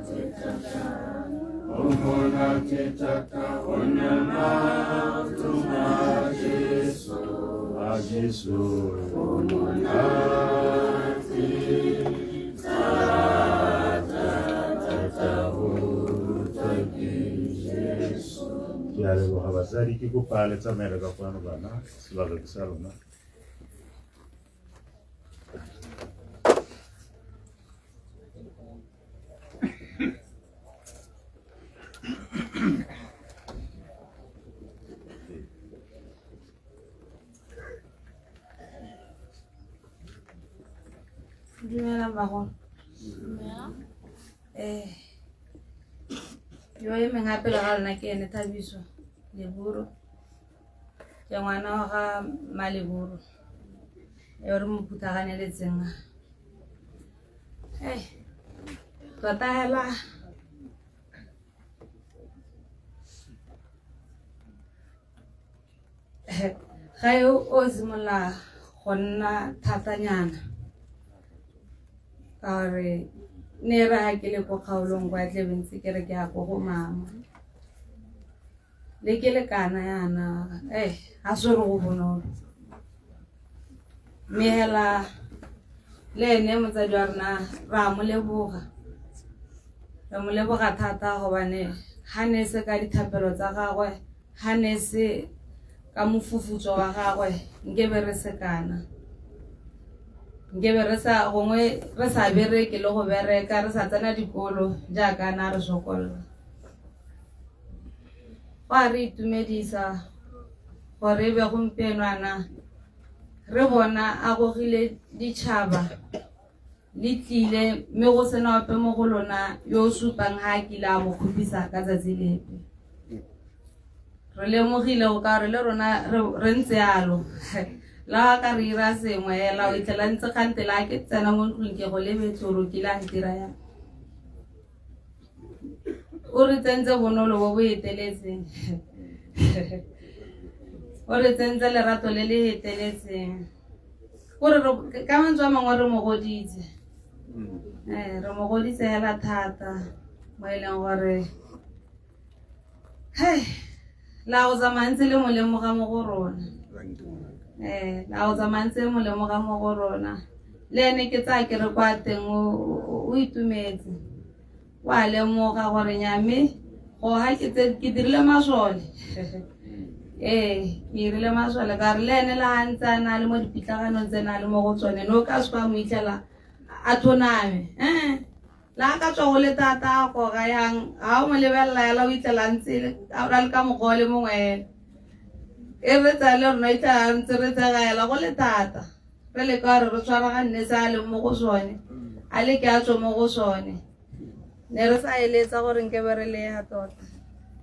Ke a leboga batsadi ke kopa le tsamaele ka kwano bana sebaka ke sa lona. Dumela bagolo. Yo e meng gape le ga lona ke ene Thabiso Leburu, ke ngwana wa ga Maleburu yo re mo phuthaganeletseng. Tota hela ga yo o simolola go nna thatanyana ka gore ne re ha ke le ko kgaolong kwa tlebe ntse ke re ke ya ko go mama le ke le kana yana ga se re go bonolo mme hela le ene motsadi wa rona ra mo leboga thata gobane ga ne se ka dithapelo tsa gagwe, ga ne se ka mofufutso wa gagwe nkebe re sekana, nkebe re sa gongwe re sa bereke le go bereka, re sa tsena dikolo jaaka na re sokolla. Go a re itumedisa gore e be gompienwana re bona a gogile ditšhaba le tlile mme go sena ope mo go lona yo o supang ga a kile a mo khupisa ka tsatsi lepe. Re lemogile go ka re le rona re ntse yalo la ka re ira sengwe hela o itlela ntse kgante la ke tsena mo ntlong ke go lebetse gore o kile a ntira yang. O re tsentse bonolo bo bo eteletseng o re tsentse lerato le le eteletseng gore ka mantswe a mangwe re mo goditse re mo goditse hela thata mo e leng gore la go tsamantse le mo lemoga mo go rona la go tsamantse le mo lemoga mo go rona le ene ke tsaya ke re kwa teng o itumetse wa lemoga gore nyame go ha ke dirile masole ke dirile masole ka re le ene le ha ntse a na le mo dipitlaganong tse na le mo go tsone no ka se kwa mo itlela a thoname la ka tswa go le tata go ga yang ha o mo lebelela ya la o itlela ntse a ra le ka mogole mongwe e re tsa le rona itla ntse re tsagaela go le tata re le ka re tshwaraganne sa le mo go sone a le ke a tswa mo go sone ne re sa eletsa gore nke be re le ya tota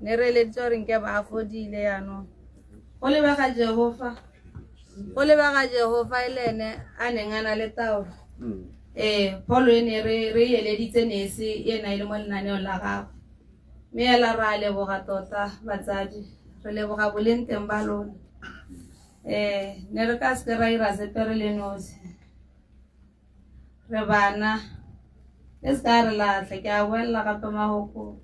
ne re eletsa gore nke ba fodile yaanong go lebega Jehova e le ene a neng a na le taolo pholo e ne re eleditse nese e na ile mo lenaneong la gago mme ela ra leboga tota batsadi re leboga boleng teng ba lona ne re ka se ra ira sepe re le nosi re bana e se ka re latlhe ke a boelela gape magoko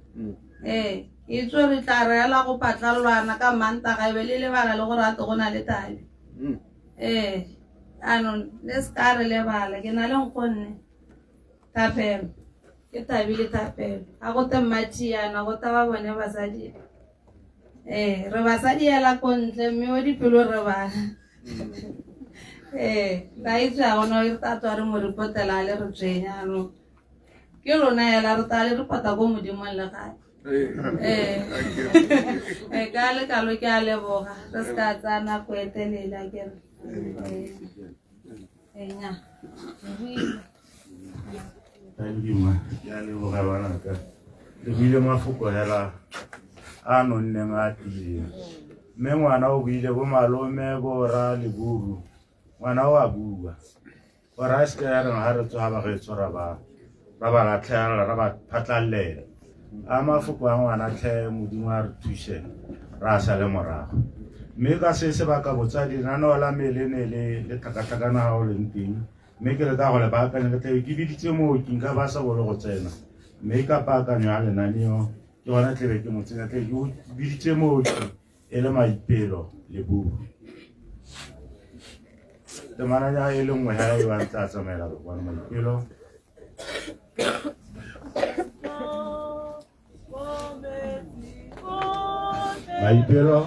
e tswe re tla re ela go patlalwana ka mantaga e be le lebala le gore a go na le tabe anong le se ka re lebala ke na le nkgonne thapelo ke thabile thapelo a go te mmathiana go ta ba bone basadi re basadi ela ko ntle mme o dipelo re bana ba itse a gona re tatwa re mo repotela le re tswenya anong ke lona ela re tale re pata ko modimong le gae ka lekalo ke a leboga re se ka tsaya nako e telele a kere Thank you, ma. Ya leboga bana ka. Le bile mafoko hela a nonneng a tiileng. Mme ngwana o buile bo malome bo ra Leburu. Ngwana o a bua. Ora a se ka re ha re tswa ba ge tsora ba latlhela ra ba phatlalela. A mafoko a ngwana tlhe modimo a re thushe ra sa le morago. Mme ka se baka botsadi nano la melene le tlhakatlhakana ga o leng teng mme ke re ka go le baakanya ke tle ke biditse mo ke nka ba sa go le go tsena mme ka paakanyo ya lenaneo ke gona tlebe ke motsenya tle ke o biditse mooki e le Maipelo Lebowa temana ya e le nngwe ha e wa ntla tsamaela go bona Maipelo Maipelo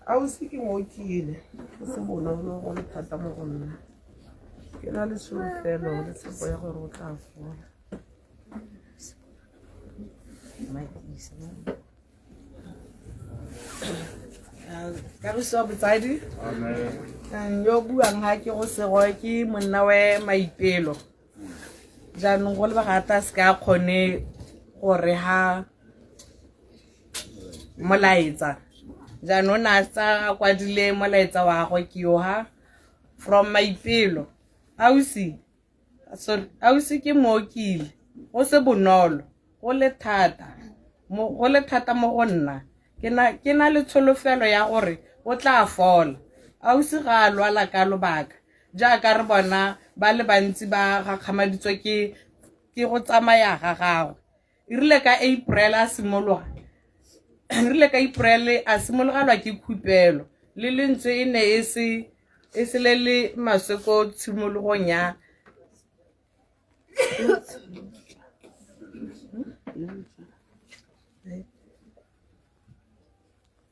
Ausi ke ngokile go se bonolo go le thata mo go nna ke na le solofelo le tshepo ya gore o tla fola Kagiso Botsadi yo buang ha ke go sego ke monna we Maipelo jaanong go le bagata se ka kgone gore ha molaetsa jaanong na tsa kwadile molaetsa wa go ke yo ha from Maipelo ausi ke mookile go se bonolo go le thata mo go nna ke na le tsholofelo ya gore o tla fola ausi ga lwala ka lobaka jaaka re bona ba le bantsi ba gakgamaditswe ke go tsamaya ga gago irile ka April a simologelwa ke khupelo le lentswe e ne e se le masoko tshimologong ya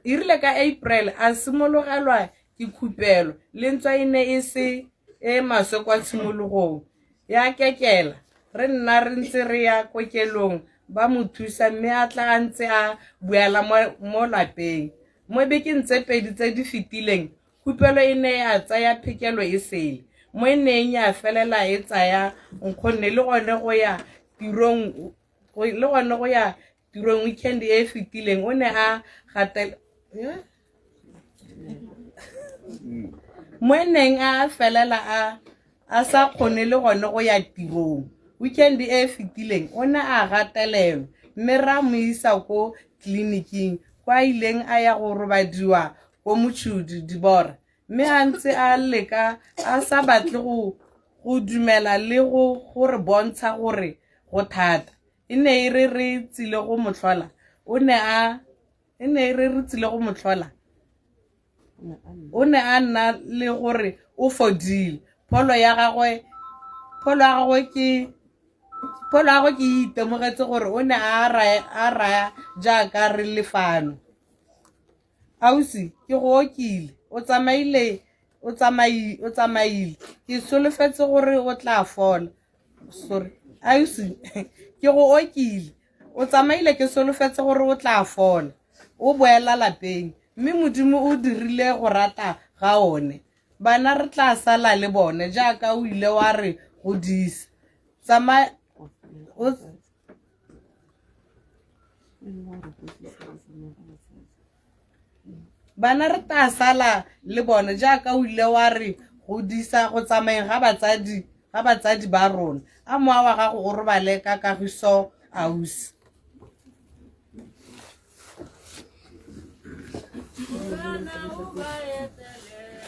irile ka April a simologelwa ke khupelo lentswe e ne e se masoko tshimologong ya kekela re nna re ntse re ya kokelong ba mo thusa mme a tla ntse a buela mo lapeng mo bekeng tse pedi tse di fetileng khupelo e ne ya tsaya phekelo e sele mo e neng ya felela e tsaya nkgonne le gone go ya tirong weekend e fetileng o ne a gatela mo e neng a felela a sa kgone le gone go ya tirong weekend e fetileng o ne a gatelelwa mme ra mo isa ko tleliniking kwa ileng a ya go robadiwa ko Motšhudi Dibora mme a ntse a leka a sa batle go dumela le go re bontsha gore go thata e ne e re tsile go motlhola o ne a nna le gore o fodile pholo ya gagwe ke itemogetse gore o ne a raya jaaka re lefano ausi ke go okile o tsamaile ke solofetse gore o tla fola sorry ausi ke go okile o tsamaile ke solofetse gore o tla fola o boela lapeng mme Modimo o dirile go rata ga one bana re tla sala le bone jaaka o ile wa re go disa bana re tla sala le bone jaaka o ile wa re go disa go tsamayeng ga batsadi ba rona a moa wa gago o robale ka Kagiso ausi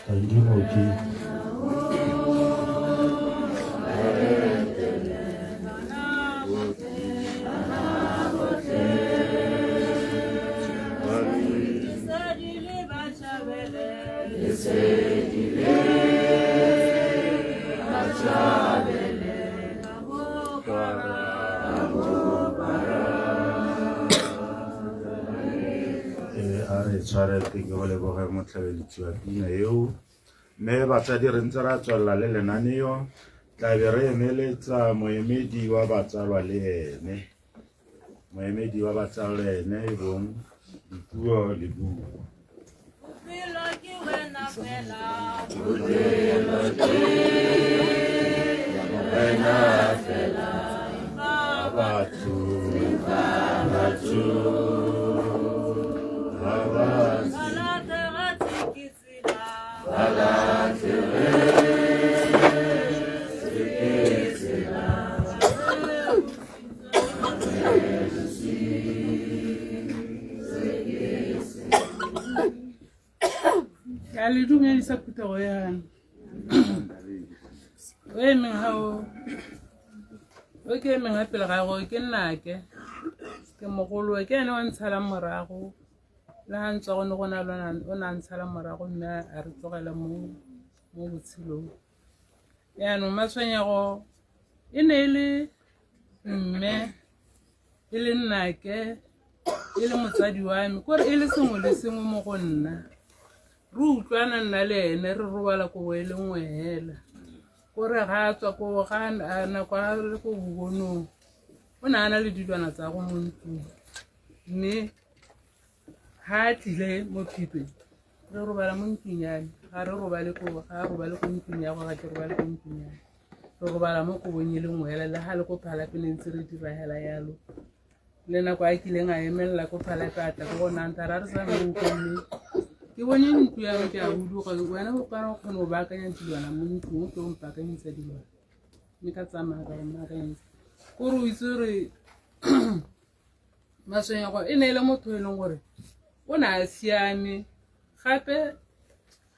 Thank you, Moki. Tshware ke go leboga motlhabeletsi wa pina eo mme batsadi re ntse ra tswelela le lenaneo tla be re emeletsa moemedi wa batsalwa le ene moemedi wa batsalwa le ene e bong dipuo le buo Ya le dumedisa phetogo yana o emeng ga o ke emeng ga pele ga go ke nnake ke mogolo ke ene wa ntshalang morago le ga ntswa go ne go na o na ntshalang morago mme a re tlogela mo botshelong yaanong matshwenyego e ne e le mme e le nnake e le motsadi wa me kore e le sengwe le sengwe mo go nna re utlwana nna le ene re robala kobo e le nngwe hela kore ga a tswa kobo ga nako a re ko bobonong o ne a na le dilwana tsa go mo ntlong mme ga a tlile mo phipeng re robala mo ntlong yame ga re robale kobo ga a robale ko ntlong ya go ga ke robale ko ntlong yame re robala mo kobong e le nngwe hela le ga le ko phalapele ntse re dira hela yalo le nako a kileng a emelela ko phalape a tla ke go nanta ra re sa mme ke bone ntlo ya ke a huduga wena o kana o kgone go baakanya dilwana mo ntlong o tlo go baakanyetsa dilwana mme ka tsamaya ka go baakanyetsa kore o itse re matshwenyego e ne e le motho e leng gore o ne a siame gape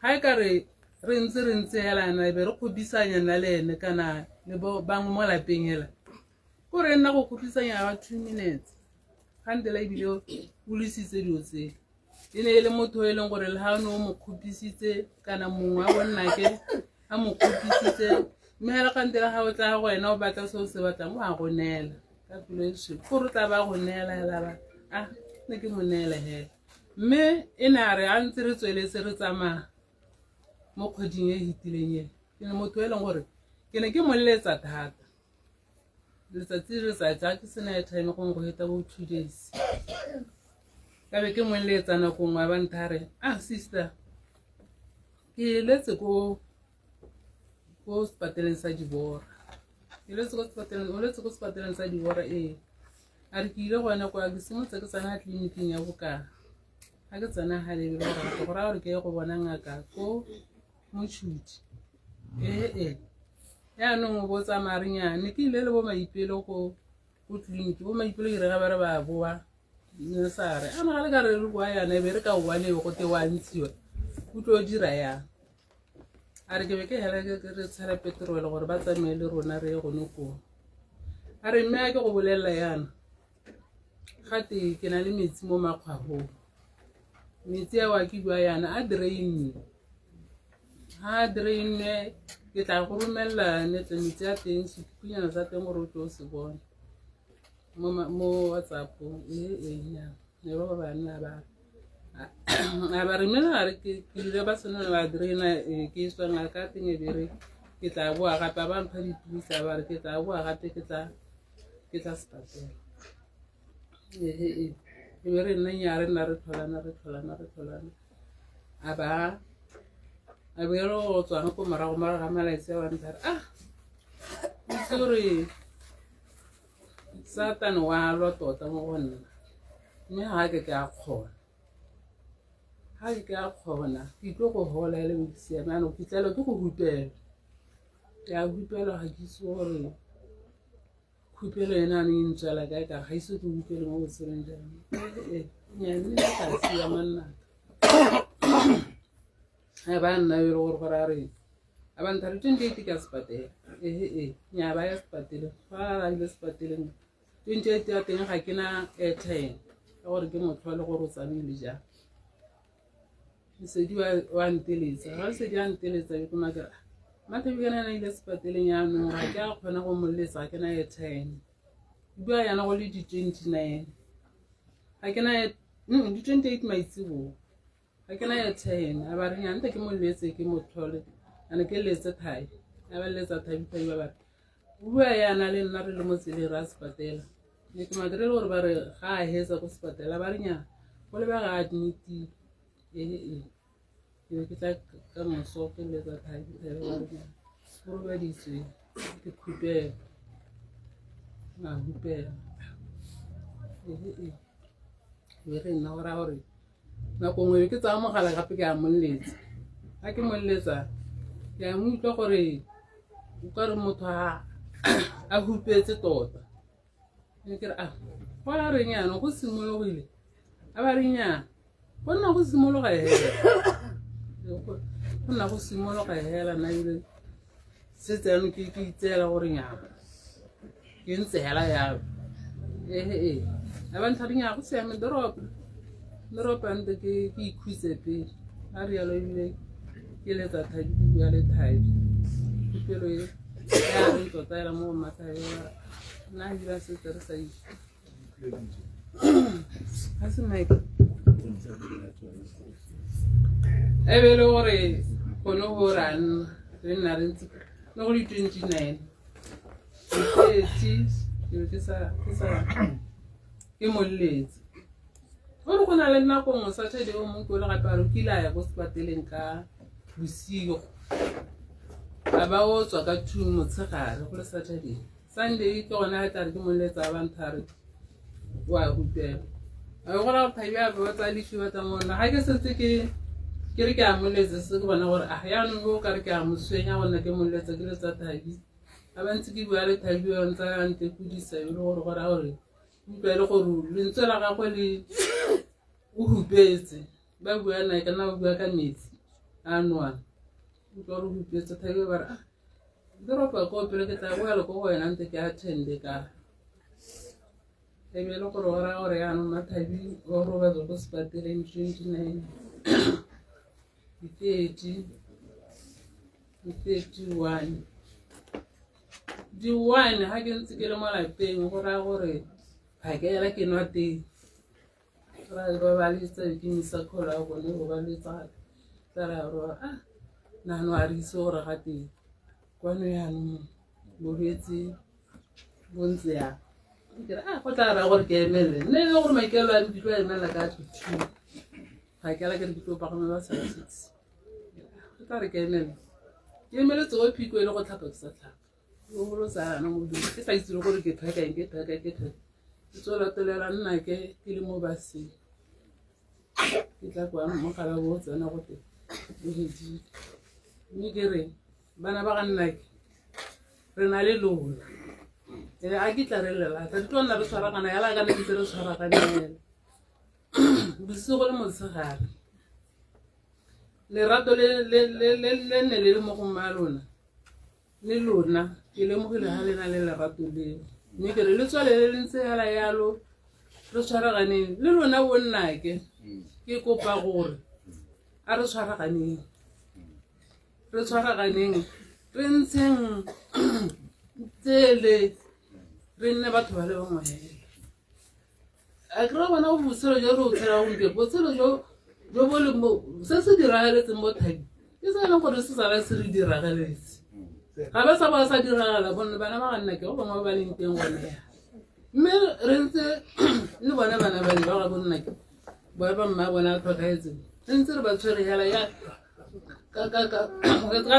ga e ka re ntse helana be re kgobisanya nna le ene kana le bangwe mo lapeng hela kore e nna go kgobisanya ga 2 minutes gantela ebile o lesitse dio tse e ne e le motho e leng gore le ga o ne o mo kgopisitse kana mongwe a bonnake a mo kgopisitse mme hela kantela ga o tla go wena o batla seo se batlang o a go neela ka pelo e swe gore tla ba go neela hela ba ne ke mo neela hela mme e ne a re a ntse re tsweletse re tsamaya mo kgweding e hitileng ene ke ne motho e leng gore ke ne ke mo leletsa thata letsatsi re sa tsa ke sena time go go heta bo 2 days ka be ke mo leletsa nako ngwa ba nthare sister ke letse ko spateleng sa Dibora ke letse ko spateleng sa Dibora a re ke ile go yena kwa ke simotse ke tsana tleliniking ya Bokana ga ke tsana ga le ba go ra gore ke go bona ngaka ko Motšhudi ya no mo botsa marinyane ke ile le bo maipelo ko tleliniki bo maipelo ire ga ba re ba boa ne sa re ana ga le ka re re bua yana be re ka bua le go te wa ntsiwa o tlo dira ya a re ke be ke hela ke re tshela petrol gore ba tsamaye le rona re go noko a re mme a ke go bolela yana gate ke na le metsi mo makgwabong metsi a wa ke bua yana a drain ke tla go romella netse metsi a teng sepinyana sa teng gore o tlo se bona mo WhatsApp ya ne ba nna ba a ba re mena re ke ile ba sena ba draina ke iswa ngaka teng e bere ke tla boa gape ba mpha dipilisi ba re ke tla boa gape ke tla spatela e bere nna nyare nna re tholana a bere go tswana ko morago ga malaitse wa ntare sorry Satan wa lo tota mo gonna mme ga ke a kgona ke tlo go hola le mo siame ano ke tlelo ke go hupela ya hupela ga ke gore khupelo ena ne ntsala ka ga iso ke hupela mo botshelong jang nyane ka se ya manna ba nna yo gore ra re abantu re 28 ka spatela nya ba ya spatela fa ra ile spateleng 28 ya teng ga ke na airtime ka gore ke motho le gore o tsamile ja se di wa nteletsa ga se di anteletsa ke maga mate bi kana na ile spateleng ya no ga ke a kgona go molletsa ke na airtime bua yana go le di 29 ga ke na di 28 maitsibo ga ke na ya 10 a ba re nya nte ke mo letse ke mo tlhole ane ke letse thai a ba letsa thai ba ba bua yana le nna re le mo tsele ra sepatela ne ke madire gore ba re ga a hetsa go sepatela ba re nya go le ba ga admiti ke tla ka moso ke letsa thai ba re nya go ba ditse ke khupela na khupela we re nna ora gore nako ngwe ke tsa mogala gape ke a molletsa ga ke molletsa ke a mo utlwa gore o ka re motho a hupetse tota ne ke re go a re nyano go simologile a ba re nya go nna go simologa hela go nna go simologa hela na ile setse ano ke itseela gore nya ke ntse hela ya a ba ntha nya go siame doropa ante ke ikhwitse pele a re yalo ile ke letsa thadi ya le thadi pero ya re tota era mo mathaela na dira se tsere sa itse hase mai ebe le gore kono go ran re nna re ntse no go 29 ke molletse gore go na le nako ngwe Saturday o mongwe le gape a re kila ya go sepateleng ka bosigo a ba o tswa ka 2 motshegare go le Saturday Sunday ke gona ga tare ke molletsa ba nthare wa hupela a go ra thaiba ba tsa lifi ba tsa mona ga ke setse ke re ke a molletsa se ke bona gore ya no go ka re ke a moswenya gona ke molletsa ke le tsa thaibi a ba ntse ke bua le thaibi wa ntsa ante kudisa ile gore gore utlwa le gore le ntse la ga go le o hupetse ba bua na ka na bua ka metsi a nwa utlwa re hupetse thaibi ba re doropa ko pele ke tla boela ko wena ntse ke attende ka ebe le gore gore ya no mathabi o roba go sepatele in 29 31 ha ke ntse ke le mo lapeng go ra gore ga ke ela ke nwa teng ra ba le tse ke nisa khola go ne go ba le tsara ro na no a riso gore ga teng kwano ya no boletse bontse ya ke go tla ra gore ke emele ne le gore maikelo a ditlo a emela ka tsutsu ga ke la ke ditlo pa go ba sa 6 tla re ke emele tso phiko ile go tlhapa ke sa tlhapa o go sa na mo di ke sa itse gore ke thaka ke tsola telela nna ke le mo basi ke tla kwa mo kala bo tsena go te ni ke re bana ba ga nna ke re na le lona a ke tla re lela ta tlo nna re tshwara kana ya la ka ne ke re tshwara ka ne bosigo le motsegare le rato le ne le mo go malona le lona ke le mo gele ha le na le rato le ne ke re le tswale le ntse hala yalo re tshwara ganeng le lona bonna ke kopa gore a re tshwara ganeng re ntsheng tsele re nne batho ba le bangwe a ke re bona go buselo jo re o tshela go ke boselo jo bo le mo se se diragaletseng mo thai ke sa le gore se sala se re diragaletse ga ba sa diragala bonna bana ba ganna ke go bangwe ba leng teng gone ya mme re ntse le bona bana ba ga bonna ke ba mma bona tlhokaetse ntse re ba tshwere hela ya ka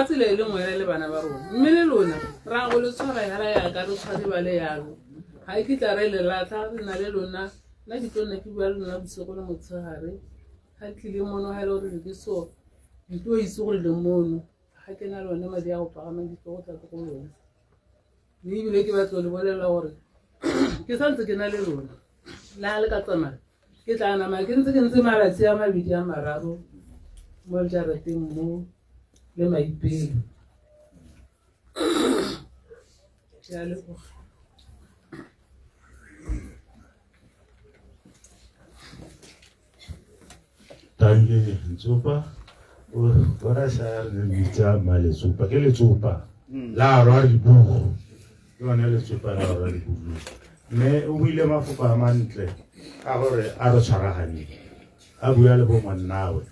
tsile le ngwe le bana ba rona mme le lona ra go le tshwara hela ya ka re tshwari ba le yalo ga ke tla re le latla re na le lona la ke tsone ke bua le lona bosigo le motshegare ga tlile mono ha ile gore ke so ditlo itse gore le mono ga ke na lone madi a go pagama ditlo go tla go lona mme ebile ke batlo le bolela gore ke santse ke na le lona la le ka tsamaya ke tla nama ke ntse malatsi a mabedi a mararo mo jarateng mo le maipelo ya le go Tangi Nzupa, ora sa nitsa male Zupa, ke le Zupa. La ro di bugo. Yona le Zupa la ro di bugo. Me o ile mafoko a mantle a gore a re tshwaragane. A bua le bo monnawe.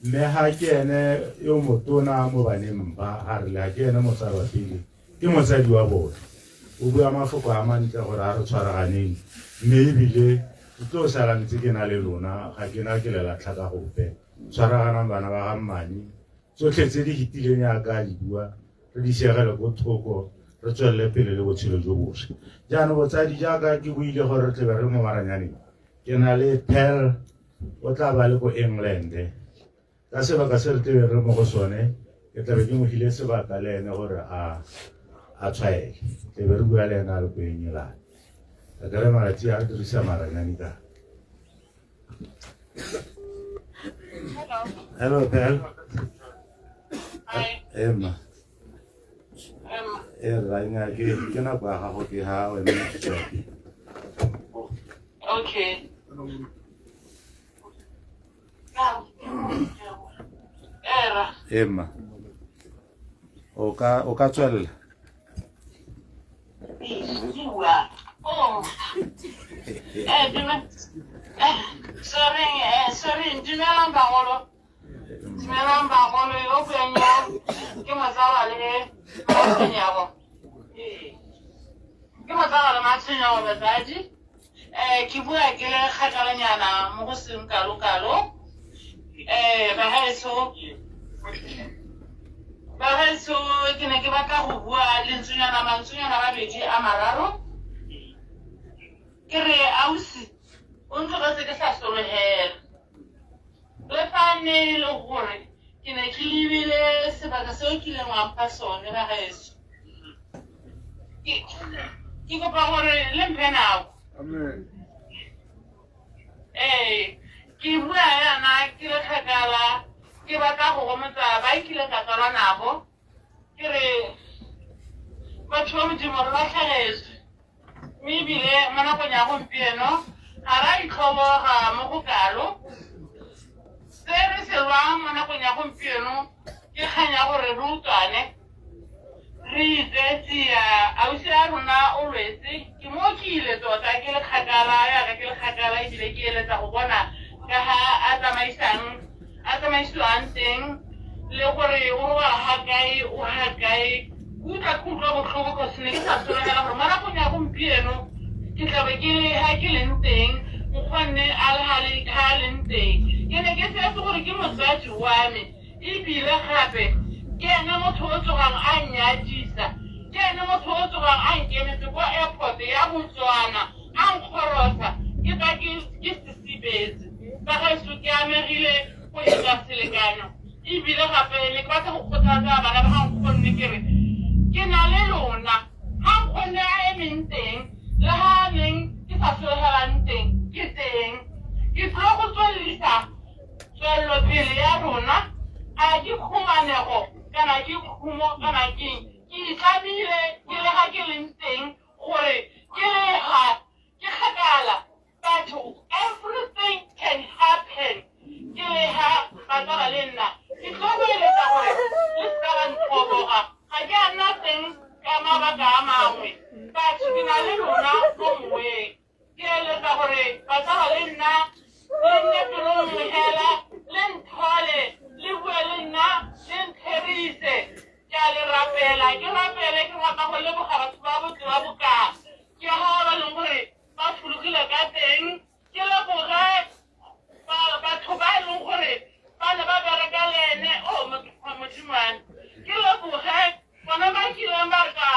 mme ha ke ene yo motona mo baneng ba ha re la ke ene motsadi wa pele ke motsadi wa bona o bua mafoko a mantle gore a re tshwaraganeng mme ebile o tlo sala ntse ke na le lona ga ke na ke lela tlhaka gope tshwaraganang bana ba ga mmane tsotlhe tse di hitileng yaka di bua re di segele ko thoko re tswelele pele le botshelo jo bošwa jaanong botsadi jaaka ke buile gore re tlebe re mo maranyaneng ke na le Pearl o tla ba le ko England ka sebaka se re tlebe re mo go sone ke tlabe ke mo hile sebaka le ene gore a tshwaele tlebe re bua le ene a le ko England ka re malatsi a re dirisa maranyane ka hello Pearl Emma Rainga ke na ba ga go ke ha wena Okay. Emma o ka tswella sorry, dumelang bagolo yo kwenye ke matsala le matshwenyago batsadi ke bua ke le kgakalanyana mo go seng kalo-kalo bagaetso ke ne ke batla go bua mantswenyana babedi a mararo ke re ausi o ntlogetse ke sa sologela le fa ne le gore ke ne ke lebile sebaka seo ke ileng wa mpha sone bagaetso ke kopa gore le mphe nako ke bua yana ke le kgakala ke batla go gomotsa ba ikile ka tswala nabo ke re batho ba modimo re ba tlhagetswe mme ebile mo nakong ya gompieno ga ra itlhoboga mo go kalo se re se lwang mo nakong ya gompieno ke kgang ya gore re utlwane re itsetsia ausi a rona o lwetse ke mo ke ile tota ke le kgakala yaka ke le kgakala ebile ke eletsa go bona ka ha a tsamaisiwang teng le gore o robala ga kae o ga kae utlwa ke utlwa botlhoko ko sene ke sa sologela gore mo nakong ya gompieno ke tlabe ke le ga ke leng teng mokgonne a le ga a leng teng ke ne ke setse gore ke motsadi wa me ebile gape ke ene motho o tsogang a nnyadisa ke ene motho o tsogang a nkemetse ko airport ya Botswana a nkgorosa ke tla ke sesibetse ka gaetso ke amegile go etsa selekano ebile gape ne ke batla go kgothatsa bana ba ga nkgonne ke re ke na le lona ga nkgonne a emeng teng le ga neng ke sa sologelang teng ke teng ke tlile go tswellisa tswellopele ya rona a ke khumanego kana ke khumo kana keng ke itlamile ke le ga ke leng teng gore ke le ga ke kgakala batho everything can happen ke le ga batsala le nna ke tlo go eletsa gore le ska ba ntlhoboga ga ke a nna teng ka mabaka a mangwe batho ke na le lona mo moweng ke eletsa gore batsala le nna le nne pelo nngwe hela le nthole le bue le nna le ntherise ke a le rapela ke rata go leboga batho ba botse ba bokaa ke ga ba leng gore ba fologile ka teng ke leboge batho ba e leng gore ba ne ba bereka le ene modimane ke leboge bona ba kileng ba ka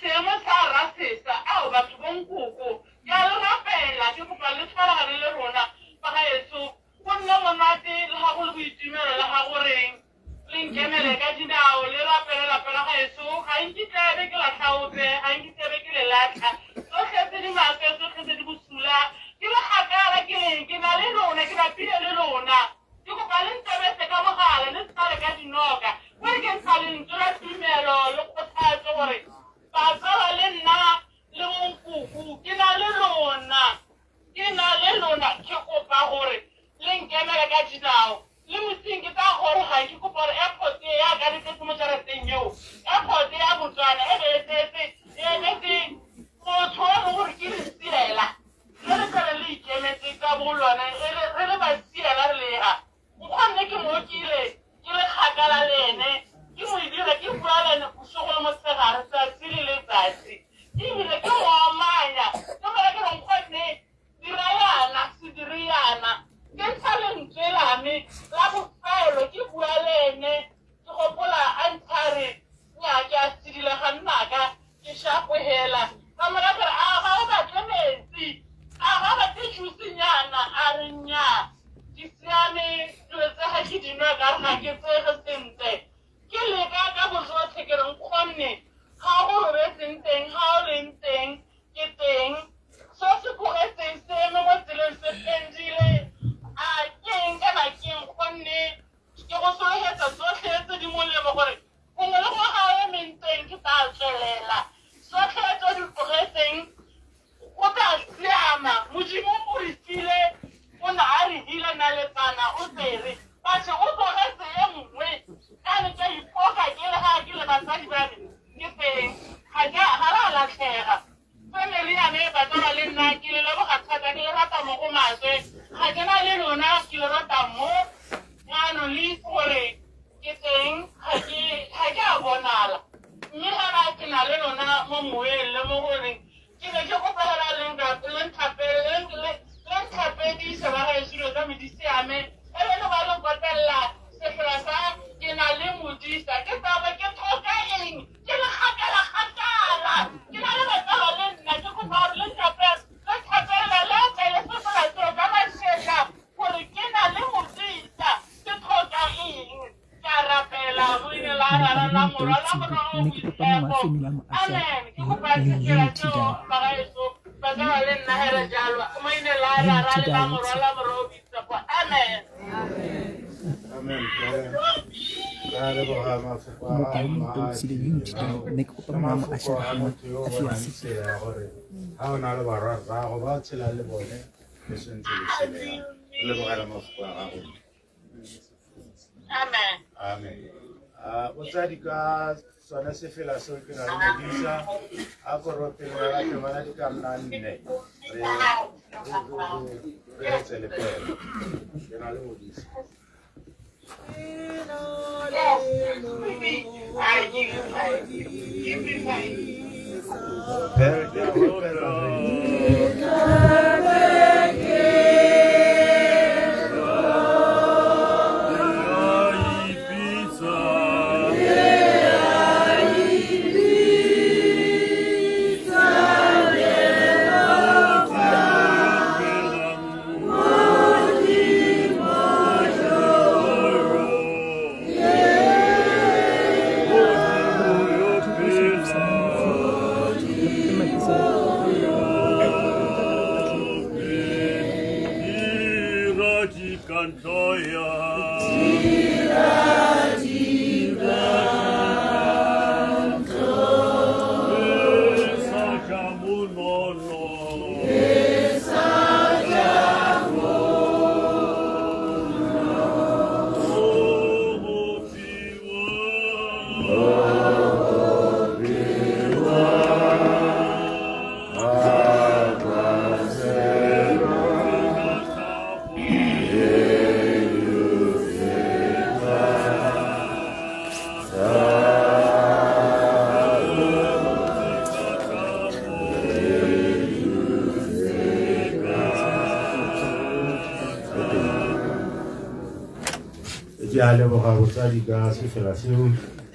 seemo sa rasesa ao batho bonkoko ke a le rapela ke kopa le tshwaragane le rona bagaetso go nne monate le ga go le boitumelo le ga goreng le nkemele ka dinao le rapele lapela gaetso ga nkitlebe ke latlhaope ga nkitlebe ke le latlha tsotlhe tse di maaka tsotlhe tse di bosula ke le kgakala ke leng ke na le lona ke napile le lona ke kopa le ntebetse ka mogala le sale ka dinoka gore ke ntsha lentswe la tumelo le kgothatso gore batsala le nna le bonkoko ke na le lona ke kopa gore le nkemele ka dinao le mosing ke tsa gore ga ke kopa gore airport ya ka le tletse mo jarateng eo airport ya Botswana e beetsetse motho o leng gore ke lesiela le le tsale le ikemetse ka bolwana re le basiela re lega nkgwa Modune, ga go robetseng teng, ga o leng teng, ke teng. So se bogetseng se eme mo tseleng se pendile. A keng kana keng gonne ke go sologetsa tsotlhe tse di molemo gore gongwe le go ga emeng teng ke tla tswelela. Tsotlhe tse di bogetseng go tla siama. Modimo o re file o ne a re hila naletsana o tsere. Batho o tlogetse e nngwe ka ne ka ipoka ke le ga ke le basadi ba me ke teng ga la latlhega family ya me ba tla le nna ke le leboga thata ke le rata mo go maswe ga ke na le lona ke le rata mo yaanong le itse gore ke teng ga ke a bonala mme gana ke na le lona mo moeng le mo goreng ke ne ke kopela lentlhapedisa ba gae selo tsa me di siame e be le ba le kotelela sefela sa ke na le modisa ke taba ke tlhoka eng ke le gakala ke na le batsala le nna ke kopa gore lentlhapela le apele sefela seo ka mašetla gore ke na le modisa ke tlhoka eng ke a rapela boine la rara la morwala morago boitshepo amen ke kopa sefela seo bagaeso batsala le nna hele jalo maine la rara le la morwala morago boitshepo amen. Amen. Kare boga mafoko a mafoko a motho yo bona tsela gore ha ona le bararago ba tshela le bone le sentse le tshela le bogela mafoko a gago. Amen. Amen. Botsadi ka sona se fela seo ke na le modisa a koropele ya batho bana di ka nna nne re tsele pele ke na le modisa. Ke a leboga botsadi ka sefela seo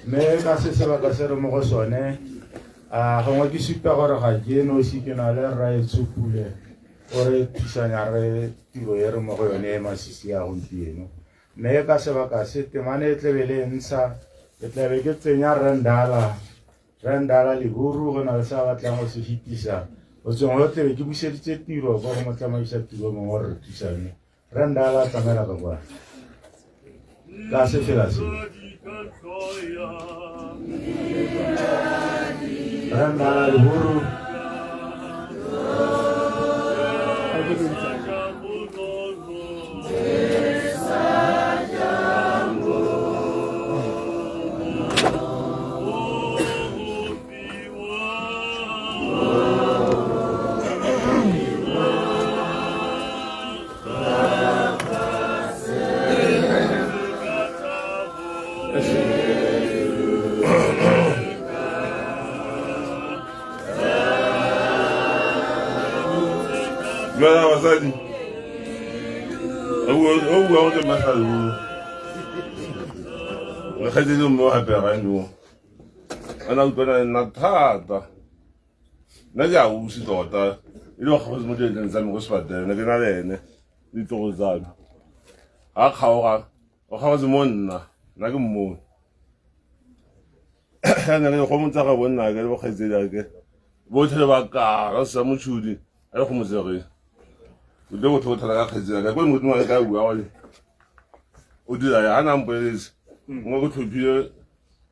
mme ka se sebaka se re mo go sone gongwe ke supa gore ga ke nosi ke na le raetshopule gore thusanya re tiro e re mo go yone e masisi a gompieno mme ka sebaka se temane e tlebe le ntsha ke tlabe ke tsenya rendala leburu go na le sa batlang go se fetisa go tsweng go tlebe ke buseditse tiro ko go mo tsamaisa tiro mongwe gore re thusane rendala tsamela ka kwa ka se fela se rendala leburu Mwana wasadi o bua go masalo le khaitse mo apera ndo ana utwana na thata na ja o se tota ile go mo di tsa mo go spada na ke na lene di to zabe a khaoga o khawa ze monna na ke mo tlhana le go motsa ga bonna ke le bokgaitsedi ke botlhe ba ka ra sa motšhudi a le go motsege o le go thotla ka kgaitsedi ka go modimo ka bua le o dira ya ana mpeletse ngo go tlhophile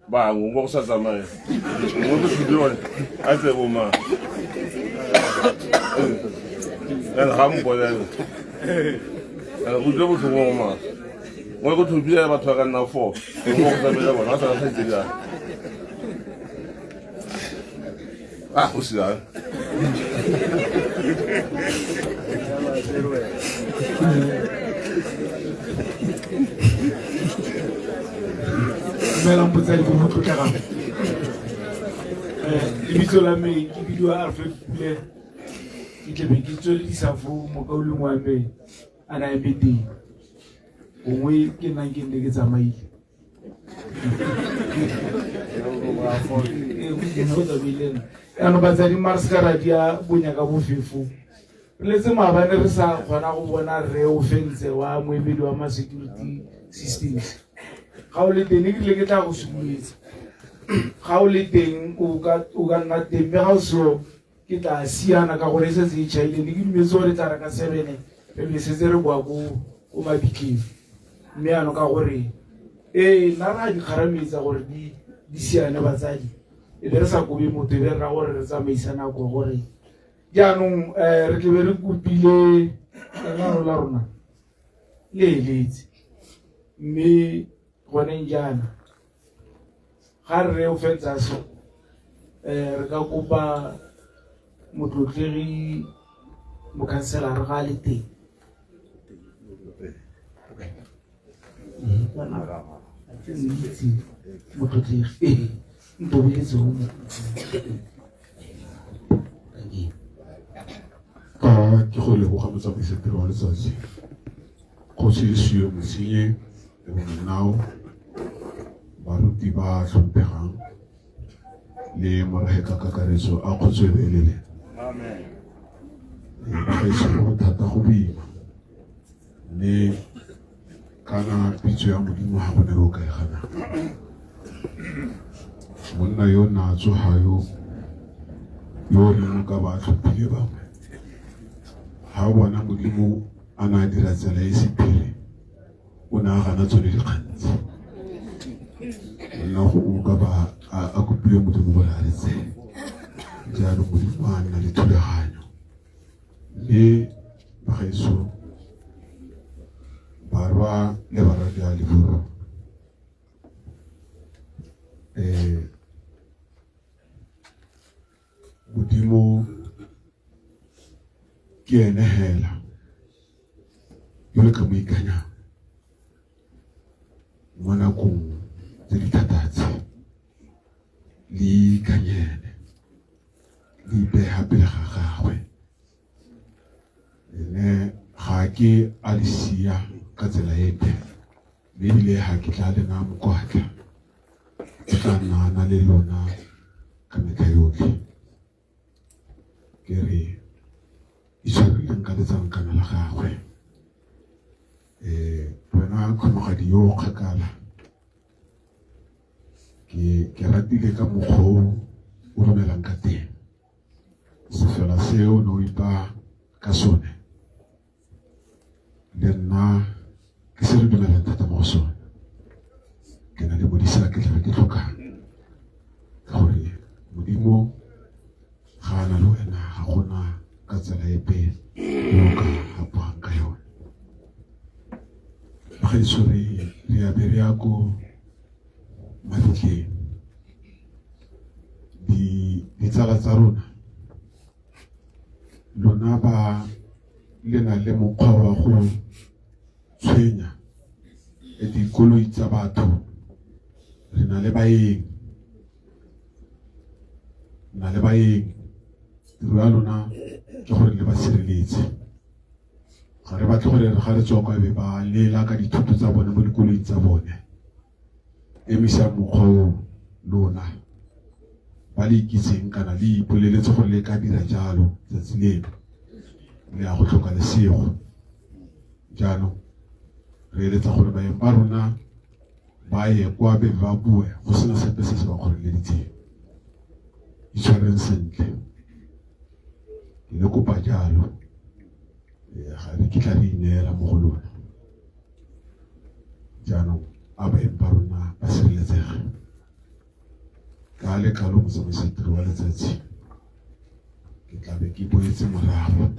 bangwe mo go sa tsamaye ngo go tlhophile a tse bo ma and ham bolela go dira botlhoko ma ngo go tlhophile batho ka nna 4 mo go tsamaela bona sa kgaitsedi o se ya Melang putsadi go motlotlega lebitso la me ke bidiwa Alfred Pule ke tle be ke tsweledisa fo mokaulong wa me a na eme teng gongwe ke nnang ke nne ke tsamaile ano batsadi marskaradi ya bonya ka bofefo re letse maabane re sa kgona go bona rre o fentse wa moemedi wa ma-security systems ga o le teng ke tle ke tla go simoletse ga o le teng o ka nna teng mme ga o seo ke tla siana ka gore e setse e chaile ne ke dumetse gore tla re ka 7 re be setse re boa ko mabitleng mme ano ka gore nna ra di kgarametsa gore di siane batsadi e be re sa kobe motho e be re ra gore re tsamaisa nako gore jaanong re tle be re kopile lenano la rona le eletse mme gone jaana ga re o fetsa so re ka kopa motlotlegi mokhanselara ga le teng motlotlegi ntobeletse go mo ke go leboga motsamaisatiro wa letsatsi go se seo mosenye le monao baruti ba tlhomphegang le morega kakaretso a kgotswebelele bagaetso go thata go boima mme kana pitso ya modimo ga bone o ka e gana monna yo na tsogayo yo leng ka ba tlhophile bangwe ga o bona modimo a na dira tsela e sephiri o ne a gana tsone dikgantsi nna go uka ba a kopile modimo gore a retse jalo modimo a nna le thulaganyo mme bagaetso barwa le baradi a leburo modimo ke ene hela yo le ka mo ikanyang mo nakong tse di thatatse le ikanyene le ipeha pele ga gagwe ene ga ke a le sia ka tsela epe mme ebile ga ke tla le na mokwatla ke tla nna le lona ka metlha yotlhe ke re itshwarileng ka letsankana la gagwe wena kgomagadi yo kgakala ke ratile ka mokgwa o romelang ka teng sefela seo ne o ipa ka sone le nna ke se re dumelang thata mo go sone ke na le modisa ke tla ke tlhokang ka gore modimo ga a na le wena ga gona ka tsela epe yo ka gapogang ka yone bagaetso re a be re ya ko mabitleng ditsala tsa rona lona ba le na le mokgwa wa go tshwenya dikoloi tsa batho re na le baeng tiro ya lona ke gore le ba sireletse ga re batle gore ga re tswa kwa be ba lela ka dithoto tsa bone mo dikoloing tsa bone emisa mokgwa o lona ba le ikitseng kana le ipoleletse gore le ka dira jalo tsatsi leno le a go tlhoka lesego jaanong re eletsa gore baeng ba rona ba ye kwa be ba bue go sena sepe se se ba kgoreleditseng jalo ga re kitla re ineela mo go lona jaanong a baeng ba rona ba sireletsege ka lekalo motsamaisatiro wa letsatsi ke tla be ke boetse morago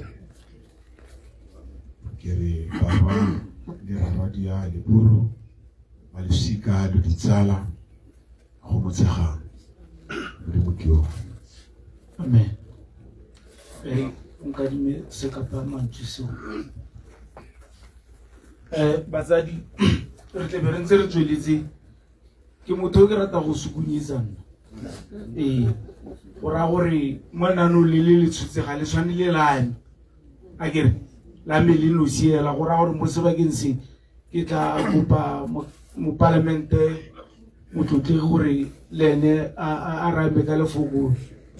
ke re baba le raradia le buru ba lesika le ditsala go motsegang modimo ke yo amen nkadime se ka pa mantswe seo batsadi re tle be re ntse re tsweletse ke motho o ke rata go sukunyetsa nna go raya gore mo nanong le tshotse ga le tshwane le lame a kere la me le nosiela go raya gore mo sebakeng se ke tla kopa mopalamente motlotlegi gore le ene a rame ka lefoko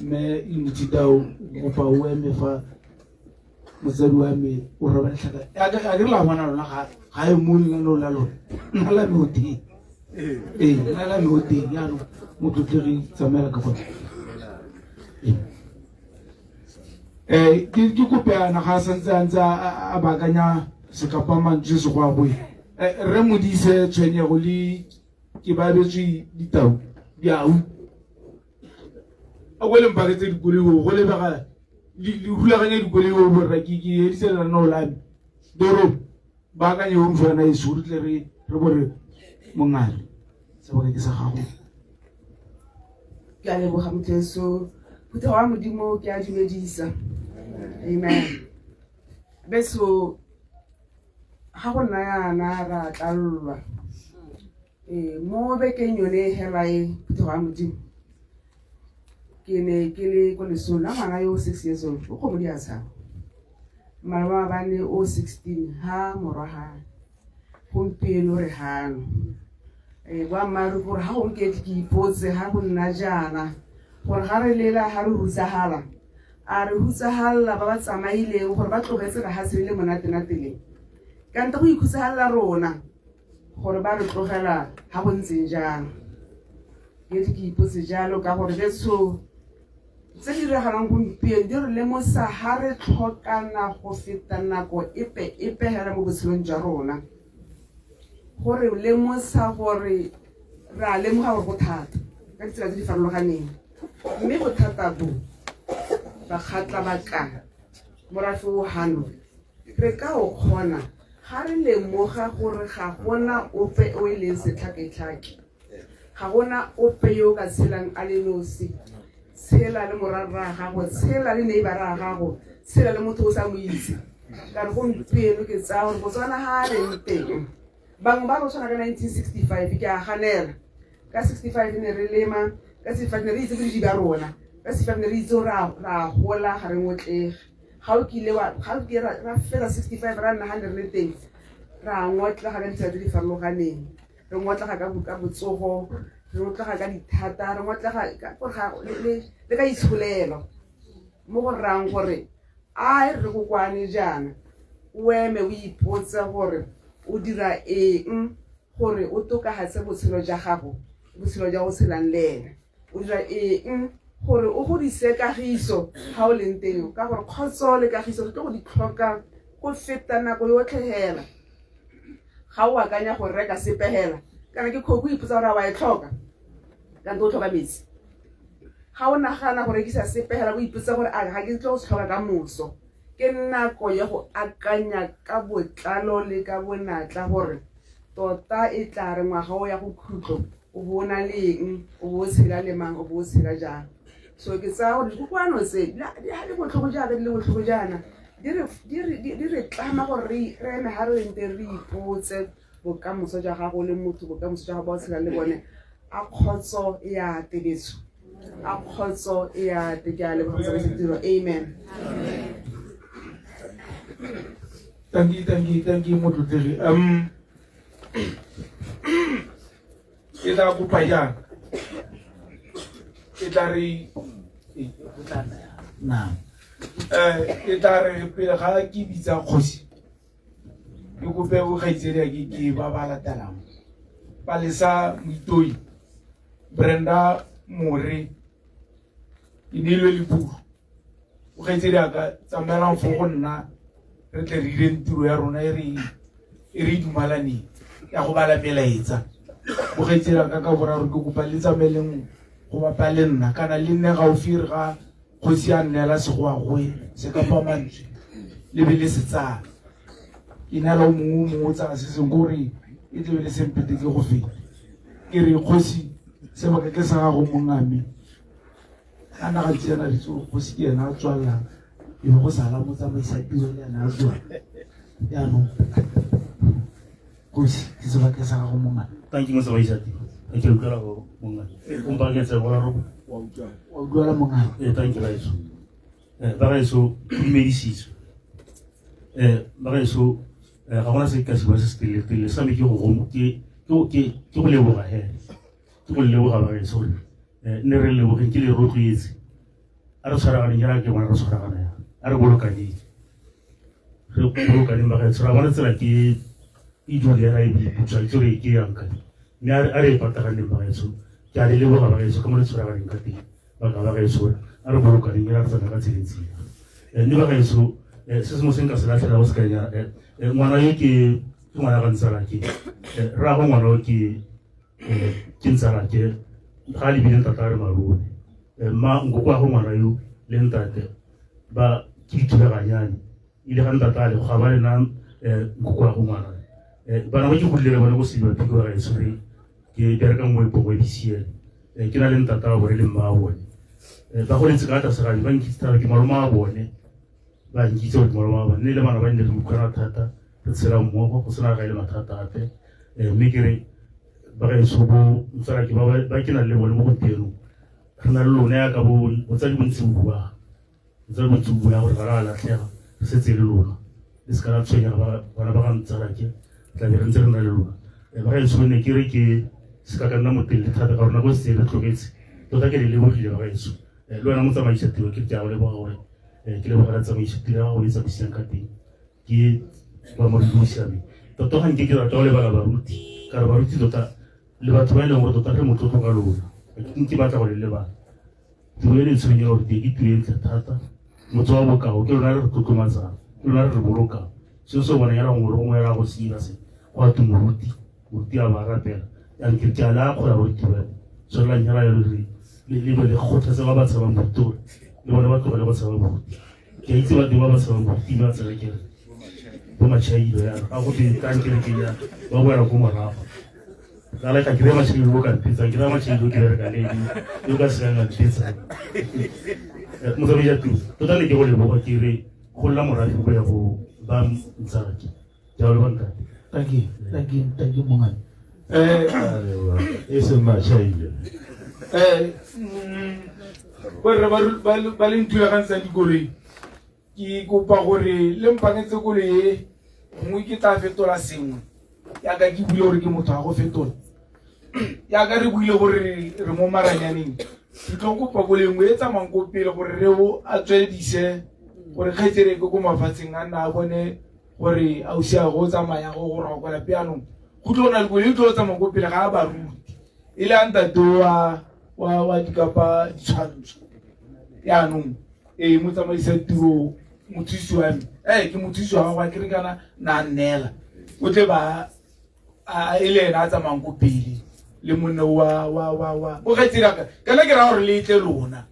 mme unity tao kopa o eme fa motsadi wa me o roba letlhaka a ke la bona lona ga e mo lenaneo la lona nna la me o teng nna la me o teng yaanong motlotlegi tsamaela ka gona ke kopeana ga a santse a ntse a baakanya sekapamantswe se go agoe re modise tshwenyego le ke babetswe ditau diau a go lempaketse dikoloi go lebega le rulaganya dikoloi o borra ke ediselela no lame doro baakanye o mfana e suri tle re bore mongale sebaka ke sa gago ke a leboga Modimo phutha wa Modimo ke a dumedisa amen beso ha go nna yana ra tlallwa mo bekeng yone hela e phutha wa Modimo ke ne ke le ko lesong la ngwana yo 6 years old o go mo dia tsa malwa ba ne o 16 ha moraga gompieno re hano wa maru gore ha o ke ke ipotse ha go nna jana gore ga re lela ha re hutsahala a re hutsahala ba ba tsamaileng gore ba tlogetse ga se le monate na tele ka nta go ikhutsala rona gore ba re tlogela ha go ntse jang ke ipotse jalo ka gore betso tse di regalang gompieno di re lemosa ha re tlhokana go feta nako epe hela mo botshelong jwa rona gore lemosa gore ra lemoga gore go thata ka ditsela tse di farologaneng mme go thata bo ba kgatla baka morafe o hano re ka o kgona ga re lemoga gore ga gona ope o e leng setlhake-tlhake ga gona ope yo ka tshelang a le nosi tshela le morara gago tshela le neighbor gago tshela le motho o sa mo itse ka re gompieno ke tsaya gore Botswana ha re teng bangwe ba go tshwana ka 1965 ke a ganela ka 65 ne re lema ka 65 ne re itse ke di ba rona ka 65 ne re itse ra gola ga re ngotlege ga o kile ra fela 65 ra nna 100 le teng ra ngotla ga ditsela tse di farologaneng re ngotla ga ka botsogo re ngotla ga dithata re ngotla ga le ka itsholelo mo go rang gore a re go kwane jana o eme o ipotsa gore o dira eng gore o tokagatse botshelo jwa gago botshelo jwa go tshelang le ena o dira eng gore o godise kagiso ga o leng teng ka gore kgotso le kagiso re tlo go di tlhoka go feta nako yotlhe hela ga o akanya gore reka sepehela kana ke kgogo ipotsa gore wa e tlhoka ka ntse o tlhoka metsi ga o nagana go rekisa sepehela o ipotsa gore a ga ke tlo go se tlhoka ka moso ke nako ya go akanya ka botlalo le ka bonatla gore tota e tla re ngwaga o ya go khutlo o bona leng o bo tshela le mang o bo tshela jang so ke tsaya gore dikopano tse di ha le botlhoko jaaka di le botlhoko jaana di re tlama gore re eme ha re ntse re ipotse bokamoso jwa gago le motho bokamoso jwa gago ba o tshela le bone a kgotso ya tebetso a kgotso ya tekale ba tsa ditiro amen thank you motlotlegi ke tla kopa jang ke tla re ke tla re pele ga ke bitsa kgosi ke kope o gaitsedi ke ba ba latelang Palesa Moitoi Brenda More Inilwe Lipuru o kgaitsedi aka tsamaelang fo go nna re tle re direng tiro ya rona e re dumalaneng ya go bala melaetsa o kgaitsedi aka ka boraro ke kopa le tsamaeleng go bapa le nna kana le nne gaufi re ga kgosi ya nnela segoagoe se ka pamantswe le be le se tsaya ke na le o mongwe o tsaya se seng kore e tle be le sempete ke go feta ke re kgosi sebaka ke sa gago mongame a naga tsena ditso kgosi ke ena a tswallang e be go sala mo tsamaisa tiro le ena a tswala yaanong kgosi ke sebaka ke sa gago mongame tanki mo tsamaisa tiro ke utlwela go mongame o mpaketse go raro wa utlwela mongame tanki la eso ba ga eso medisitso ba ga eso ga gona se ka se ba se stile sa me ke go leboga he ke go leboga ba eso ne re leboge ke le rotloetse a re tshwaraganeng jara ke ngwana re tshwaragana ya a re bolokaneng ba ga eso ra bona tsela ke idule ya ra e biputsa ke re ke yang ka mme a re pataganeng ba ga eso ke a le leboga ba ga eso ka mo le tshwaraganeng ka teng ba ga eso a re bolokaneng ya re tsana ka tseletseng mme ba ga eso se se mo seng ka se latlhela go se kanya ngwana yo ke ngwana ga ntsala ke ra go ngwana yo ke ntsala ke ga le bile tata re marone ma nkoko go ngwana yo le ntate ba ke dithulaganyane ile ga ntata le ga ba le na nkoko go ngwana bana ba ke go le bana go se ba piko ga eso re ke bereka mo ipo go bisiele ke na le ntata go re le mma bone ba go letse ka ta se ga ba nkitsa ke maloma a bone ba nkitse go maloma ba ne le bana ba ne le mokana thata re tsela mmogo go sena ga ile mathata ape mme ke re ba ga eso bo ntsala ke ba ke na le bone mo go teno re na le lone ya ka bo o tsa di bontsi bua o tsa di bontsi bua ya gore ga la tlhega re setse le lona le se ka la tshwenya bana ba ga ntsala ke tla be re ntse re na le lona ba ga eso ne ke re ke se ka nna motele thata ka rona go se le tlogetse tota ke le lebogile ba ga eso le wena mo tsamaisa tiro ke tja go leboga gore ke leboga la tsamaiso tiro ya go e tsamaisang ka teng ke ba mo re siame tota ga nke ke rata go lebala baruti ka re baruti tota le batho ba e leng gore tota re motlotlo ka lona ke batla go le lebala tiro e le tshwenye gore ke tiro e ntle thata motho wa bokao ke lona re re tlotlomatsang ke lona re re bolokang seo se bona yala ngwe gongwe ya go se ira se go ate moruti a ba rapela yanke ke a le a kgola baruti ba tswelela nyala ya le be le kgothatsa ba ba tshabang moruti gore le bone ba tlogele go tshaba moruti ke a itse batho ba ba tshabang moruti ba tsela kere bo matšhailo yana ga go tankere ke ya ba boela ko morago ka le ka kire matšhailo bo ka mpetsang ke ra matšhailo ke bereka le yo ka se nga mpetsang motsamaisa tiro tota ne ke go leboga ke re go lla morafe go ya go ba ntsala ke ja le banka thank you mongane e se matšhailo borre ba le nthulagantsang dikoloi ke kopa gore le mpangetse koloi e nngwe ke tla fetola sengwe yaka ke buile gore ke motho wa go fetola yaka re buile gore re mo maranyaneng ke tlo kopa koloi nngwe e tsamayng ko pele gore reo a tsweledise gore kgaitsere ke ko mafatsheng a nna a bone gore ausi a go tsamaya go go rakola peanong go tlo na le koloi e tlo tsamayng ko pele ga a baruti e le a ntate wa dikapa ditshwantsho yaanong mo tsamaisa tiro mothusi wa me ke mothusi wa gagwe ke re kana na nnela o tle ba e le ena a tsamayng ko pele le monne wa o gaetsiraka kana ke ra gore le tle lona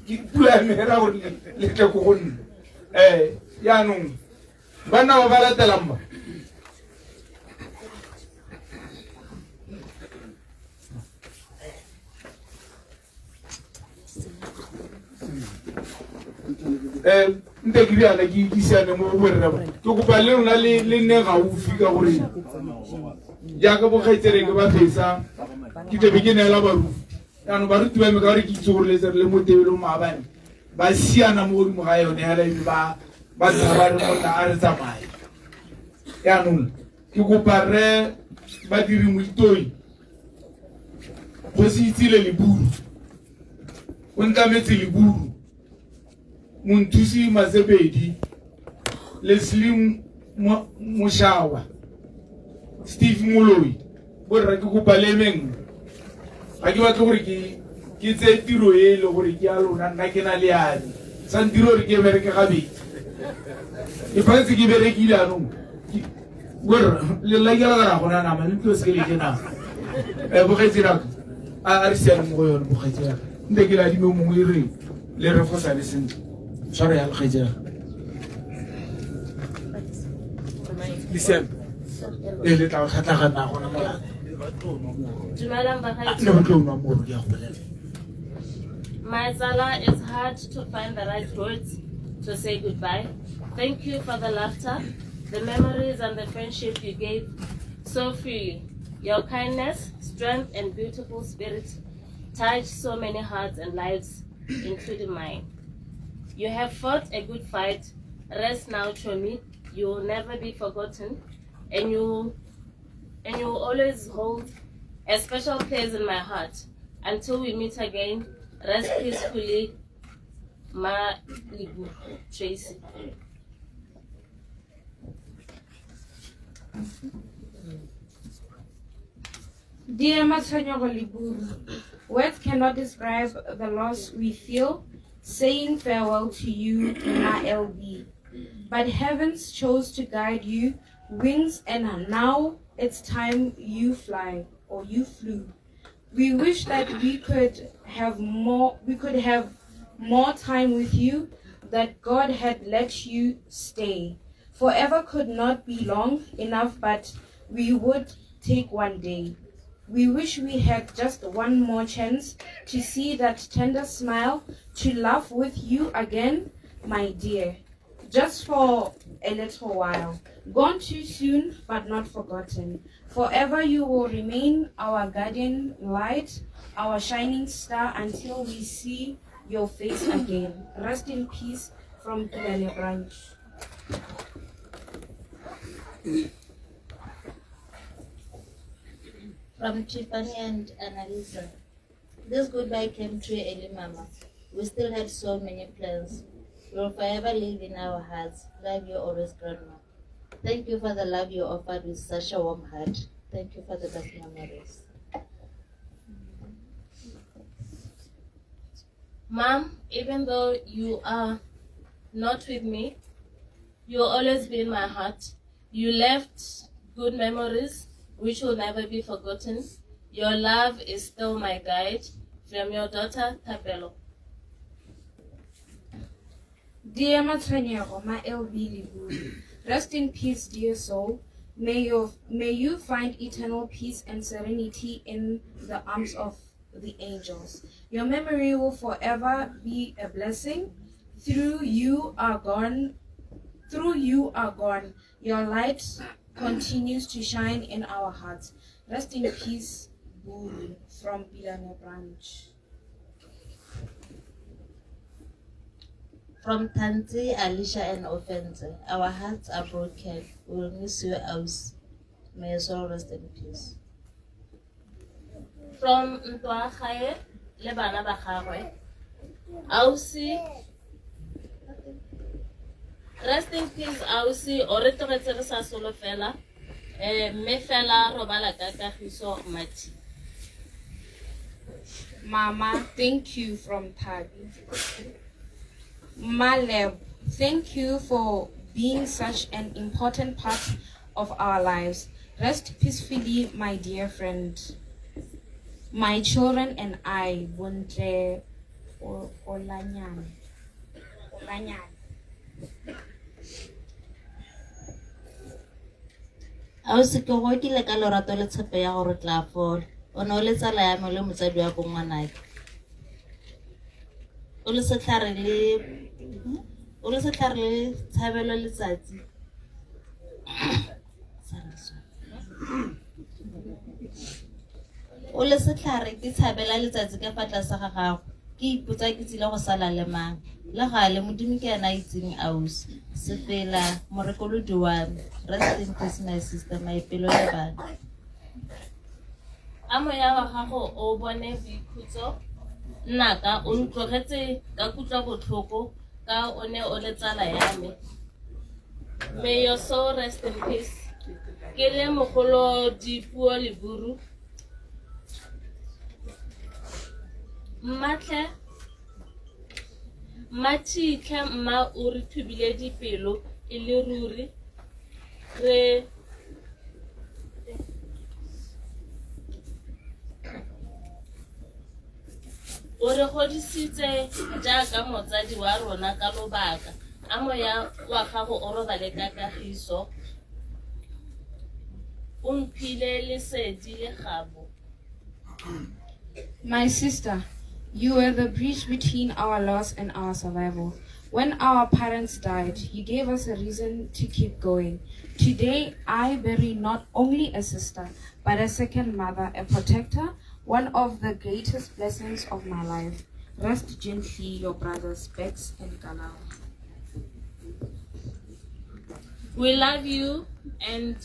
ke pula me ra gore le tle ko go nna yaanong banna ba ba latelang ba nte ke riana ke siane mo borra ba ke kopa le rona le nne gaufi ka gore jaaka bo kgaitsere ke ba fesa ke tebe ke neela baruti yaanong baruti ba me ka gore ke itse gore letsere le motebelo maabane ba siana mo godimo ga yone hela ebe ba tsaya ba re monna a re tsamaye yaanong ke kopa re badiri moitoi go se itsile leburu o ntlametse leburu Munthusi Mazebedi, Leslie Mushawa, Steve Muloi, borra ke kopa le meng ga ke batla gore ke tse tiro e le gore ke a lona nna ke na le yane Santiro ke bereke gabi e fanetse ke berekile anong gore le la ke la gara gona nama le tlo se le ke na bogetse ra a re se mo go yona bogetse ra nte ke la di mo mongwe re le re fosa le sentle tshware ya legetse listen le tla khatla gana gona mo Maizala, it's hard to find the right words to say goodbye. Thank you for the laughter, the memories and the friendship you gave so freely. Your kindness, strength and beautiful spirit touched so many hearts and lives, including mine. You have fought a good fight. Rest now, Chomi. You will never be forgotten, and you will always hold a special place in my heart. Until we meet again, rest peacefully, Ma Libu Tracy. Dear Matsanyogo Liburu, words cannot describe the loss we feel saying farewell to you, Ma LB. But heavens chose to guide you, wings, and now it's time you fly, or you flew. We wish that we could have more time with you, that God had let you stay. Forever could not be long enough, but we would take one day. We wish we had just one more chance to see that tender smile, to laugh with you again, my dear. Just for a little while. Gone too soon, but not forgotten. Forever you will remain our guardian light, our shining star until we see your face again. Rest in peace from Tulane Branch. From Tiffany and Annalisa. This goodbye came too early, Mama. We still had so many plans. You will forever live in our hearts. Love you always, Grandma. Thank you for the love you offered with such a warm heart. Thank you for the best memories. Mom, even though you are not with me, you will always be in my heart. You left good memories which will never be forgotten. Your love is still my guide. From your daughter, Tabelo. Dear Matanyero, my LB Libu, rest in peace, dear soul. May you find eternal peace and serenity in the arms of the angels. Your memory will forever be a blessing. Through you are gone. Your light continues to shine in our hearts. Rest in peace, Bulu, from Tulane Branch. From Tanti, Alicia, and Offense, our hearts are broken. We will miss you, Aus. May your soul rest in peace. From Ntwachaye, Lebana Bakharwe, Ausi, rest in peace, Ausi, Oretorete sa solo fela, me fela robala kaka hiso mati. Mama, thank you from Tabi. Maleb, thank you for being such an important part of our lives. Rest peacefully, my dear friend. My children and I, Buntre Olanyan. Ausi ke go ke le ka lorato le tshepe ya gore tla fola. O ne o le tsala ya me le motsadi wa ko ngwanake. O le setlhare le tshabelo letsatsi. O le setlhare ke tshabela letsatsi ka fa tlase ga gago. Ke ipotsa ke tsile go sala le mang. Le gale modimo ke ena itseng Ausi. Se fela morekolodi wa me. Rest in peace, my sister, my pelo le bana. Amo ya wa gago o bone boikhutso. Nnaka o ntlogetse ka kutla botlhoko ka o ne o le tsala ya me. May your soul rest in peace. Ke le mogolo Dipuo Liburu. Mmatle Mmatšhitlha mma o re thubile dipelo e le ruri re o re godisitse jaaka motsadi wa rona ka lobaka a moya wa gago o robale ka kagiso o mphile lesedi le gabo. My sister, you were the bridge between our loss and our survival. When our parents died, you gave us a reason to keep going. Today, I bury not only a sister, but a second mother, a protector, one of the greatest blessings of my life. Rest gently, your brothers Bex and Kalao. We love you and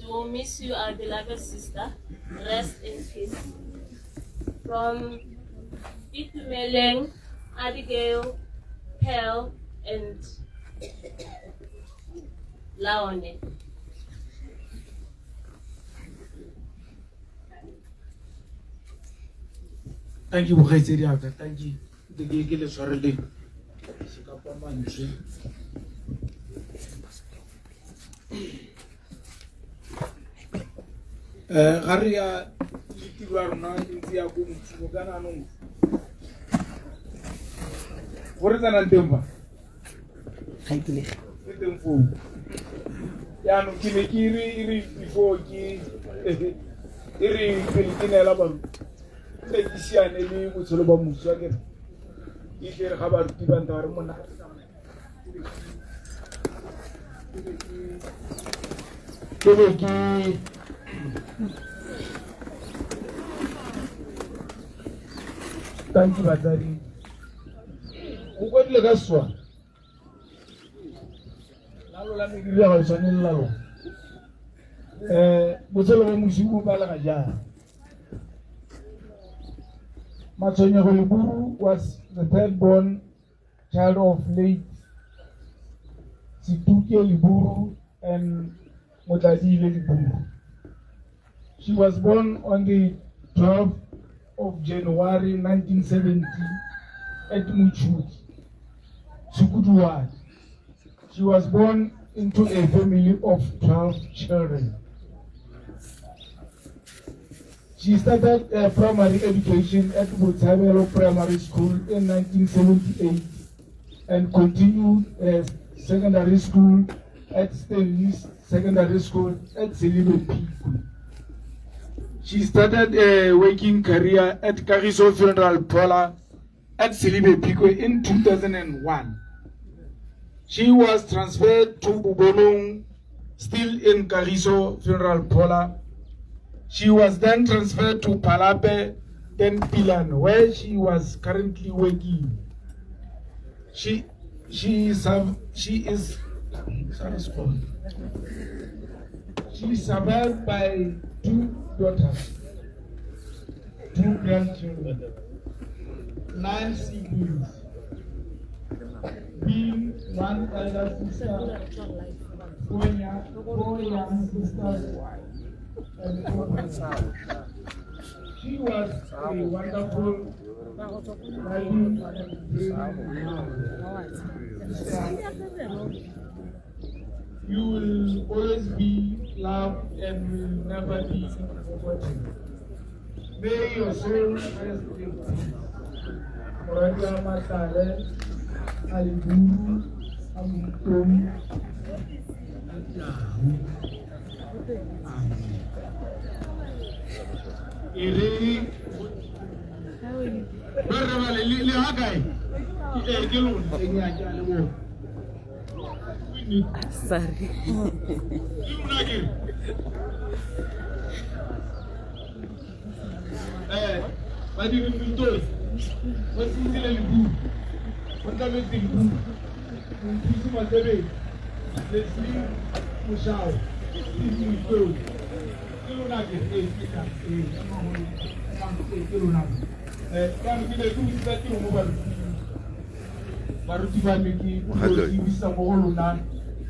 we'll miss you, our beloved sister. Rest in peace. From Itumeleng, Abigail, Pearl, and Laone. Thank you, Bukhaitsediaka. Thank you. The gig is already. Haria, you are not in the Agum, Sugana. What is an Antemba? I believe. Yano Kimekiri before Ki Iri Filipina. Technician Emi Musoloba Musagan. If you have a given Darmona. Thank you, Badari. Who got the last one? Lalo la Migria was on in Lalo. Musoloba Musibu Balagaja. Matsonyo Liburu was the third born child of late Situke Liburu and Motadile Liburu. She was born on the 12th of January 1970 at Muchut, Sukutuwad. She was born into a family of 12 children. She started primary education at Butabelo Primary School in 1978 and continued secondary school at Stanley's Secondary School at Selibe Pico. She started a working career at Kagiso Funeral Parlor at Selibe Pico in 2001. She was transferred to Bubonong, still in Kagiso Funeral Parlor. She was then transferred to Palape, then Pilan, where she was currently working. She is survived by 2 daughters, 2 grandchildren, 9 siblings, being 1 elder sister, 4 young sisters. She was a wonderful, you will always be loved and will never be forgotten. May your soul rest in peace. Moradia Matale, Aliburu, Amutum, Iri, sorry. What do you do? What's the Libu? What are you doing? Christmas Day. Let's leave Mushao.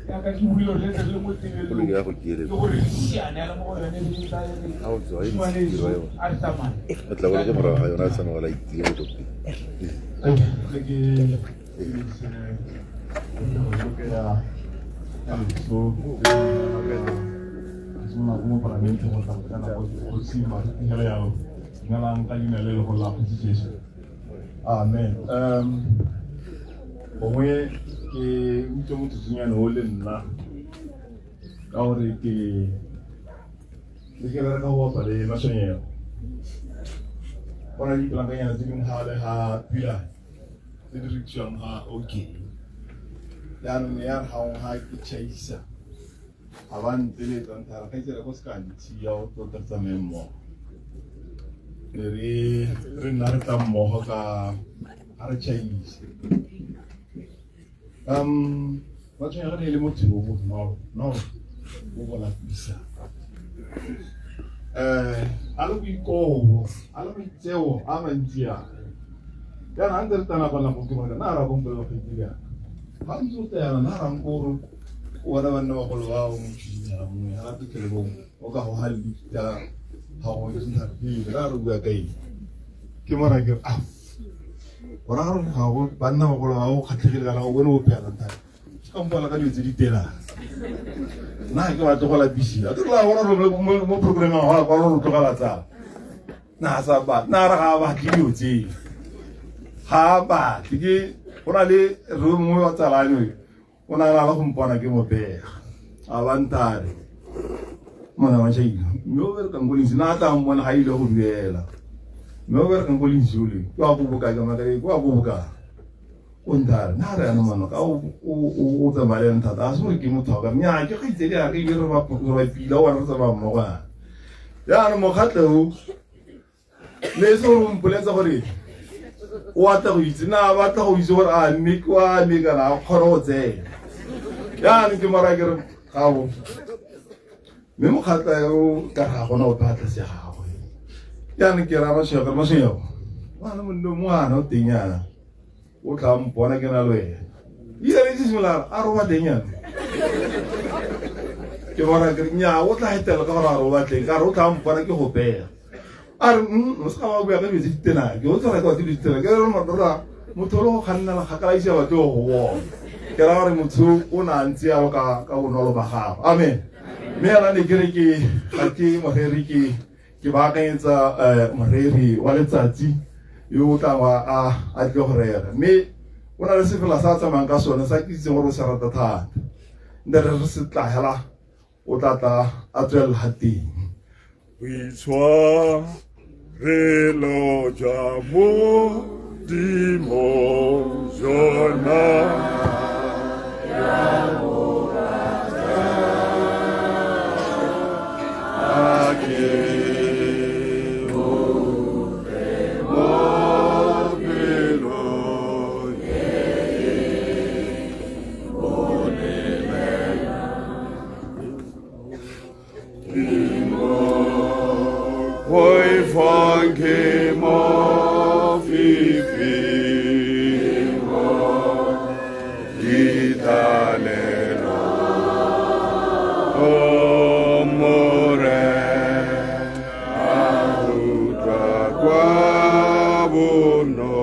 ya ka ke buile le le mo teng Puleng ya go kile. ke gore siane la mo go yone le tla Ha o tswa e tiro yo. a tsamaya O tla go ke mara ga yona tsana wala itse go topi. Amen. Bongwe ke ntse motsotsonyana o le nna ka gore ke reka go bapa le matshwenyego. Go na le dipalankanyana tse dingwe ga le ga pila tse di rekisiwang ga okay. Yaanong ya re gaong ga ke chaisa ga ba nteletsang thara ga itsela go se ka ntšhia o tota tsamaye mmogo. Re nna re tla mmogo ka ga re chaise. Matshwenyego ne e le motho o bonolo o bona pisa. A le boikobo, a le maitseo a mantsi yana. Yana ntse re tana go ke bona na ra bompelo go itira. Ga ntse o tsena na ra nkoro o bona banna ba go lwa o motšhinya mo ya ga tlele go o ka go halita ha go se nna pele ra re bua kae. Ke mara ke ora ga go banna ba go lwa o khatlhegile kana go bone o phela nta. Ka mpola ka ditse di tela. Na ke batla go la bisi a tla bona mo program ga go go tlogala tsa na sa ba na ra ga ba ke yo tse ha ba ke ona le room mo wa tsalano ona la go mpona ke mo pega a bantare mona wa tshai no ver ka ngolisi na ta mmona ha ile go duela no ver ka ngolisi ule kwa go buka ka magare kwa go buka ondar na re ana mano ka o tsamaya nta da so ke mo thoga nya ke ga itse ya ke re ba pokoro ba pila wa re tsa ba mo ga ya no mo khatlo le so mpoletsa gore o atla go itse na ba tla go itse gore a mme kwa mme kana khoro tse ya ke mara ke re ga o mme mo khatla o ka ga gona o patla se ga go ya ke ra ba shega mo seo wana mo ndo mo ana o tenyana o tla mpona ke na le wena ile re simola a roba tenyana ke bona ke nya o tla hetela ka gore a roba tleng ka re o tla mpona ke go pega a re mo se ka ba bua ka ditse tena ke o tsara ka ditse tena ke re mo dora motho lo khanna la khakala isa ba tlo go wo ke ra re motho o na ntse ya ka bonolo ba gago amen me ala ne ke re ke ga ke mo re ke ba ka etsa moreri wa letsatsi yo tla wa a tlo go rega me o na le sefela sa tsamang ka sone sa ke itse gore o se rata thata nda re se tla hela o tla a tswela hateng Witswa relo jamo di mo jona ya morata ake Poi fange mo fifimo italero amore ahutra qua buono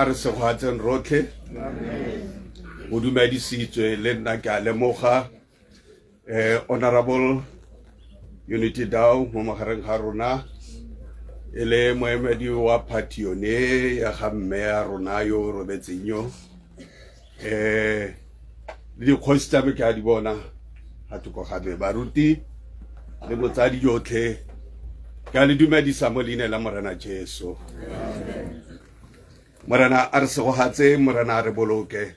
a re segoatseng rotlhe o dumedisitswe le nna ke a lemoga Honorable Unity Dow mo magareng ga rona e le moemedi wa party yone ya ga mme ya rona yo robetseng yo le dikgosi tsa me ke a di bona ga toko gabe baruti le motsadi yotlhe ke a le dumedisa mo leina la Morena Jesu. Morena a re segogatse, Morena a re boloke.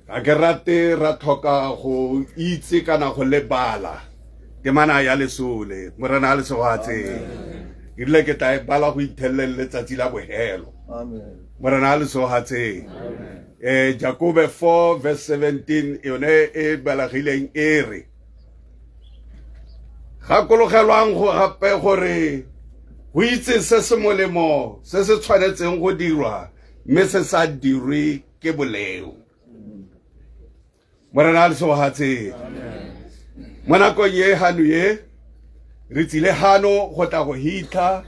Ga ke rate ra tlhoka go itse kana go lebala temana ya lesole. Morena a le segogatse ke rile ke tla bala go ithelele letsatsi la bohelo. Morena a le segogatse Jacobe 4 verse 17 yone e balagileng e re gakologelwang go gape gore go itse se se molemo se se tshwanetseng go dirwa mme se sa dirwe ke boleo. Morena a le segogatse mo nakong ye hano ye re tsile hano go tla go hitla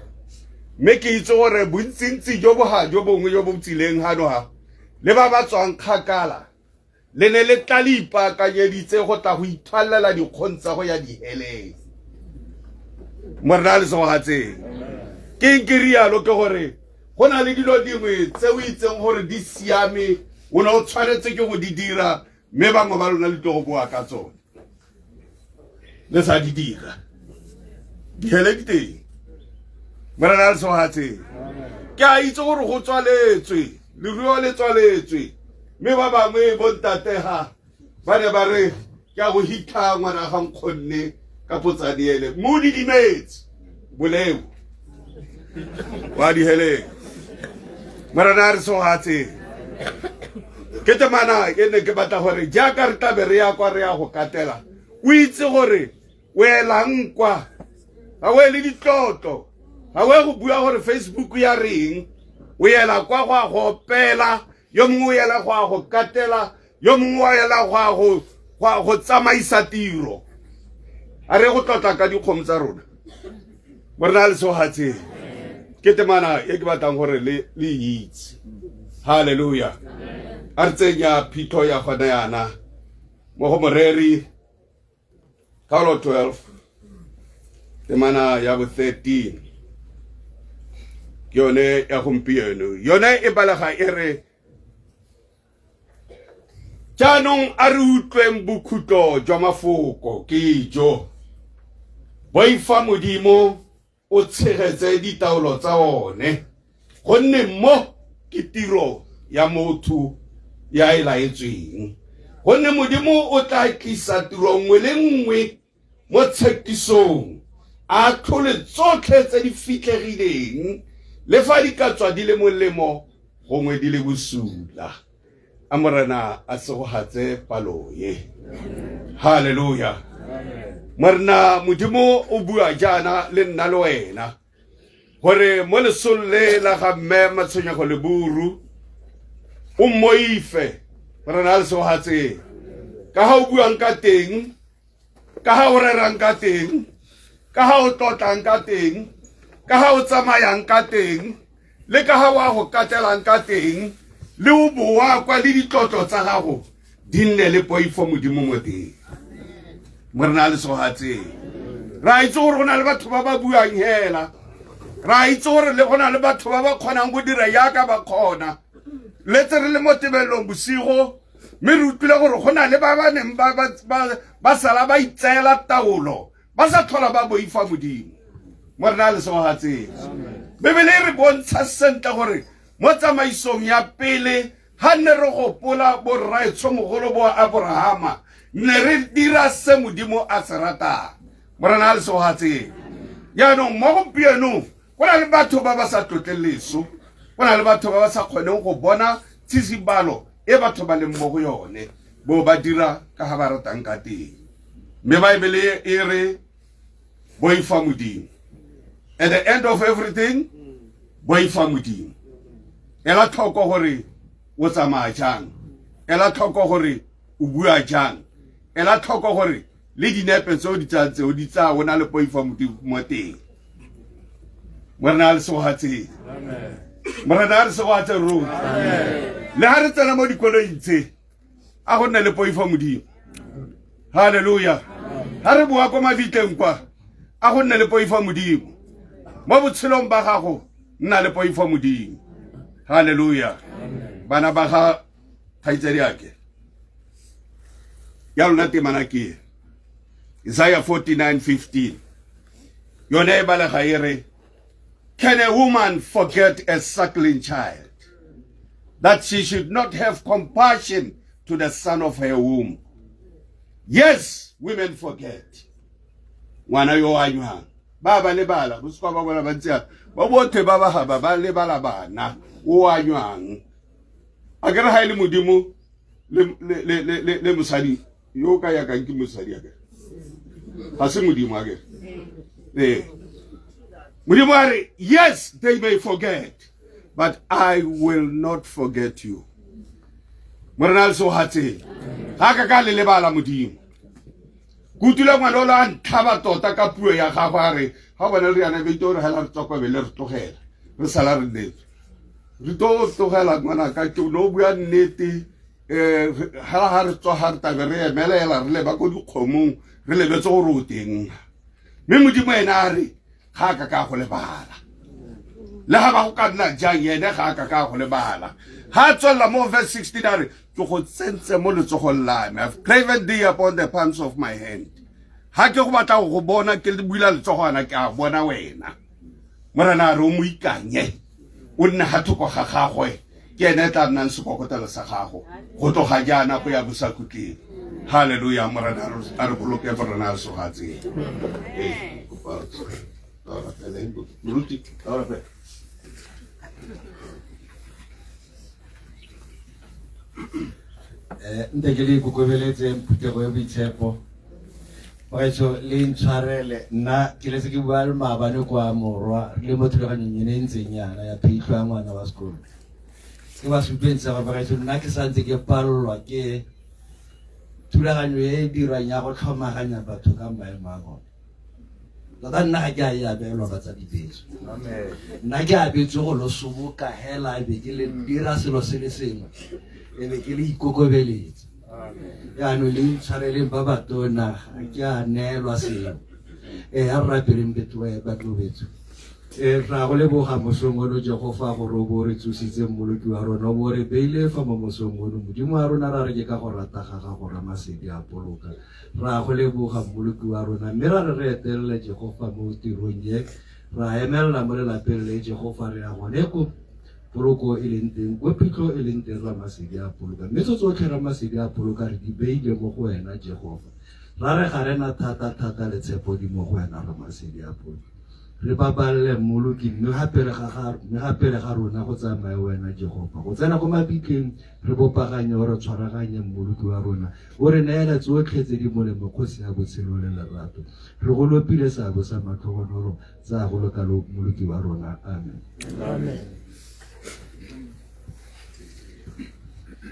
mme ke itse gore bontsintsi jo bongwe jo bo tsileng hano ha le ba ba tswang kgakala le ne le tla le ipaakanyeditse go tla go ithwalela dikgong tsa go ya diheleng. Morena a le segogatse ke rialo ke gore go na le dilo dingwe tse o itseng gore di siame o ne o tshwanetse ke go di dira mme bangwe ba lona le tlo go boa ka tsone le sa di dira dihele di teng. Morena a le segogatse ke a itse gore go tswaletswe leruo le tswaletswe mme ba bangwe bontatega ba ne ba re ke a go hitla ngwana ga nkgonne ka potsadiele mo di dimetse boleo wa dihele. Morena a re segogatse ke temana e ne ke batla gore jaaka re tlabe re ya kwa re ya go katela o itse gore o elang kwa ga o ele ditlotlo ga o go bua gore Facebook ya reng o ela kwa go a go opela yo mongwe o ela go a go katela yo mongwe o ela go a go tsamaisa tiro a re go tlotla ka dikgomo tsa rona. Morena a le segogatse ke temana e ke batlang gore le itse. Hallelujah. A re tsenya phito ya gona yana mo go moreri Kgaolo 12 temana ya bo 13 yone ya gompieno yone e balaga e re jaanong a re utlweng bokhutlo jwa mafoko ke jo boifa modimo o tshegetse ditaolo tsa one gonne mo ke tiro ya motho ya e laetsweng gonne modimo o tla tlisa tiro nngwe le nngwe mo tshekisong a tlhole tsotlhe tse di fitlhegileng le fa di ka tswa di le molemo gongwe di le bosula. A Morena a segogatse palo ye. Hallelujah. Morena modimo o bua jaana le nna le wena gore mo lesole la ga mme Matshwenyego Leburu o moife. Morena a le segogatse ka ha o buang ka teng ka ha o rerang ka teng ka ha o tlotlang ka teng ka ha o tsamayang ka teng le ka ha wa go katelang ka teng le o boa kwa le ditlotlo tsa gago di nne le poifo modimo mo teng. Morena a le segogatse ra itse gore go na le batho ba ba buang hela ra itse gore le go na le batho ba ba kgonang go dira yaka ba kgona letse re le mo tebelong bosigo mme re utlwile gore go na le ba ba neng ba sala ba itseela taolo ba sa tlhola ba boifa modimo. Morena a le segogatse Bebele re bontsha sentle gore mo tsamaisong ya pele ha ne re gopola borraetshomogolo bo Abrahama ne re dira se modimo a se ratang. Morena a le segogatse jaanong mo gompieno go na le batho ba ba sa tlotleleso go na le batho ba ba sa kgoneng go bona tshisibalo e batho ba leng mo go yone bo ba dira ka ga ba ratang ka teng. Mme Baebele e re boifa modimo. At the end of everything boifa modimo. Ela tlhoko gore o tsamaya jang, ela tlhoko gore o bua jang, ela tlhoko gore le dinepe tse o di tsa o na le poifa modimo mo teng. Morena a le segogatse morena re se go atse ro le ha re tsena mo dikoloing tse a go nna le poifo modimo haleluya ha re bua ko mabitleng kwa a go nna le poifo modimo mo botshelong ba gago nna le poifo modimo haleluya bana ba ga thaitsedi yake ya lona temana ke Isaiah 49:15 yona e bala ga ere can a woman forget a suckling child that she should not have compassion to the son of her womb? Yes, women forget. Ngwana yo anywa baba le bala busikwa ba bona ba ntsia ba bothe ba ba haba ba le bala bana o anywang akere ha ile modimo le musadi yo ka ya ka ke musadi akere ha se modimo akere modimo are yes they may forget but I will not forget you. Morena so hatse ha ka le bala modimo kutula ngwana lo an thaba tota ka puo ya gago are ha bona re ana be tore hela re tsoko be le re tlogela re sala re netso re to tlogela ngwana ka ke no bua nnete ha re tswa ha re tabe re emelela re le ba ko dikgomong re le betso go roteng mme modimo ena are ga ka go le bala le ha ba go ka nna jang yene ga ka go le bala ha tswela mo verse 16 are ke go tsentse mo letsogong la me I've graven thee upon the palms of my hand ha ke go batla go bona ke le buila letsogwana ke a bona wena morana re o mo ikanye o nna ha thoko ga gagwe ke ene tla nna se kokotela sa gago go tloga jana go ya bosakutleng haleluya morana a re boloke morana so gatse Nte ke le ikokobeletse phutego ya boitshepo baitso le ntshwarele nna ke letse ke bua le maabane kwa morwa le mo thulaganyong ene ntseng yana ya phitlho ya ngwana wa sekolo ke ba supentsa gore baitso nna ke santse ke palelwa ke thulaganyo e dirang ya go tlhomaganya batho ka maemo a bone tota nna ga ke a e abelwa ka tsa dibetso nna ke abetswe go lo soboka hela e be ke le dira selo se le sengwe e be ke le ikokobeletse yaanong le ntshwareleng ba batona ga ke a neelwa seo a re rapeleng batlobetso ra go leboga mosong ono Jehova gore o bo re tsositse mmoloki wa rona o bo re beile fa mo mosong ono modimo wa rona ra re ke ka go rata ga gago Ramasedi a poloka ra go leboga mmoloki wa rona mme ra re etelele Jehova mo tirong ye ra emelela mo lelapeng le Jehova re ya gone ko poloko e leng teng ko phitlho e leng teng Ramasedi a poloka mme tsotlhe Ramasedi a poloka re di beile mo go wena Jehova ra re ga rena thata le tshepo di mo go wena Ramasedi a poloka re baballe mmoloki mme gape le ga rona go tsamaya wena Jehova go tsena go mabitleng re bopaganye gore tshwaraganye mmoloki wa rona o re neela tsotlhe tse di molemo kgosi ya botshelo le lerato re go lopile seabo sa matlhogonolo tsa go loka mmoloki wa rona amen.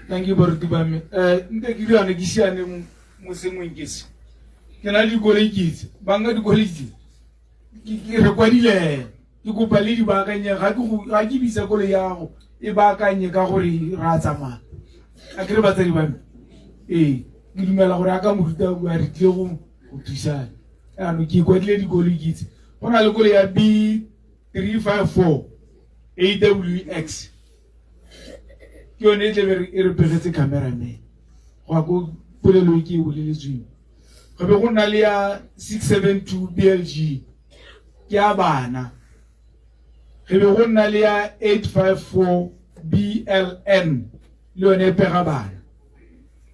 Thank you baruti ba me nte ke diane ke siane mo sengweng ke se ke na le dikoleitse banga dikoleitse ke re kwadile ke kopa le di baakanye ga ke bisa kole yago e baakanye ka gore ra tsamaya a ke re batsadi ba me ke dumela gore aka moruta a re tlile go thusana ano ke kwadile dikoleitse go na le kole ya B354 AWX ke yone tle e re pegetse cameraman go go polelo ke e boleletsweng go be go na le ya 672 BLG ke ya bana ge be go nna le ya 854 BLN le yone pega bana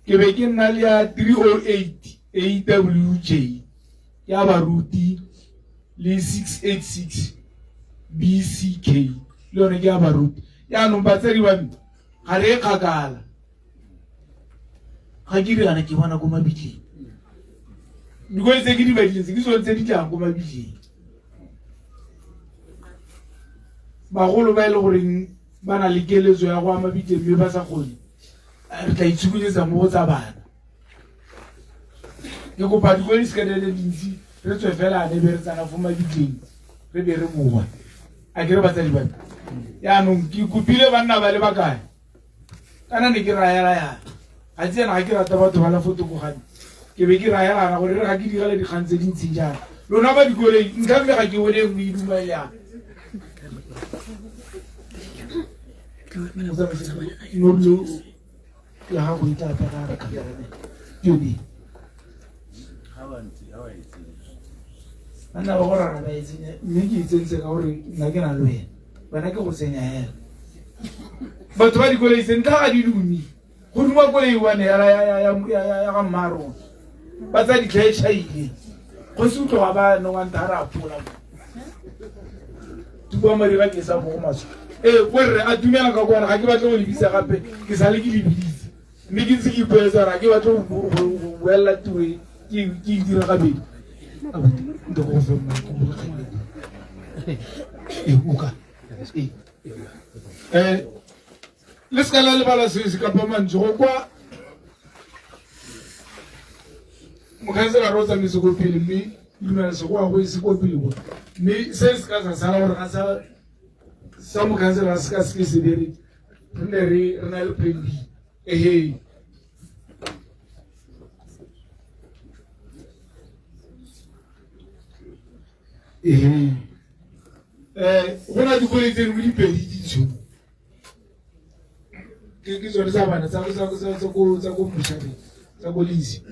ke be ke nna le ya 308 AWJ ya baruti le 686 BCK le yone ke ya baruti yaanong batsadi ba me ga re kgakala ga ke riana ke bona ko mabitleng dikolo tse ke di badiletse ke tsone tse di tlang ko mabitleng bagolo ba e le goreng ba na le keletso ya go ama bitleng mme ba sa kgone re tla itshukuletsa mo go tsa bana ke kopa dikolo di seka le dintsi re tswe fela ne be re tsana fo mabitleng re be re boa a ke re batsadi ba yaanong ke kopile banna ba le bakae kana ne ke rayela yana ga tsena ga ke rata batho ba la fotokogane ke be ke rayelana gore re ga ke direla dikgang tse dintsi jana lona ba dikoleng nka mme ga ke bone go idumelela nolo ya ga go itla ka ra ka yone ana ba go rara ba itsenya mme ke itsentse ka gore nna ke na le wena bana ke go tsenya hela batho ba dikolei sentla ga di dumi go duma kolei wane ya ga mmaro ba tsa ditlhaetšha ile go se utlwa ba no wanta ra pula tuba mari ba ke sa go maso borre a dumela ka bona ga ke batla go lebisa gape ke sa le ke lebiditse mme ke ntse ke ipoetsa ra ke batla go boela tuwe ke dira gabedi ndo go fe mma go bula uka le ska la lebala se ka pa mantso go kwa mokhansela rotsa mme se go pele mme dumela se go a go se go pele go mme se se ka sa sala gore ga sa mokhansela se ka se se dere re na le plan B go na dikoloi tse dingwe dipedi ditšhono ke tsone tsa bana tsa ko mošabeng tsa kolisi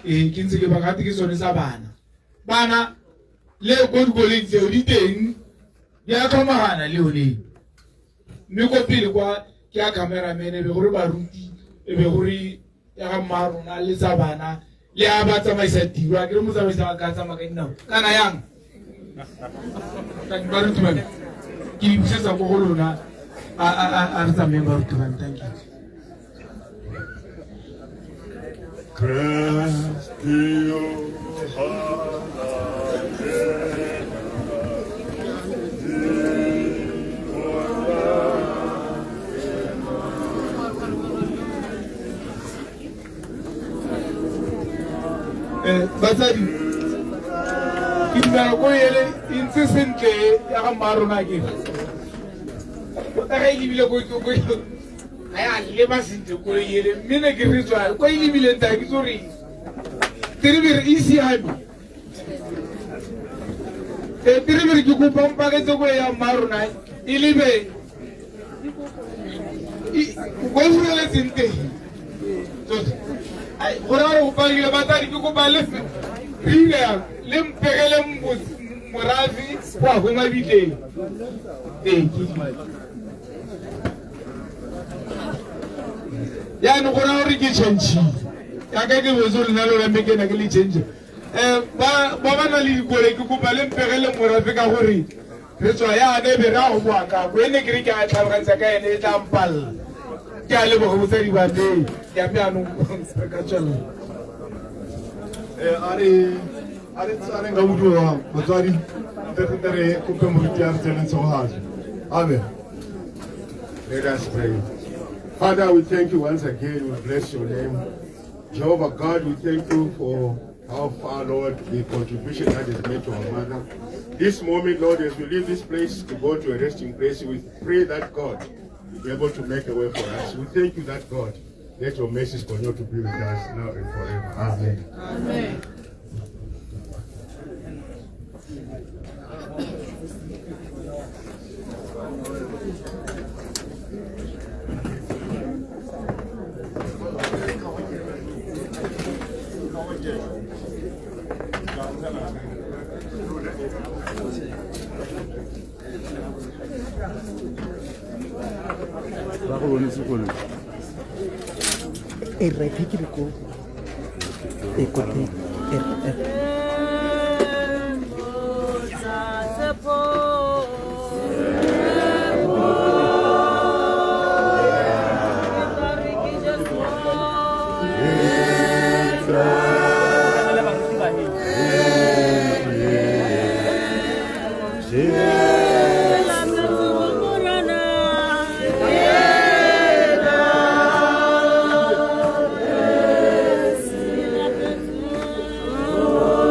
ke ntse ke bakate ke tsone tsa bana le ko dikoloing tseo di teng di a tlhomagana le yone mme ko pele kwa ke a cameraman e be gore baruti e be gore ya ga mma rona le tsa bana le a ba tsamaisa tiro a ke re motsamaisa a ka tsamaya ka dinao kana yang baruti bane ke busetsa ko go lona a re tsamayeng baruti bane thank you Cristo, batsadi ke dumela ko ele e ntse sentle ya ga mma rona ke o ga e lebile ko ga ya leba sentle ko ele mme ne ke re tswa ko e lebile nta ke tsore tiribere e siame tiribere ke kopa mpaketse ko ya mma rona e lebe ko e fureletseng teng gore a re go pagile batsadi ke kopa lefe rile yang le mpegele morafi wa go mabitleng yaanong gore a gore ke changile yaka ke beso lenalo la mekena ke le change ba bana le dikole ke kopa le mpegele morafi ka gore re tswa yana e be re a go boakako ene kere ke a tlhalogantsa ka ene e tla mpalela ke a leboga botsadi ba me ya meanong ka tswelela are tsare nga budiwa batswadi tere kope moruti a re tseneng tshegogatso amen. Let us pray. Father, we thank you once again. We bless your name. Jehovah God, we thank you for how far, Lord, the contribution that is made to our mother. This moment, Lord, as we leave this place to go to a resting place, we pray that God will be able to make a way for us. We thank you that God, let your mercies continue to be with us now and forever. Amen. Amen. Oh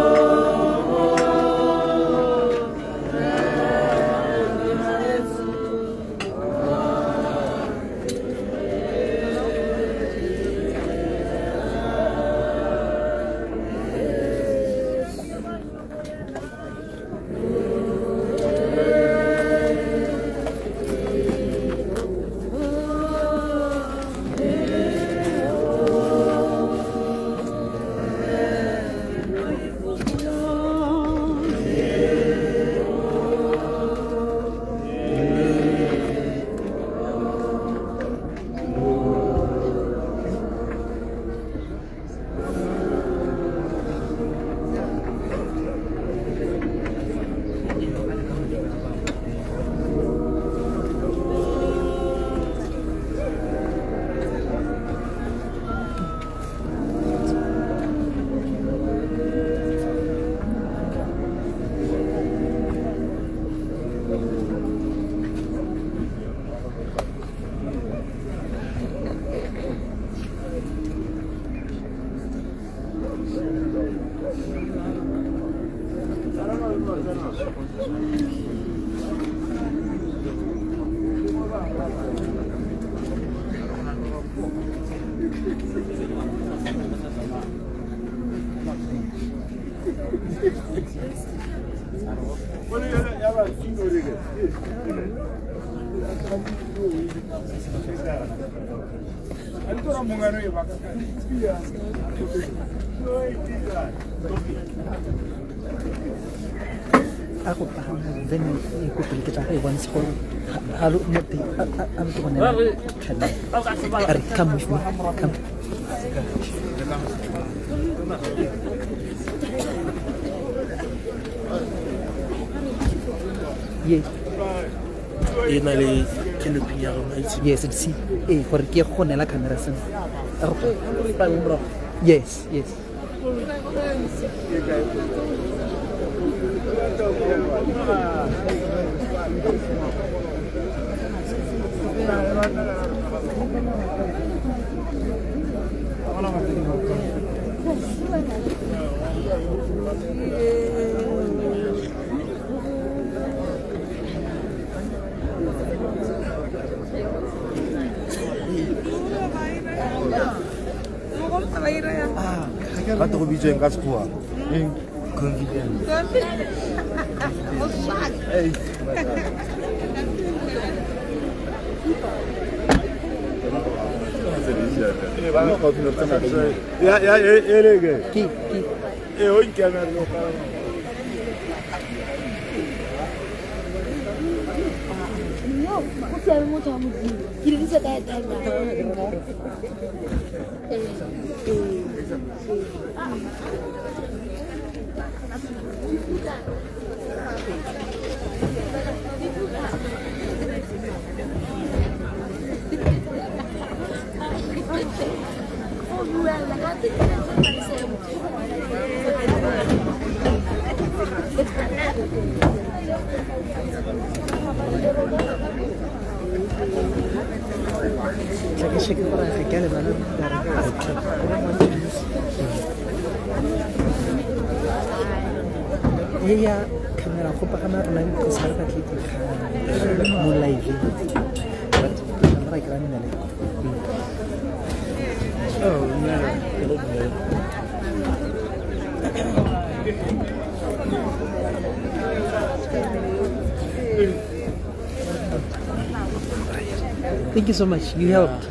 Ako paham then ikupil kita kay once ko halo mati am to na Ari, come with me come yes ena le canopy ya rona yes it's gore ke go nela camera sen yes yes Kata ko video yang kas kuah. Confident. Ya, ki. Hoy kamera lo Check para que le van a dar. Ella kamera ko pa kamera na ko sa ka kiti mo live but kamera ikrani na leko oh yeah thank you so much you helped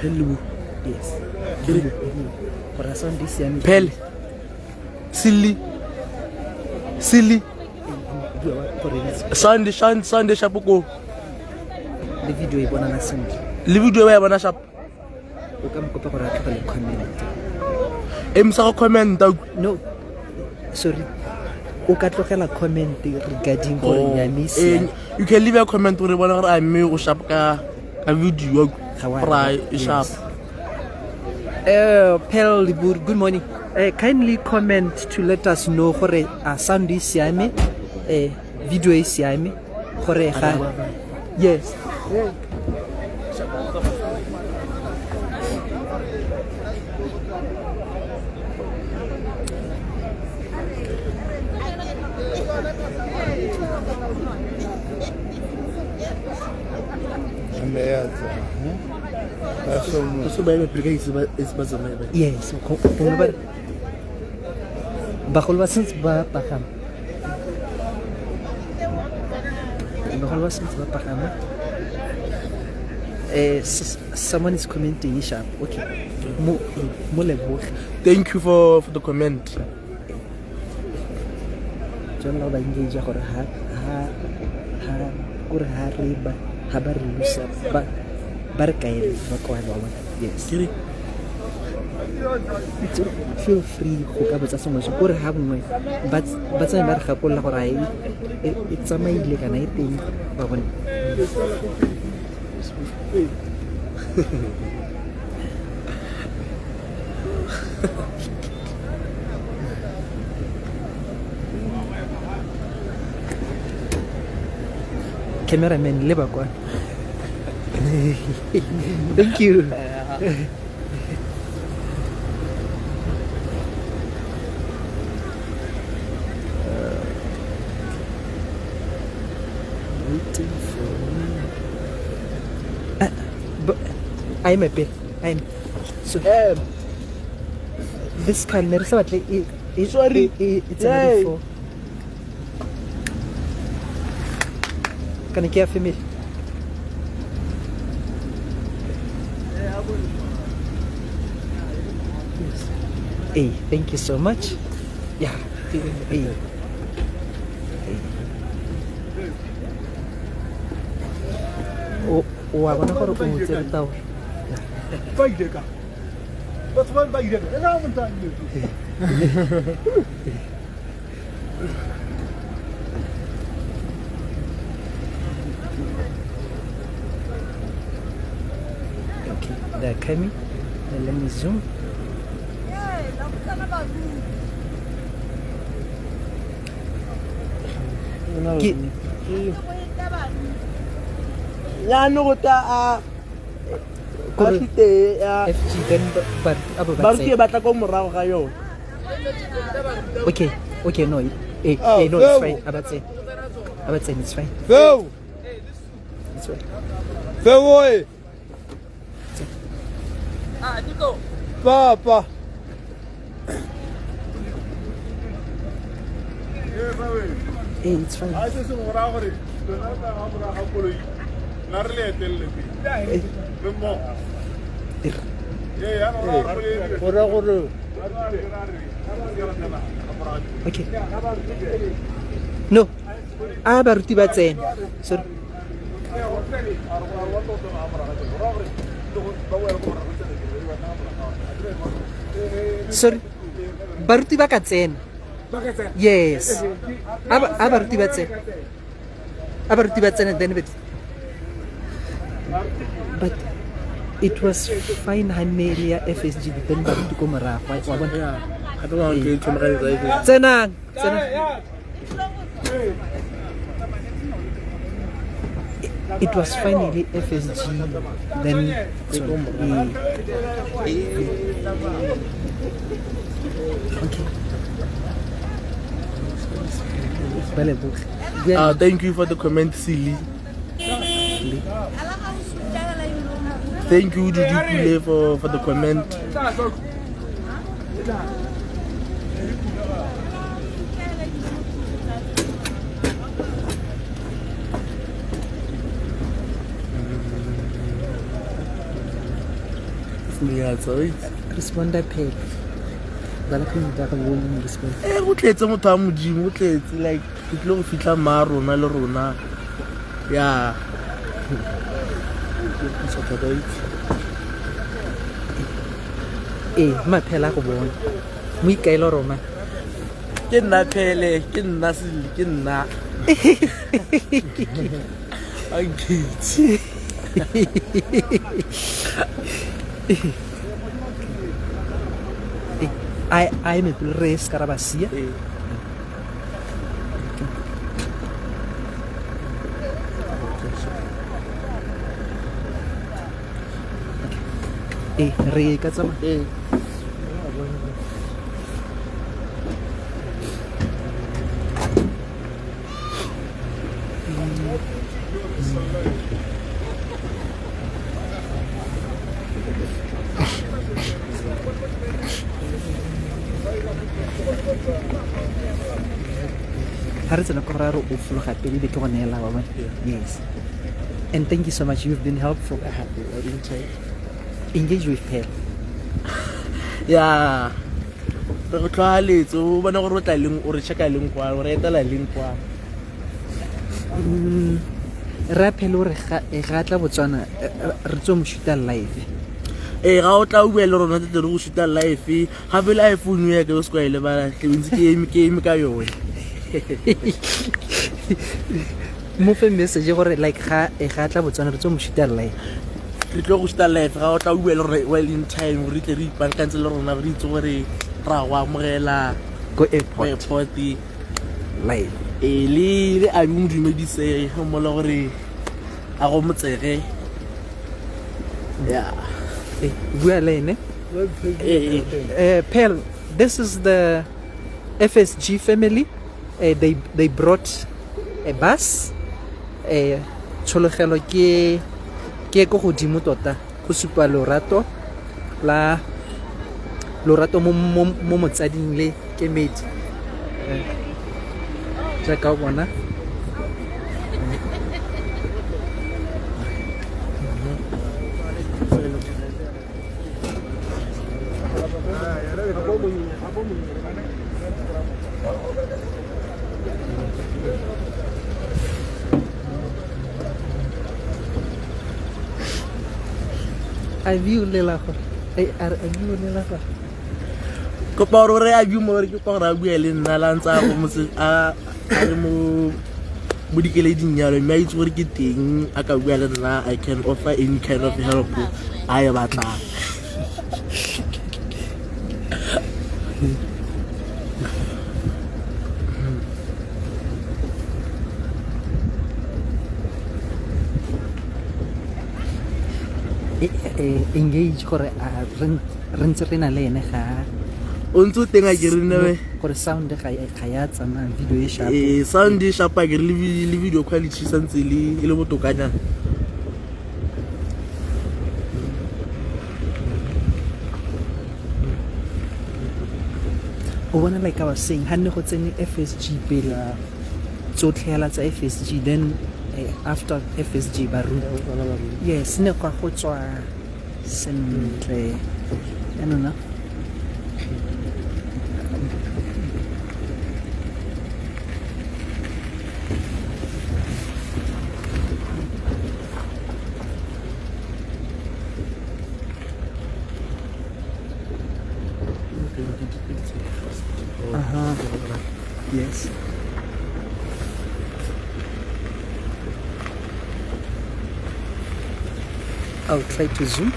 Pelu, yes. Corazón dice a mí. Pel. Silly. Sunday shapuko. Le video e bona na sentle. Le video ya bona shap. O ka mkopa gore a tlhole comment. Emsa go comment. No. Sorry. O ka tlogela comment regarding gore nyamisi. You can leave a comment gore bona gore a me o shap ka video right sharp. Pel good morning. Kindly comment to let us know gore a sound is siame video is siame gore ga yes yes bagolo ba sentse ba pagama someone is commenting sharp okay thank you for the comment John ba engage gore ha gore ha riba ha ba release ba re kae ba kwa ba yes feel free go ka botsa sengwe se gore ha bongwe ba tsaya ba re gapolla gore ai e tsamaile kana e teng ba bone cameraman le ba kwana. Thank you. Waiting for me. But I'm a bit. I'm so. This can never say it's already for. Can I get for me? Hey, thank you so much. Yeah. Hey. Oh, I want to go to the tower. That's one by you. Okay, they're coming. Let me zoom. Ya no gota FG then ba ke batla go morago ga yo. Okay, no. No, it's fine. About saying it's fine. Go. It's fine. Go away. Nico. Papa. Hey, it's fine. Okay. No. Baruti ba tsena. Sorry. Sorry. Baruti ba ka tsena. Yes. Baruti ba tsena. Baruti ba tsena then but it was fine Hanelia FSG then baruti ko morago wa bona. I don't want to come right. Tsena. It was finally FSG then okay. Thank you for the comment, Silly. Thank you, Judy, for the comment. Responder pay. Bala ke motho ka volume respond. Go tletse motho a modimo, go tletse like ke tlo go fitla ma rona le rona. Yeah. Maphela go bona. Mo ikaela rona. Ke nna phele, ke nna Silly, ke nna. I me race Carabasia. Re ka tsama. Yes. And thank you so much. You've been helpful. Engage with Pep. Yeah. Re tla letso o bona gore o tla leng o re checka leng kwa o re etela leng kwa. Rappel o re ga tla Botswana re tso mo shoota live. Ga o tla uela rona tse re go shoota live ga bela iPhone ya ke o se ile ba tlebentse game ka yone. Mo fe message gore like ga tla Botswana re tso mo shoota live. Re tlo go shoota live ga o tla uela re well in time re tle re ipankantse le rona re itse gore ra wa mogela go airport live. Le le a mo dumedise mo le gore a go motsege yeah bua le ene Pearl, this is the FSG family. They brought a bus. Tshologelo ke go godimo tota go supa lorato mo motsading le kemedi jaaka o bona. I view lelago. I view lelago. Ko pa re a view mo re ke kwa ra bua le nna la ntsa go mo a re mo budikele dinyalo mme a itse gore ke teng a ka bua le nna. I can offer any kind of help a ya batla. Engage gore re ntse re na le ene ga o ntse teng a ke re nne gore sound ga ya tsama video e sharp sound e sharp a ke le video quality santse le botokanyana. o bona like I was saying ha nne go tsene FSG pela tsotlhela tsa FSG then after FSG baruti yes ne kwa go tswa sentle no yes I'll try to zoom.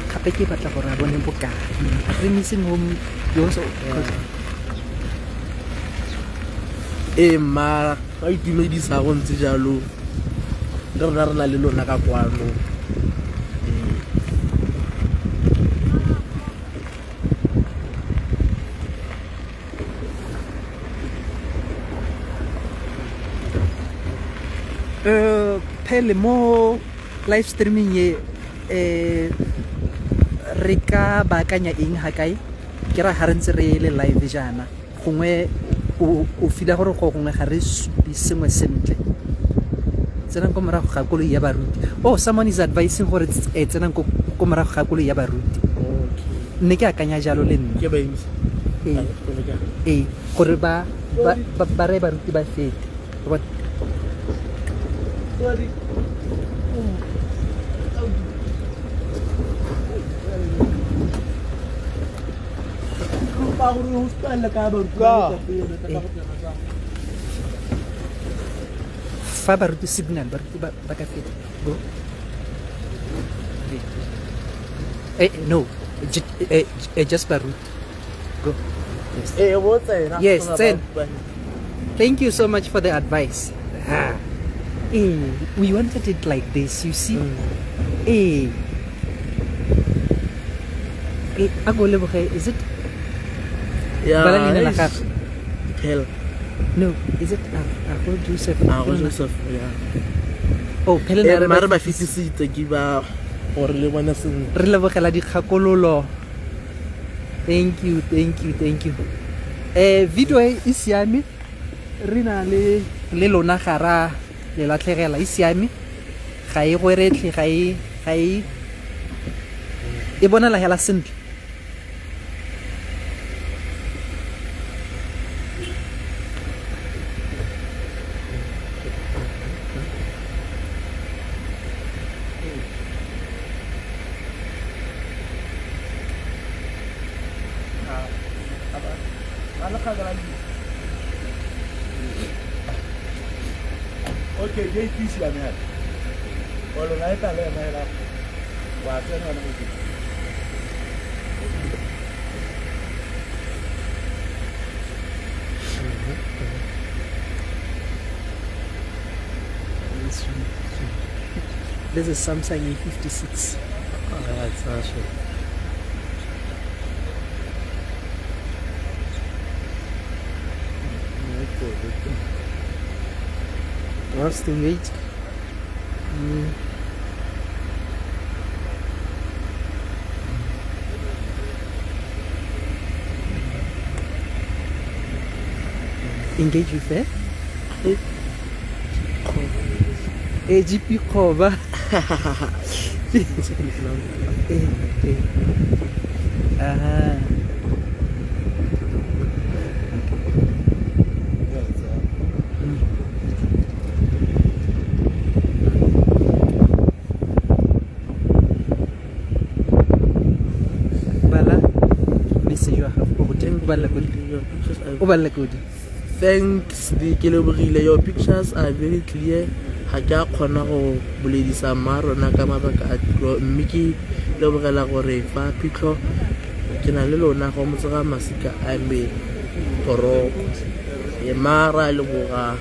Kape ke batla gore a bone bokae. Re missing home yoso. Ma ga itumedisa go ntse jalo. Re na le lona ka kwano. Pele mo live streaming ye re ka baakanya eng ha kae ke ra ha re ntse re le live jana gongwe o fila gore go gongwe ga re supi sengwe sentle tsenang ko morago ga koloi ya baruti someone is advising gore tsenang ko morago ga koloi ya baruti nne ke akanya jalo le nne gore ba re baruti ba fete Sorry. Fa baruti signal baruti ba ka feta go no just baruti go yes Zen. Thank you so much for the advice. We wanted it like this, you see. Is it? Yeah. Hell. No, is it Ago Joseph? Ago Joseph, yeah. Oh, Pelena. Mara ba fitisitse ke ba gore le bona seng. Re lebogela dikgakololo. Thank you. Video e siame. Re na le lona gara le latlhegela e siame ga e goretlhe ga e bonala hela sentle Okay, JPC ya mera. Wala na ita le mera. Wa tsena na motho. This is Samsung A56. Oh, that's awesome. What's the weight? Engage with it? AGP cover. Bala, message wa gago go teng go balla kodi. Thanks, your pictures are very clear. Ha ke a kgona go boledisa marona ka mabaka a tiro mme ke lebogela gore fa phitlho ke na le lona go motsega masika a me toroko e mara leboga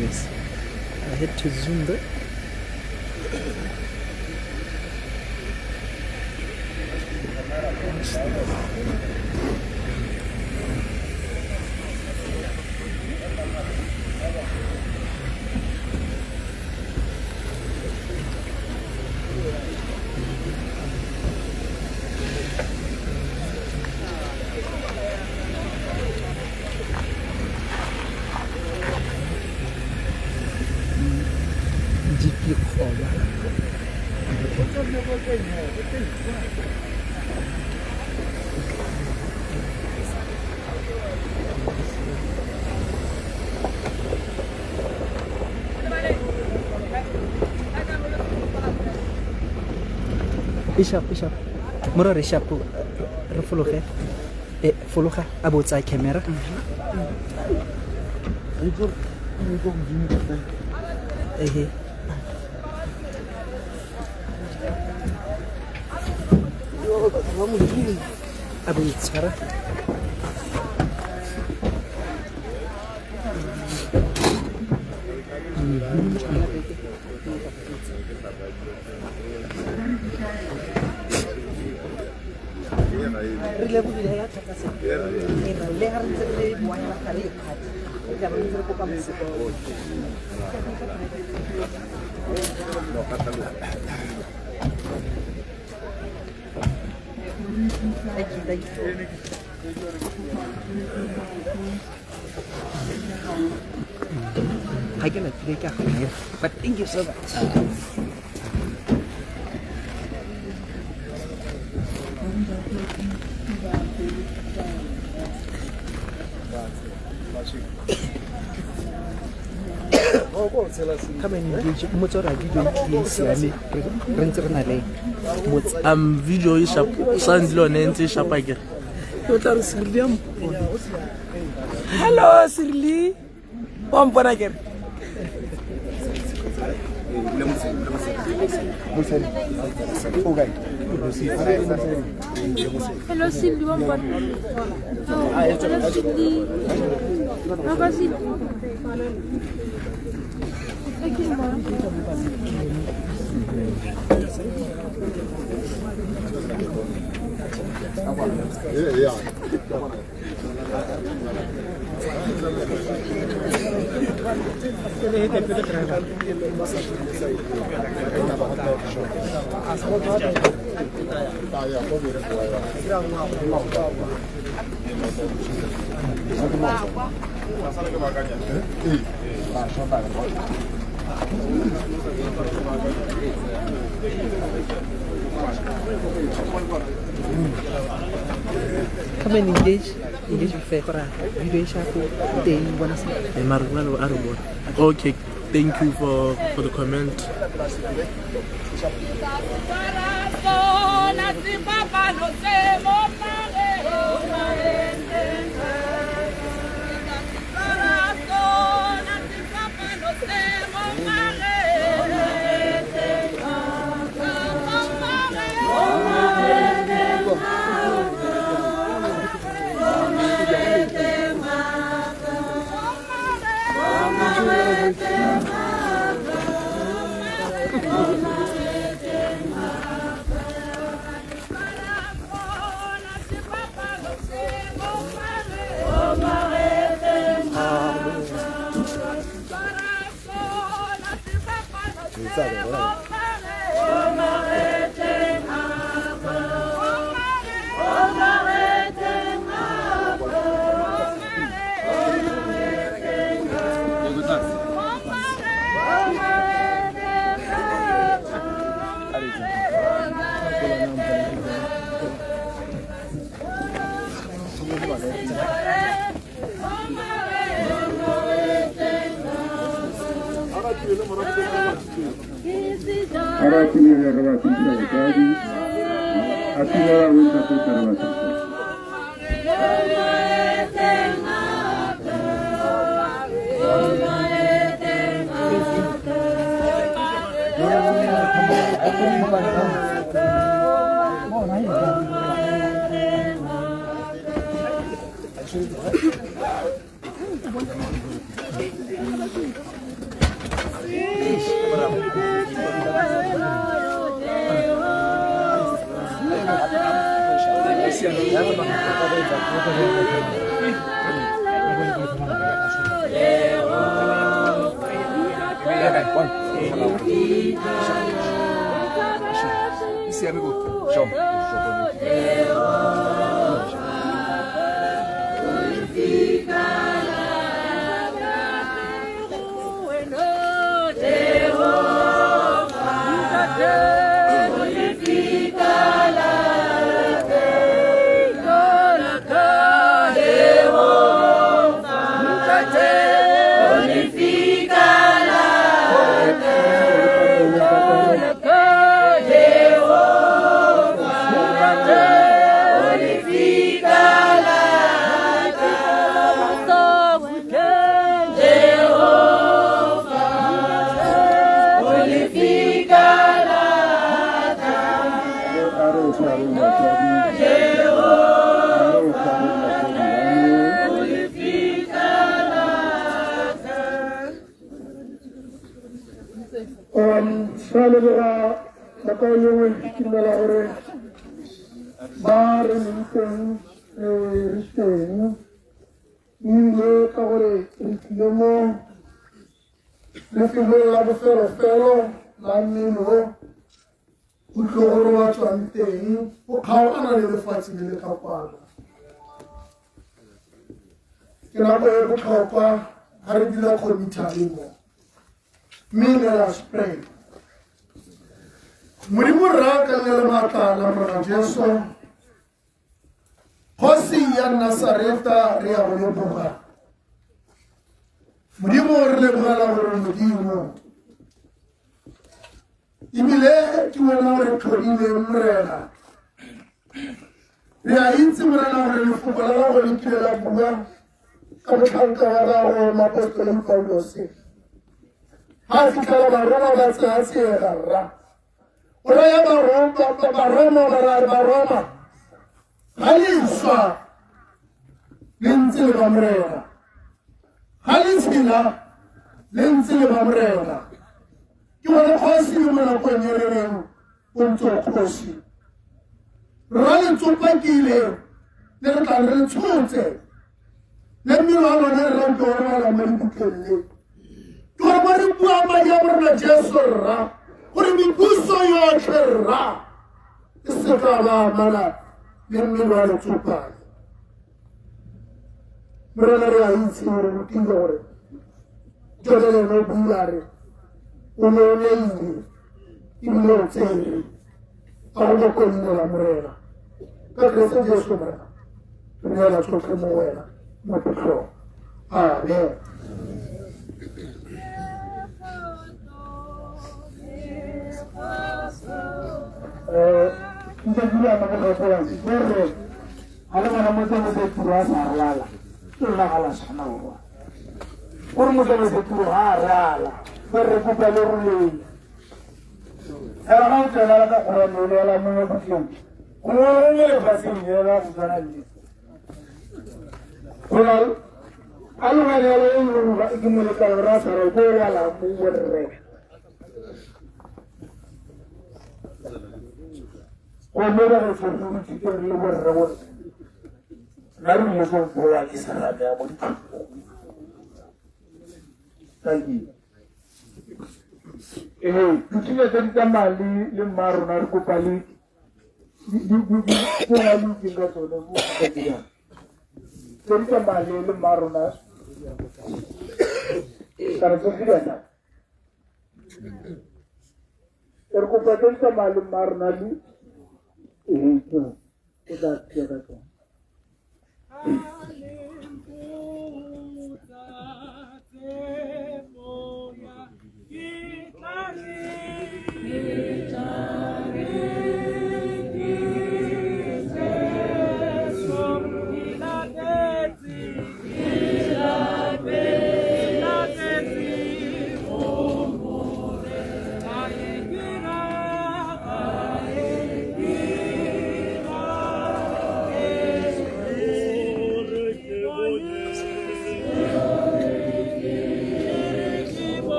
Yes, I had to zoom there. GP cover. Bishop. Mora re shapo re fologe. Fologa a botsa camera. A botsa. I can take a here, but thank you so much. Come and engage motora video siame re ntse re na le video e sharp sandlo nentse sharp akere o tla re Sirli hello Sirli wa mpona kere Hello Sirli wa mpona hello Sirli Baba Sirli Come and engage with Fekora. Video sharp day wanna see. Okay, thank you for the comment.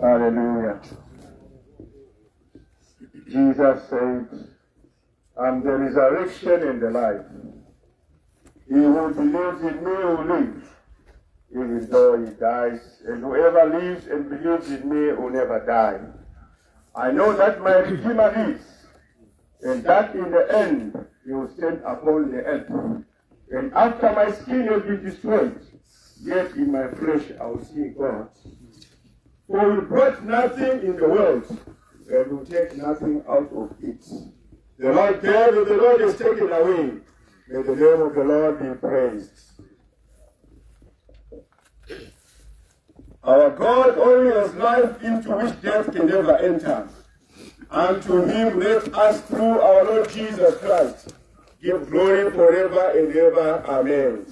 Hallelujah. Jesus said, I'm the resurrection and the life. He who believes in me will live, even though he dies, and whoever lives and believes in me will never die. I know that my Redeemer lives, and that in the end he will stand upon the earth. And after my skin will be destroyed, yet in my flesh I will see God. For he brought nothing in the world, and will take nothing out of it. The Lord gave, and the Lord is taken away. May the name of the Lord be praised. Our God only has life into which death can never enter. And to him let us, through our Lord Jesus Christ, give glory forever and ever. Amen.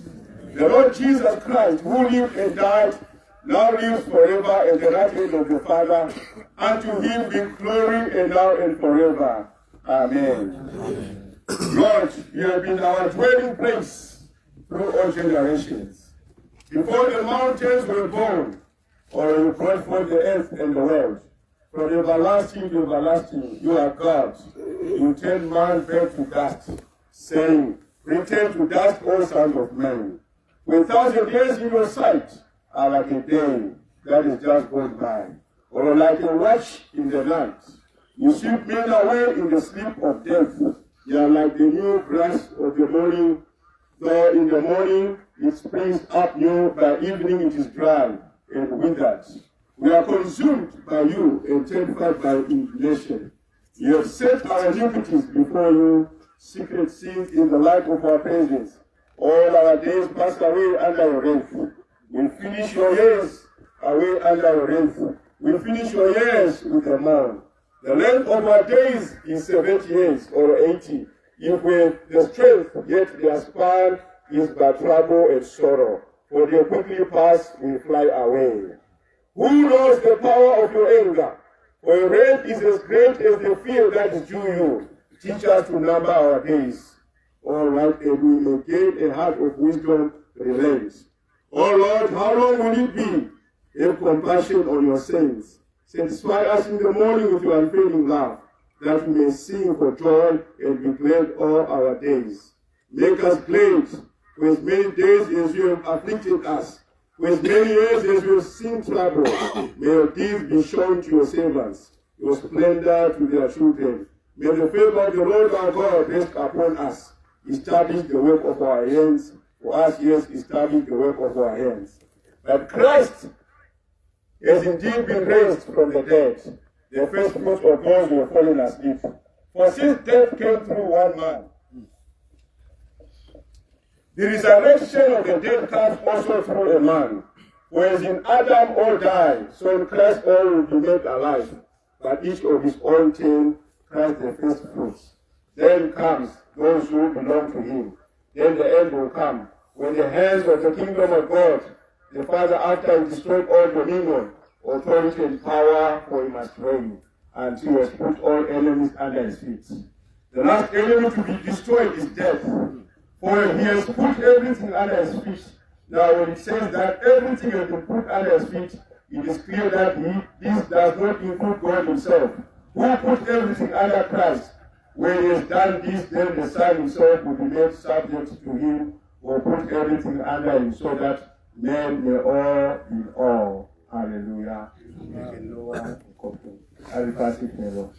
The Lord Jesus Christ, who lived and died, now lives forever at the right hand of the Father, and to him be glory and now and forever. Amen. Lord, you have been our dwelling place through all generations. Before the mountains were born, or you brought forth the earth and the world, from everlasting to everlasting, you are God. You turn man back to dust, saying, return to dust, O sons of men. 1,000 years in your sight are like a day that is just gone by, or like a watch in the night. You sweep men away in the sleep of death. You are like the new grass of the morning, though in the morning it springs up new, by evening it is dry and withered. We are consumed by you and terrified by indignation. You have set our iniquities before you, secret sins in the light of our presence. All our days pass away under your wrath. We finish your years away under your wrath. We finish your years with a mourn. The length of our days is 70 years or 80. If we have the strength, yet their span is but trouble and sorrow. For they quickly pass, we fly away. Who knows the power of your anger? For your wrath is as great as the fear that is due you. Teach us to number our days. All right, and we may gain a heart of wisdom relents. Oh Lord, how long will it be? Have compassion on your saints. Satisfy us in the morning with your unfailing love, that we may sing for joy and be glad all our days. Make us glad for as many days as you have afflicted us, for as many years as you have seen trouble. May your deeds be shown to your servants, your splendor to their children. May the favor of the Lord our God rest upon us. Establish the work of our hands. For us, yes, establish the work of our hands. But Christ has indeed been raised from the dead, the first fruits of those who have fallen asleep. For since death came through one man, the resurrection of the dead comes also through a man. For as in Adam all die, so in Christ all will be made alive, but each of his own turn, Christ the first fruits. Then comes those who belong to him. Then the end will come, when the hands of the kingdom of God, the Father, after he destroyed all dominion, authority and power, for he must reign, until he has put all enemies under his feet. The last enemy to be destroyed is death, for he has put everything under his feet. Now when it says that everything has been put under his feet, it is clear that this does not include God himself, who put everything under Christ. When he has done this, then the Son himself will be made subject to him, or put everything under him, so that men may all in all. Hallelujah. I will pass it now.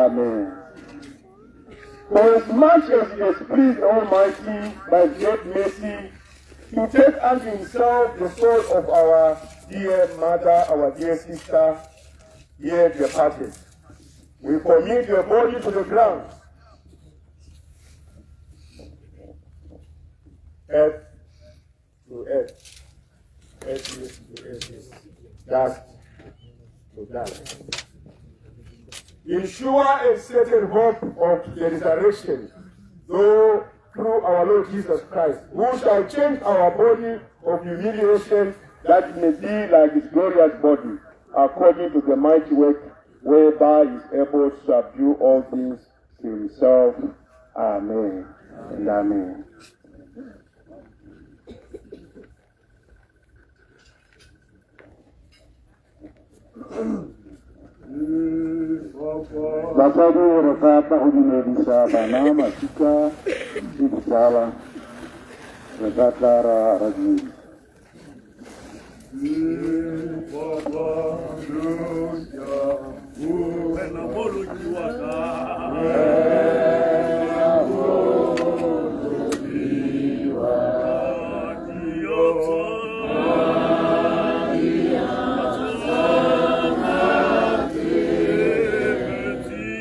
Amen. For as much as he has pleased Almighty by great mercy to take unto himself the soul of our dear mother, our dear sister, here departed, we commit your body to the ground. Earth to earth, earth to earth, dust to dust. Ensure a certain hope of the resurrection, though through our Lord Jesus Christ, who shall change our body of humiliation that it may be like his glorious body, according to the mighty work whereby he is able to subdue all things to himself. Amen and amen. Batsadi re rata go dumedisa bana masika le ditsala re ka tla ra dumedisa.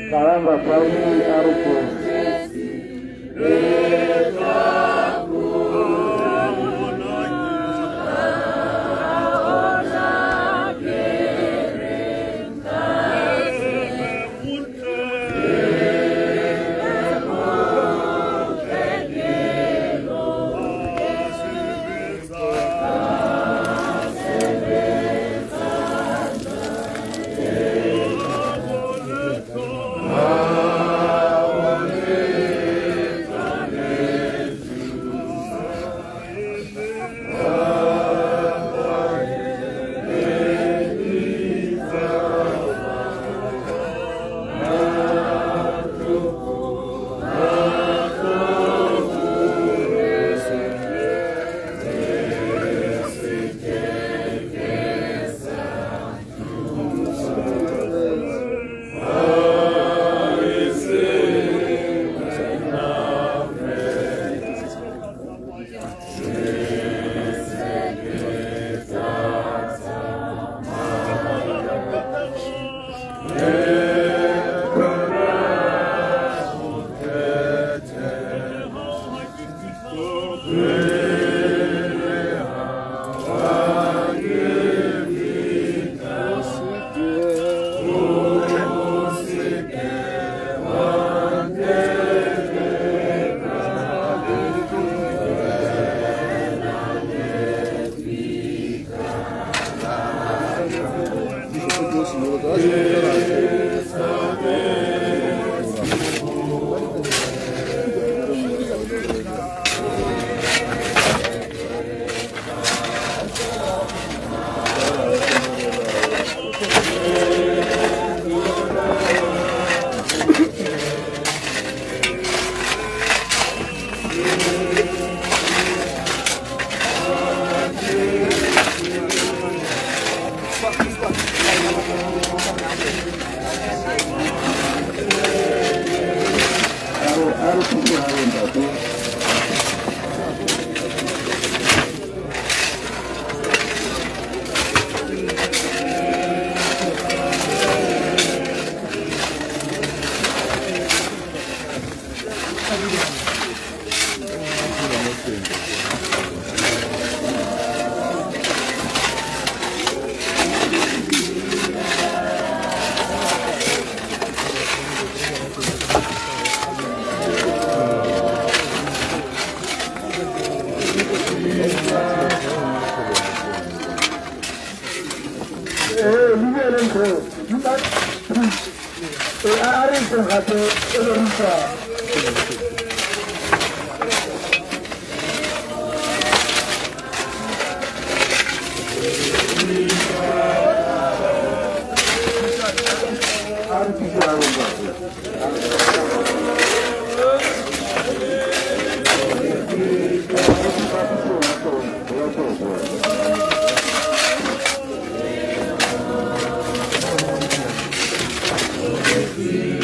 Caramba, Paulo Arupo.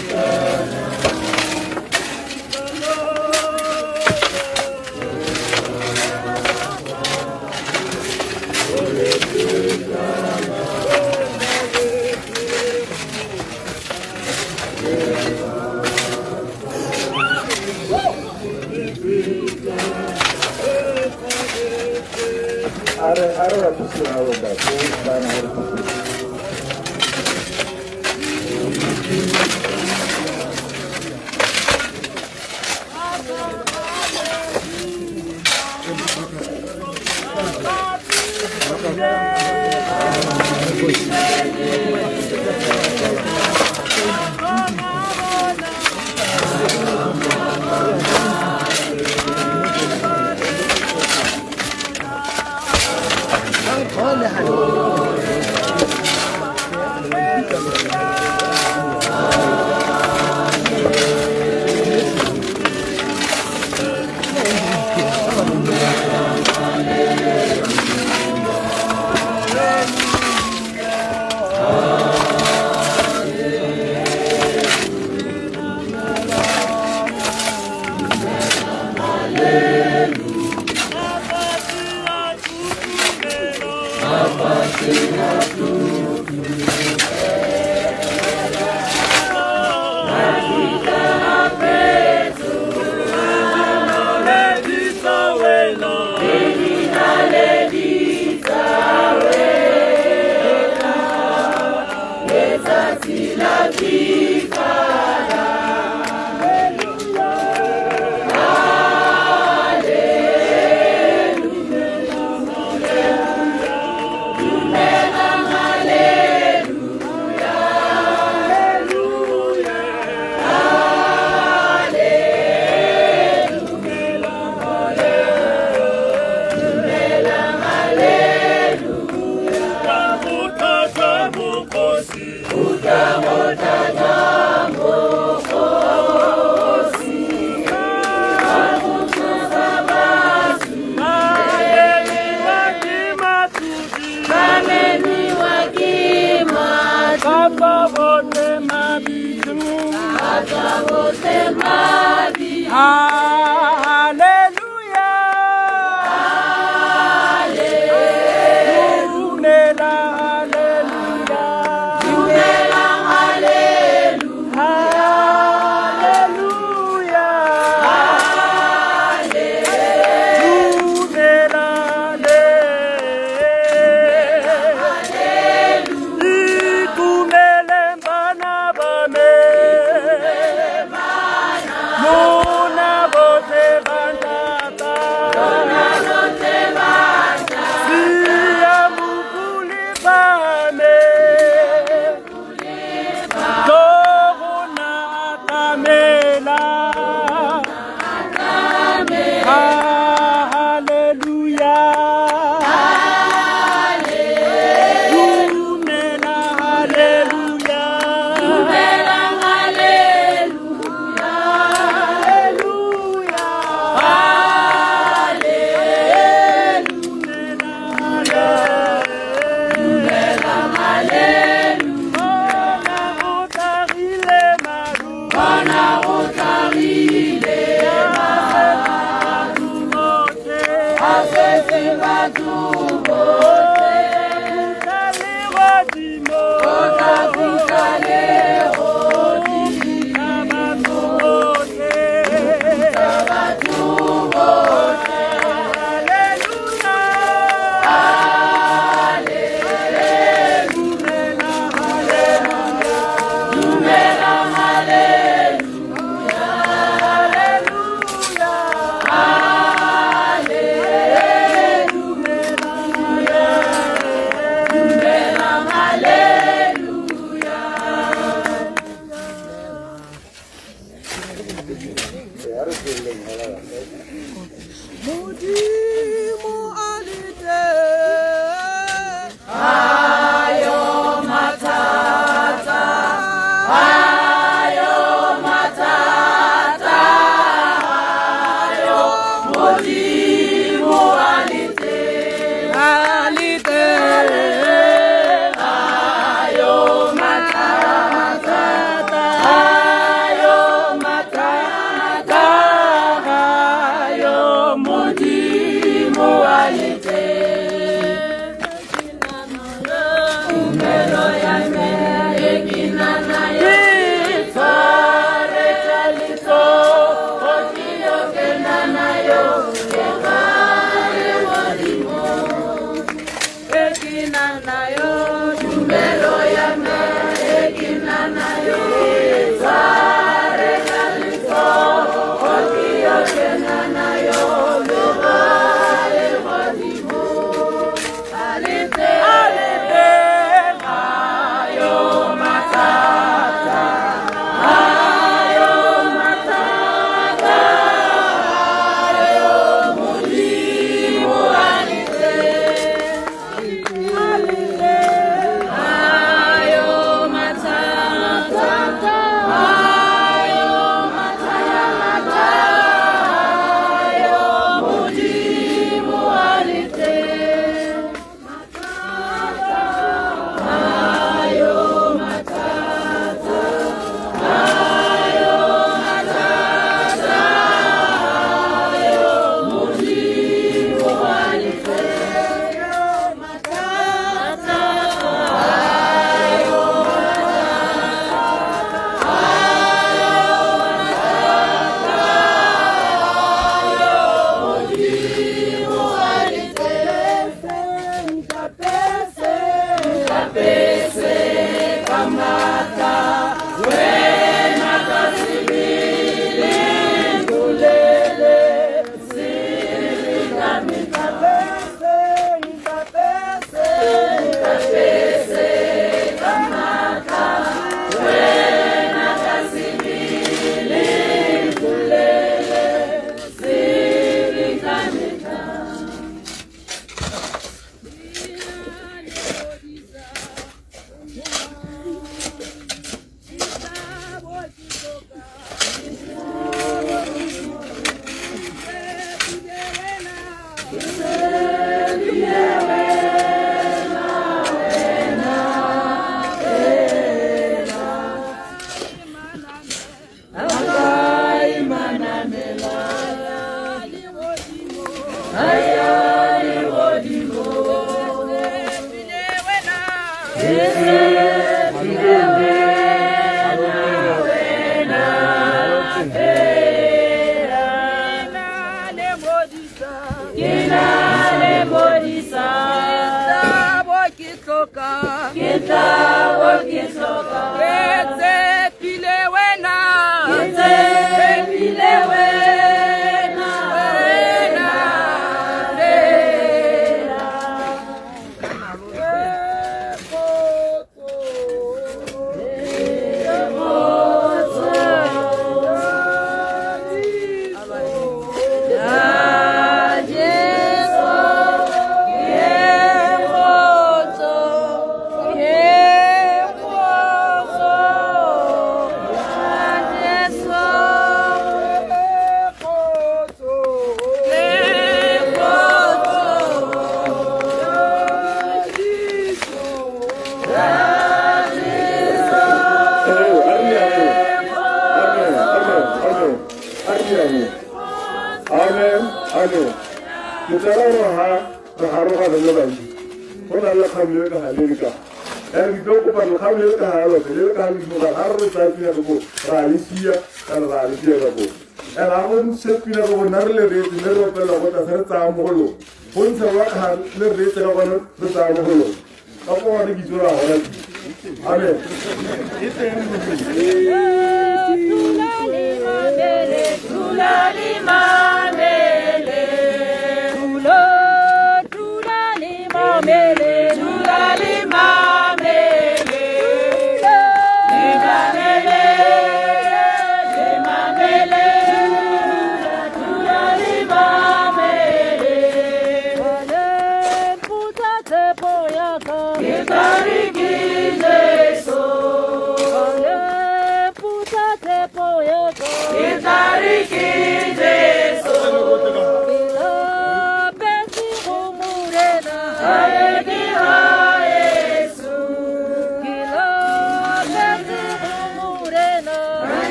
Amen.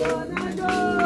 Jona,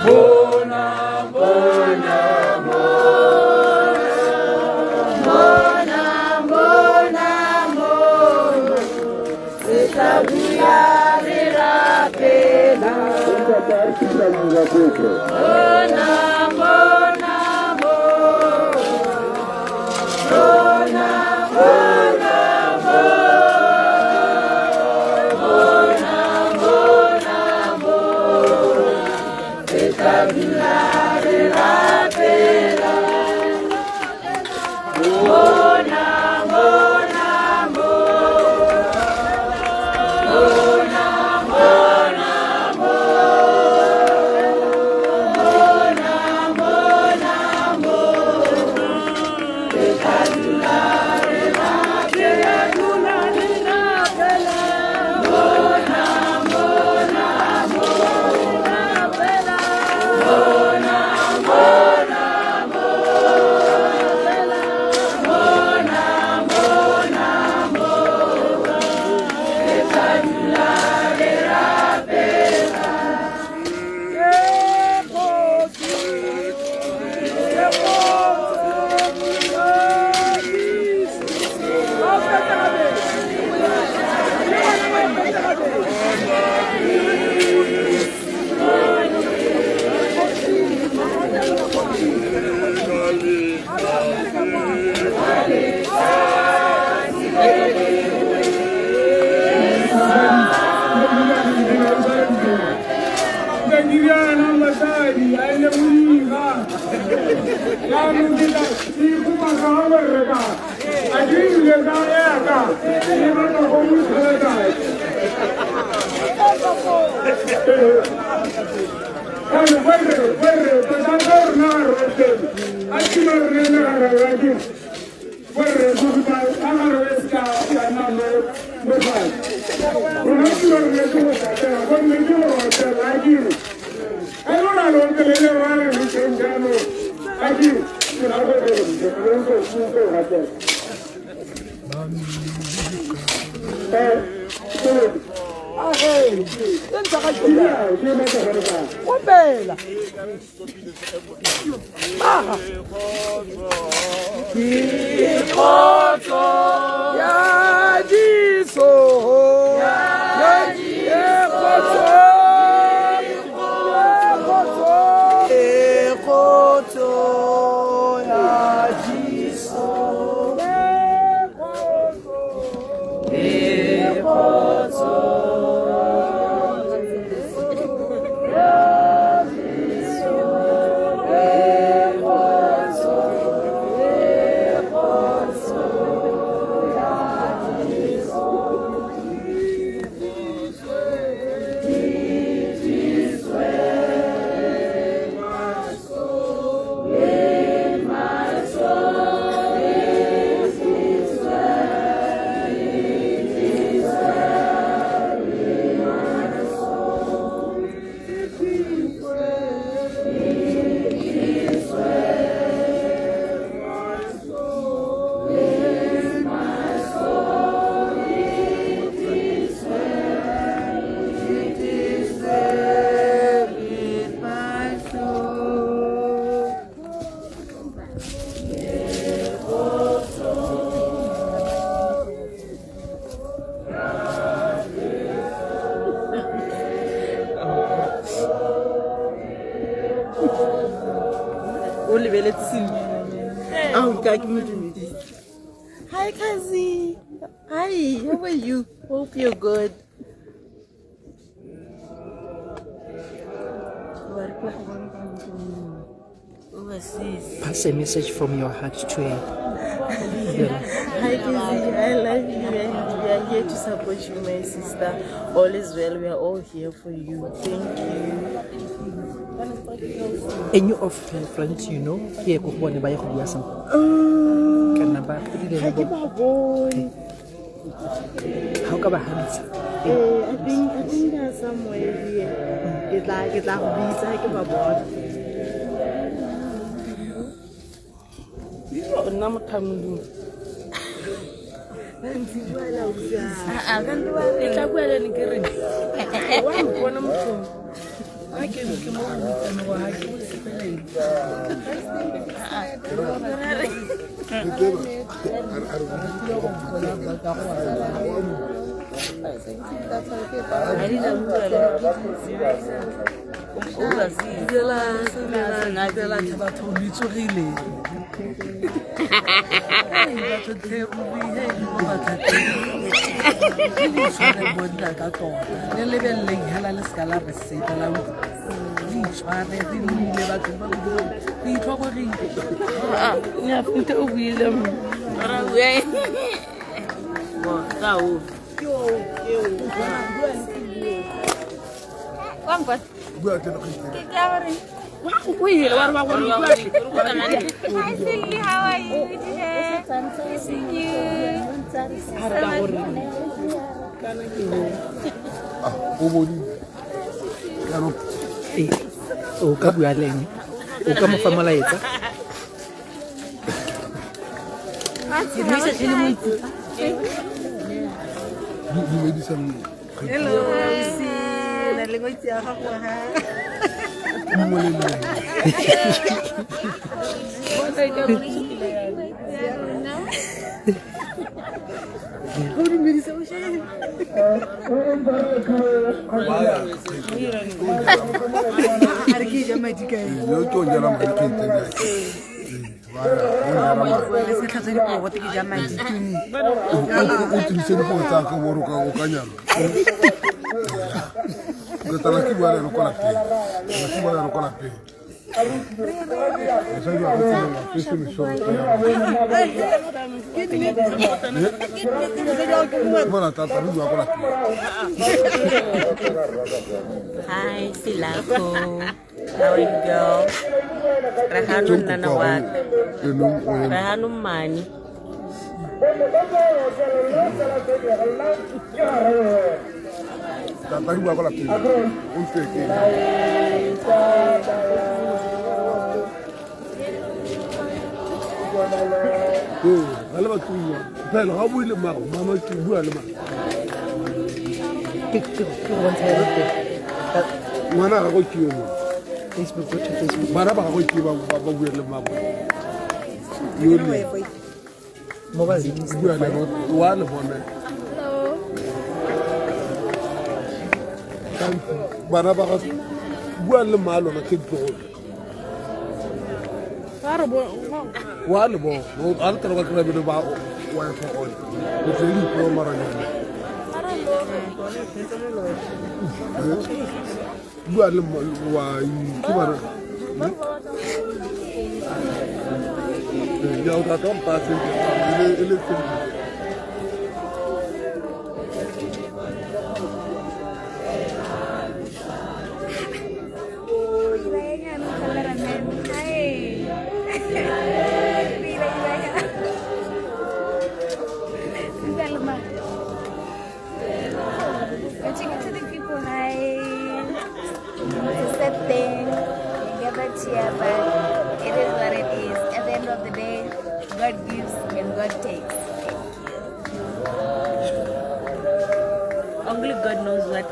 Bona, Hi, Kazi. Hi, how are you? Hope you're good. Pass a message from your heart to her. Hi, Kazi. I love you, and we are here to support you, my sister. All is well. We are all here for you. Thank you. Any of her friends you know here go bona ba ya go bua sang kana ba Ha ke ba bone. How ka ba hands? I think they're somewhere here. Ke tla go bitsa ha ke ba bona. Nna mothamulu. Ntsi bua la o tsa. Ka ntwa ke tla bua le ke re. Wa mpona motho. I can look more than what I can explain. How are you? Missing you. O ka bua leng o ka mo fa molaetsa Hello, si na lengo itse ga go ha. Hi, Silako. How are you, girl? Rahanu Nanawat. Rahanu Mani. Ngwana ga go kiyo mo. Facebook go to Facebook. Bana ba go kiyo ba bua le mabo. Mobile. Bua le mo wa le bona. Bana ba go bua le malo na ke tlo. Wa le bo al tro ba tro be ba wa fa on. Ko tseli ko mara ni. Bua le wa ki mara. Ya o ta tom pa se ele But it is what it is. At the end of the day, God gives and God takes. Only God knows what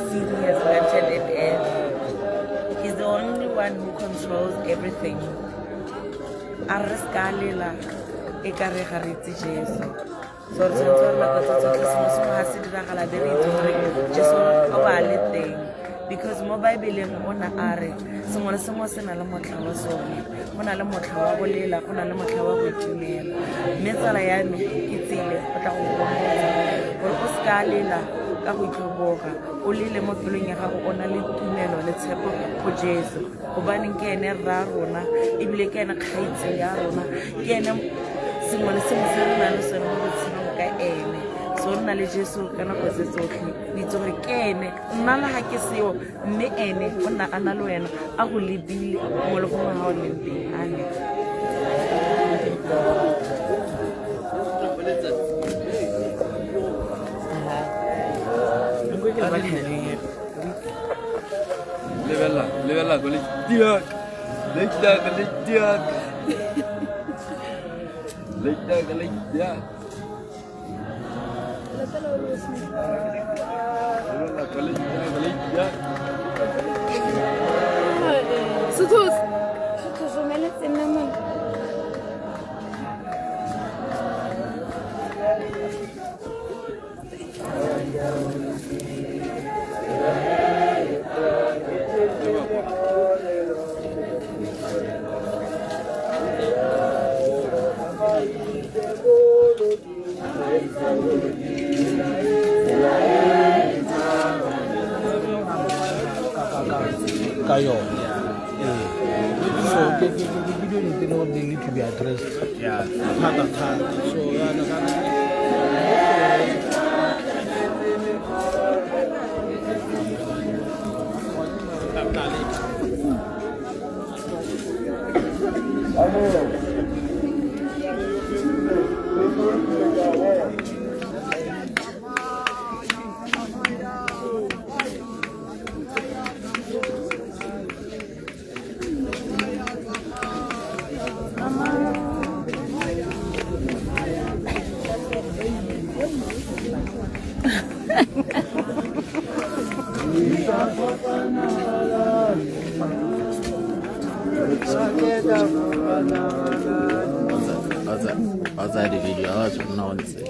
seed He has planted in earth. He's the only one who controls everything. Arrescalela ekare ga re itse Jesu. So re tsentse re la ka tsotse se mo ha se diragala be re itse gore Jesu o ba le teng. Because mo Bible mona are sengwe le sengwe se na le motlha wa sone, go na le motlha wa bolela, go na le motlha wa go itumela. Mme tsala ya me ke tsile go tla go bontsha gore o ska lela ka go itlhoboga, o lele mo pelong ya gago o na le tumelo le tshepo go Jesu, gobane ke ene rra rona ebile ke ene kgaitseng ya rona, ke ene sengwe le sengwe se re na le sone mo botshelong ka ene. So nna le Jesu ka nako tse tsotlhe o itse gore ke ene nna le ga ke seo, mme ene o nna a na le wena a go lebile mo le gongwe ga o leng teng. Amen. Lebella go le diak. Le diak. Sus, me la tenemos. Kayo. So the video need to be addressed. Yeah. So outside the video, I was not on say.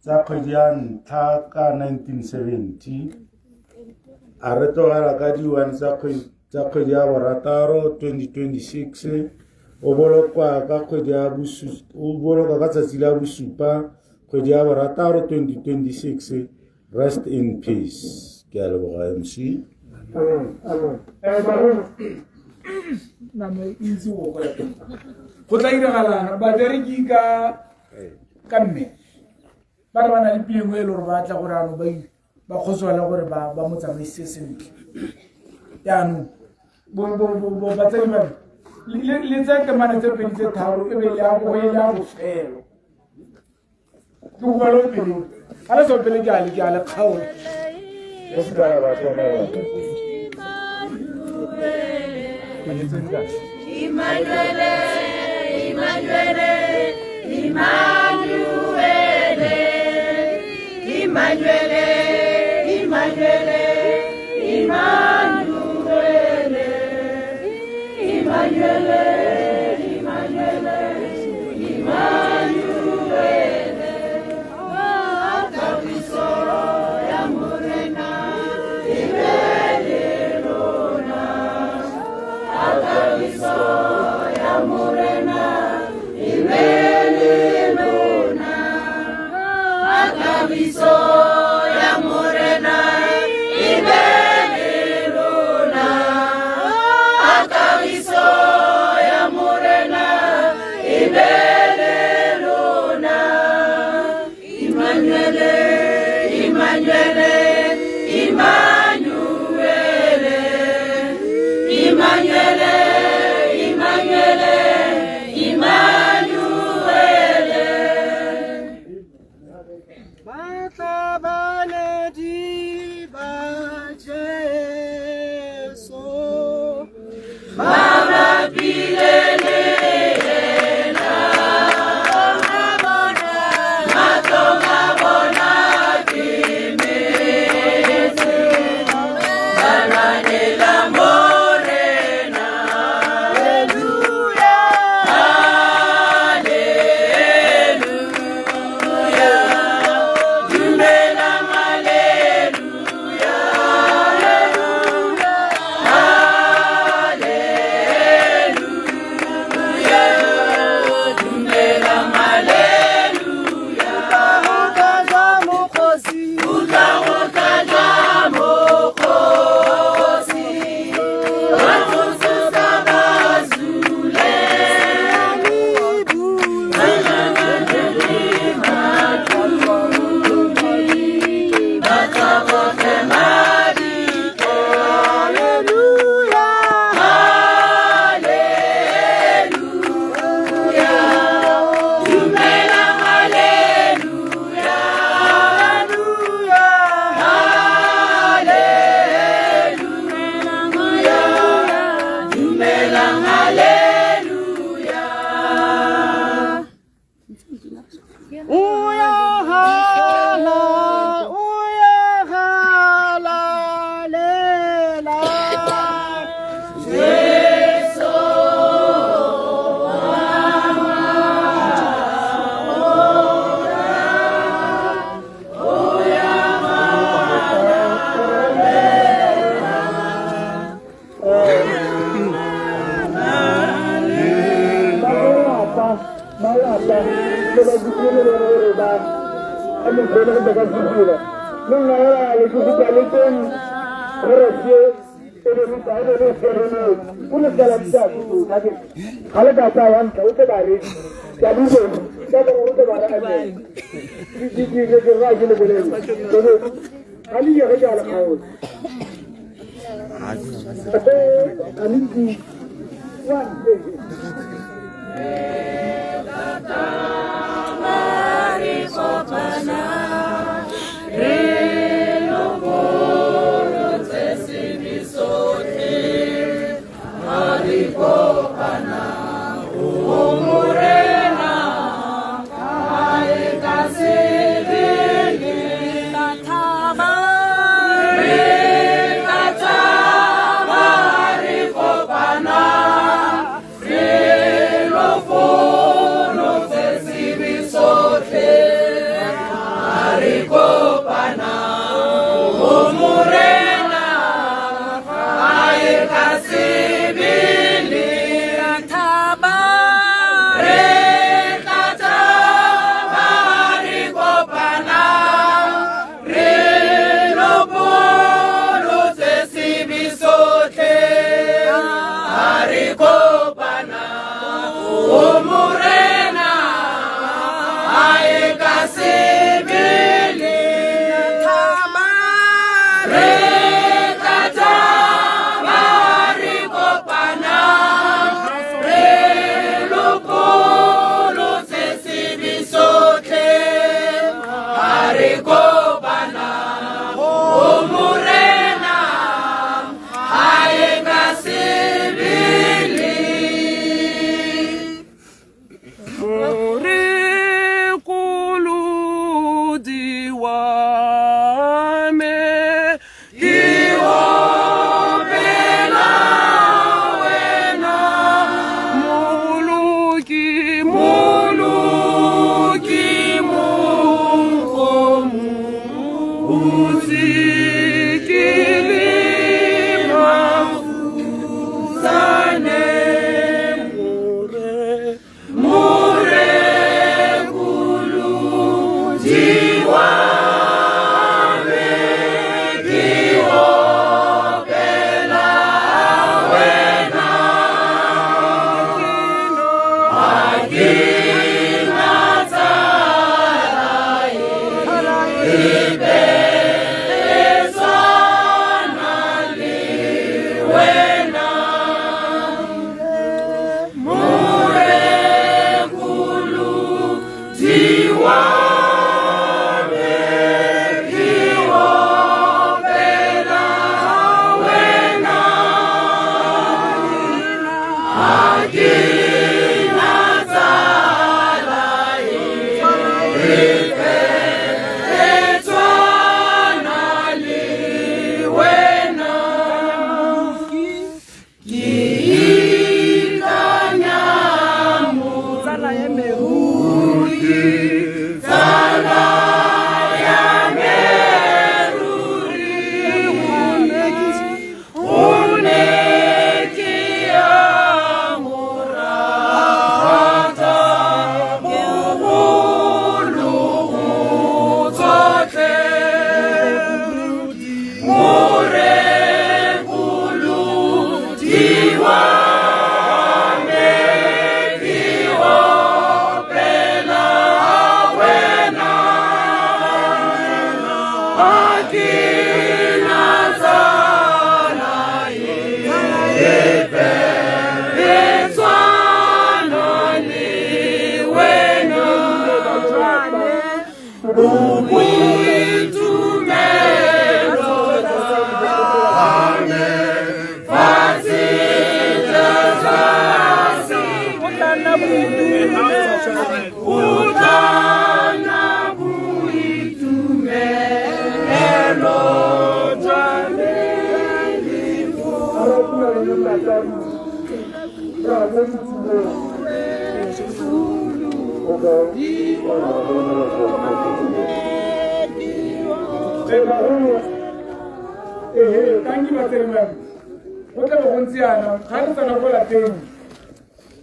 tsa kgwedi ya ntlha ka 1970 a re tlogela ka di-1 tsa kgwedi ya borataro 2026 o bolokwa ka tsatsi la bosupa kgwedi ya borataro 2026 rest in peace ke a leboga MC go tla diragalang babereki ka mme ba re ba na le piengwe e le gore ba tla gore ano ba kgotswala gore ba mo tsamaise sentle yaanong batsadi ba le tsa temane tse pedi tse tharo e be le ya bofelo ke go balo pele ga le so pele ke a le kgaolo Emmanuele, Emmanuele, Emmanuele, Emmanuele, Emmanuele, Emmanuele, Emmanuele, Emmanuele, Emmanuele, Akabiso ya Morena, Ibelelona, Akabiso ya Morena, Ibelelona, Akabiso ya Morena, Ibelelona, Akabiso ya Morena, Ibelelona, Emmanuele, Emmanuele, Emmanuele, Emmanuele, Emmanuele, Emmanuele. Batabanedi ba Jesu, Baba Pilelela, Matonga bona kimezi, Baba Uta Kanki materima. Kota bontziana, ga tsana go la teng.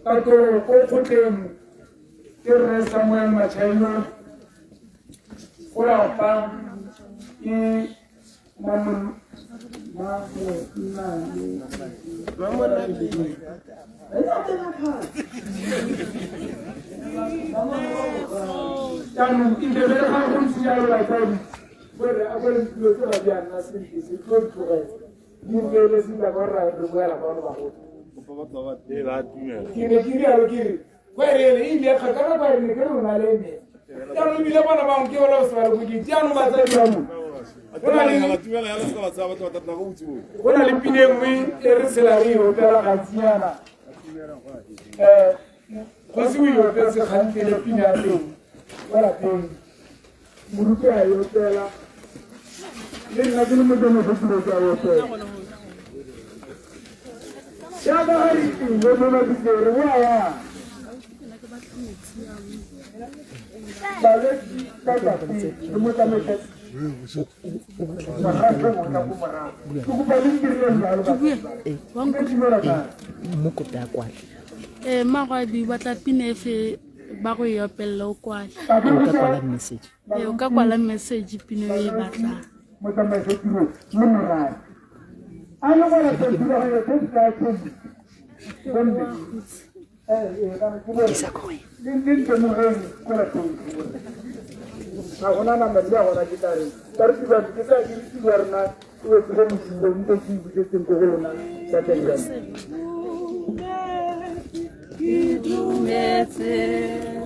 Ka go go teng. Ke re Samuel Machaino. Go la pa. Ke mamu Ona le pine ngwe e re selari ho tela ga tsiana go se yo pe se khante le pine a teng wala teng muruke a yo tela le nna ke mo tlo mo tlo tsa yo tela ya ba hari go mo na dire wa ba le ka ka mo tla me magadi ba tla pinefe ba go e opella o kwala o ka kwala message pine o e batlang Agora na melhor hora de dar. Tarde vai ficar aqui se guardar. O que vamos fazer que tem corona. Já tem grande. Que tu metes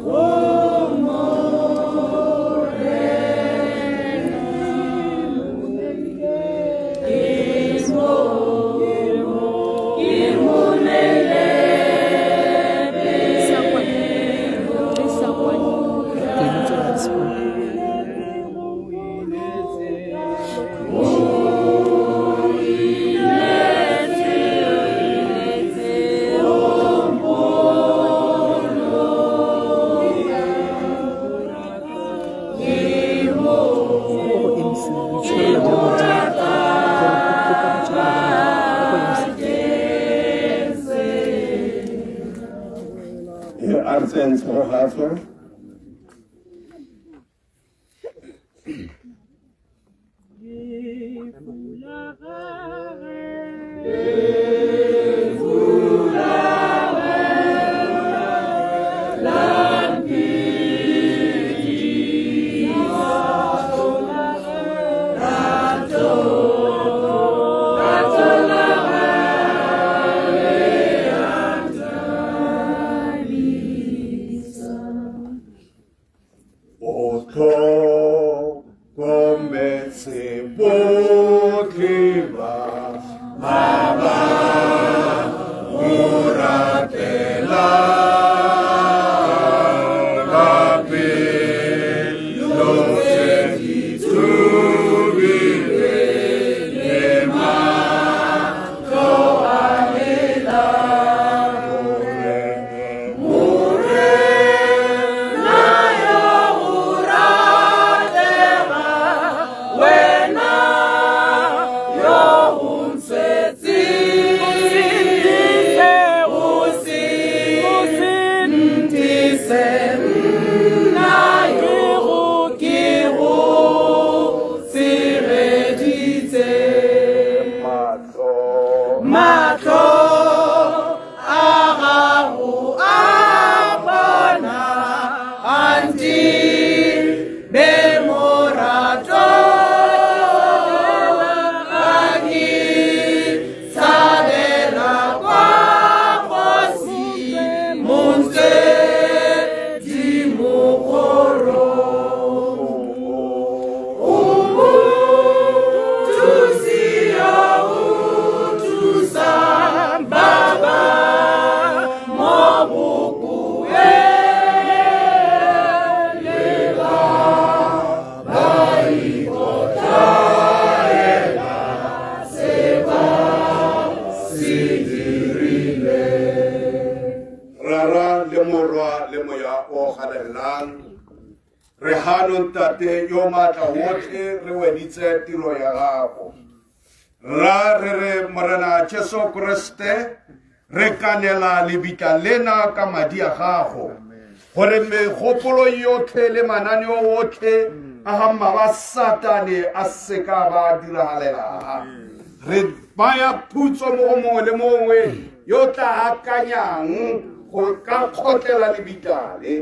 Artens Rohafer. re hano ntate yo matla wotlhe re weditse tiro ya gago ra re morena Jesu Kriste re kanela lebitla lena ka madi a gago gore megopolo yotlhe le mananeo otlhe a ga maba satane a seka ba diragalela re baya phutso mo go mongwe le mongwe yo tla akanyang go ka kgotlela lebitlale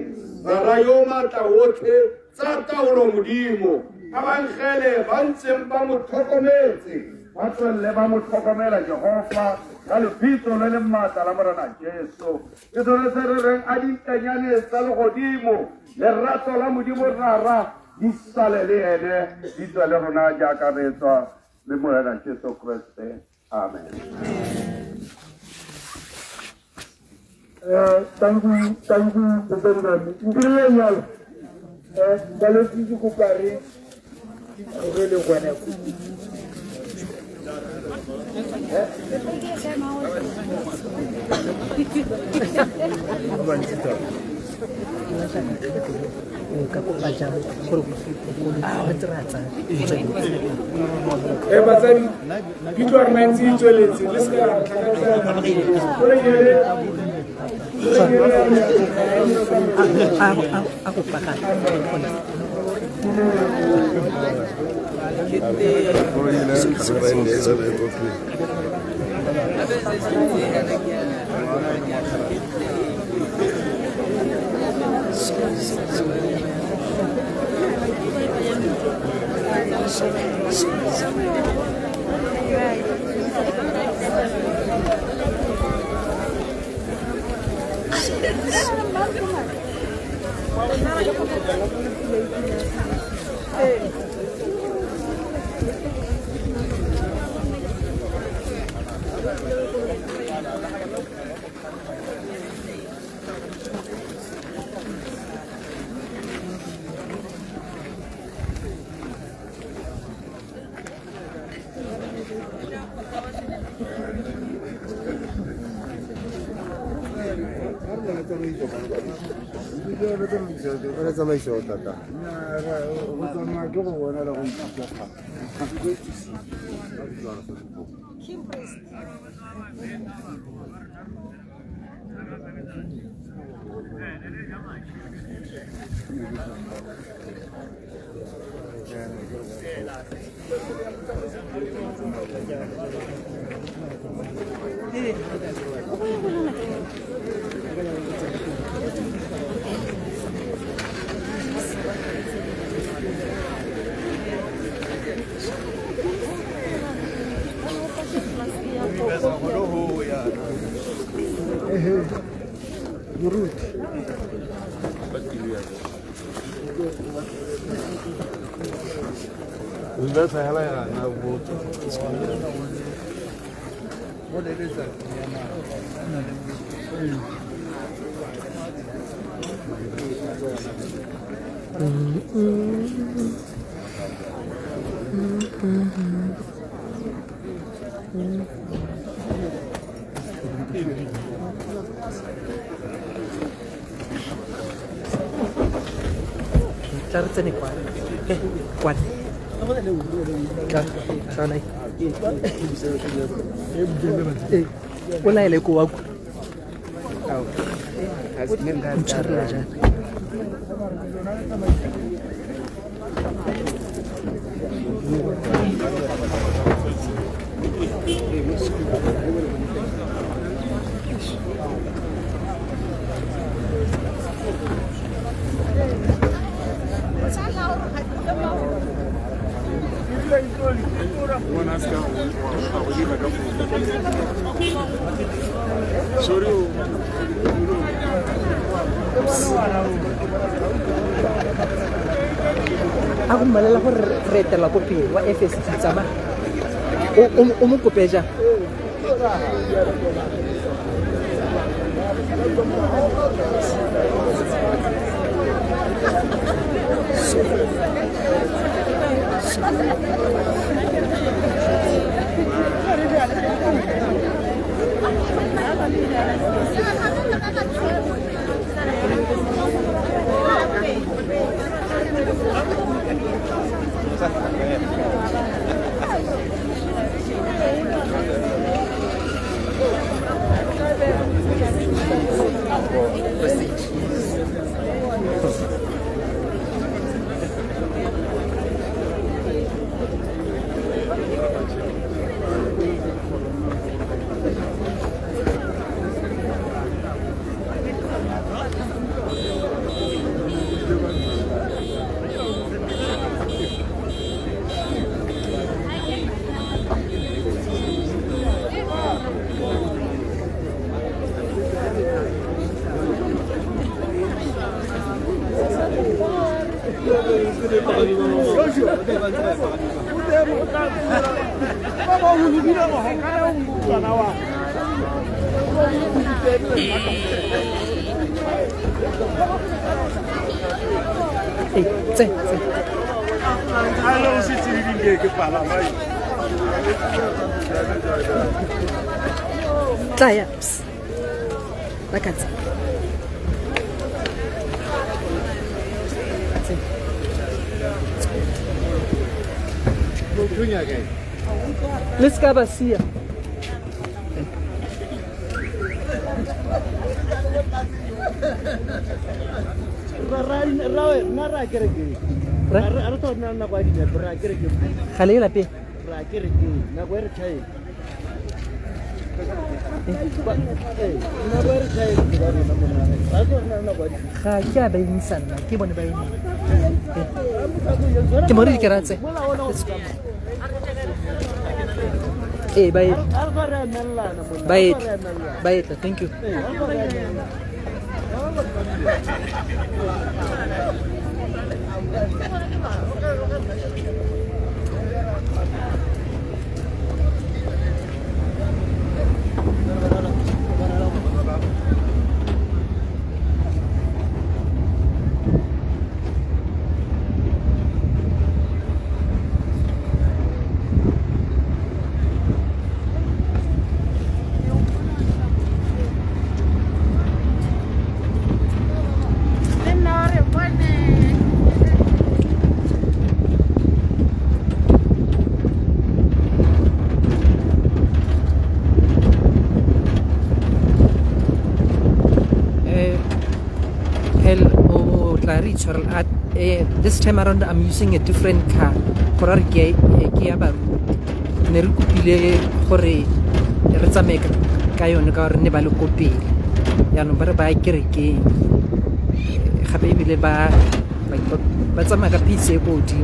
ra yo matla otlhe tsa taolo modimo a bangele ba ntseng ba mo tlhokometse ba tswelle ba mo tlhokomela Jehova ka lebitso le le matla la morena Jesu ke tsone se re reng a dintanyane tsa legodimo lerato la modimo rara di sale le ene di tswa le rona jaaka re tswa le morena Jesu Kriste amen. Thank you, President. Ngilengala. Baloti di kopare. Re le gwana. Batsadi ke tlo re mentsi tsweletse le ska Tsene kwa. Kwa. Sana. Wala ile kwa wako. Mcharla jana. Ako malala go re etela ko pele wa FSC tsama o mo kopeja Tie-ups. Ragazzi. Let's go Basia. Khalil api. Ga ke a bainisana ke bone ba ene ke mori ke ratse bye thank you this time around I'm using a different car. Korare ke ya ba ne re kupile gore re tsamaye ka yone ka re ne ba le kopile ya no bare ba kereke gape bile ba tsamaya ka pizza e go di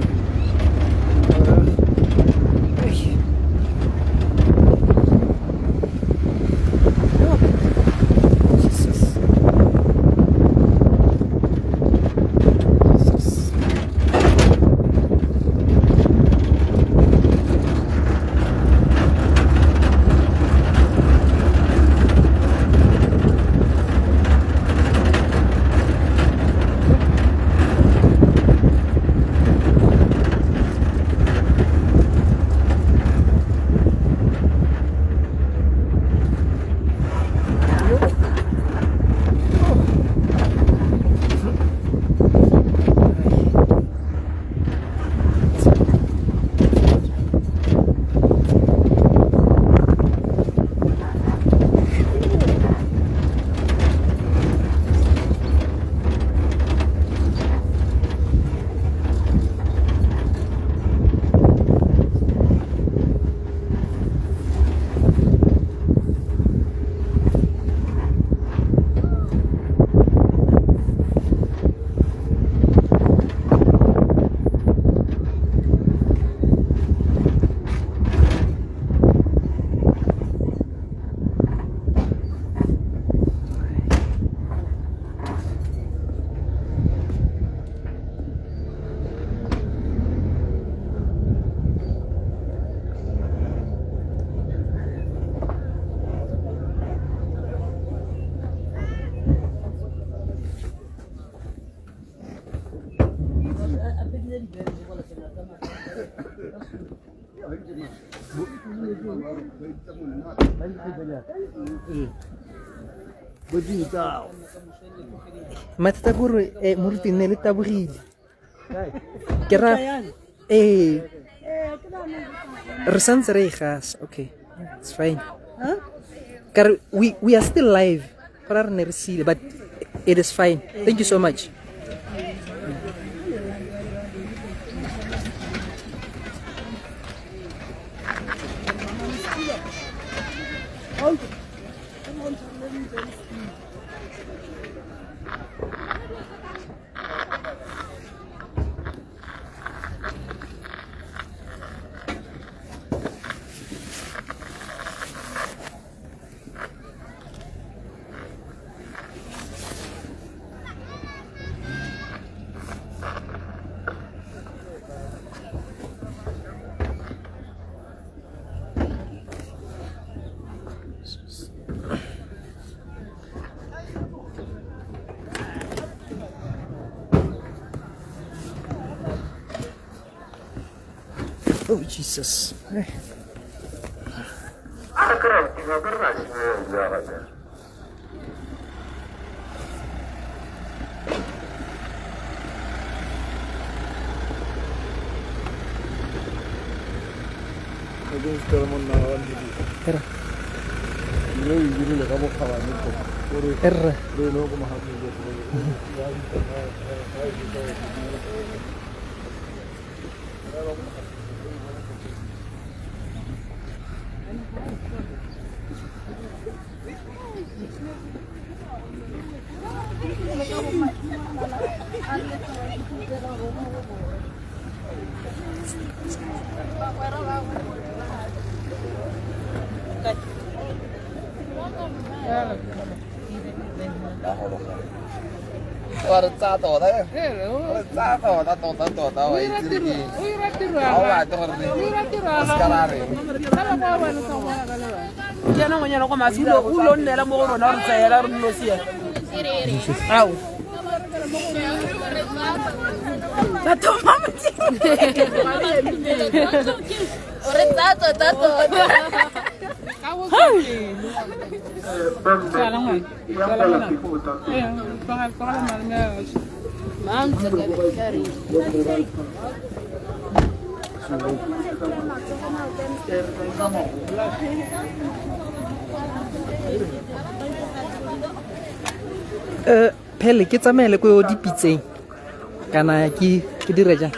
Matata gore moruti ne le tabogile Kira Resans Rejas. Okay. It's fine. Huh? We are still live. But it is fine. Thank you so much. Oh, Jesus. Pele ke tsamaele ko di pitseng kana ke dire jang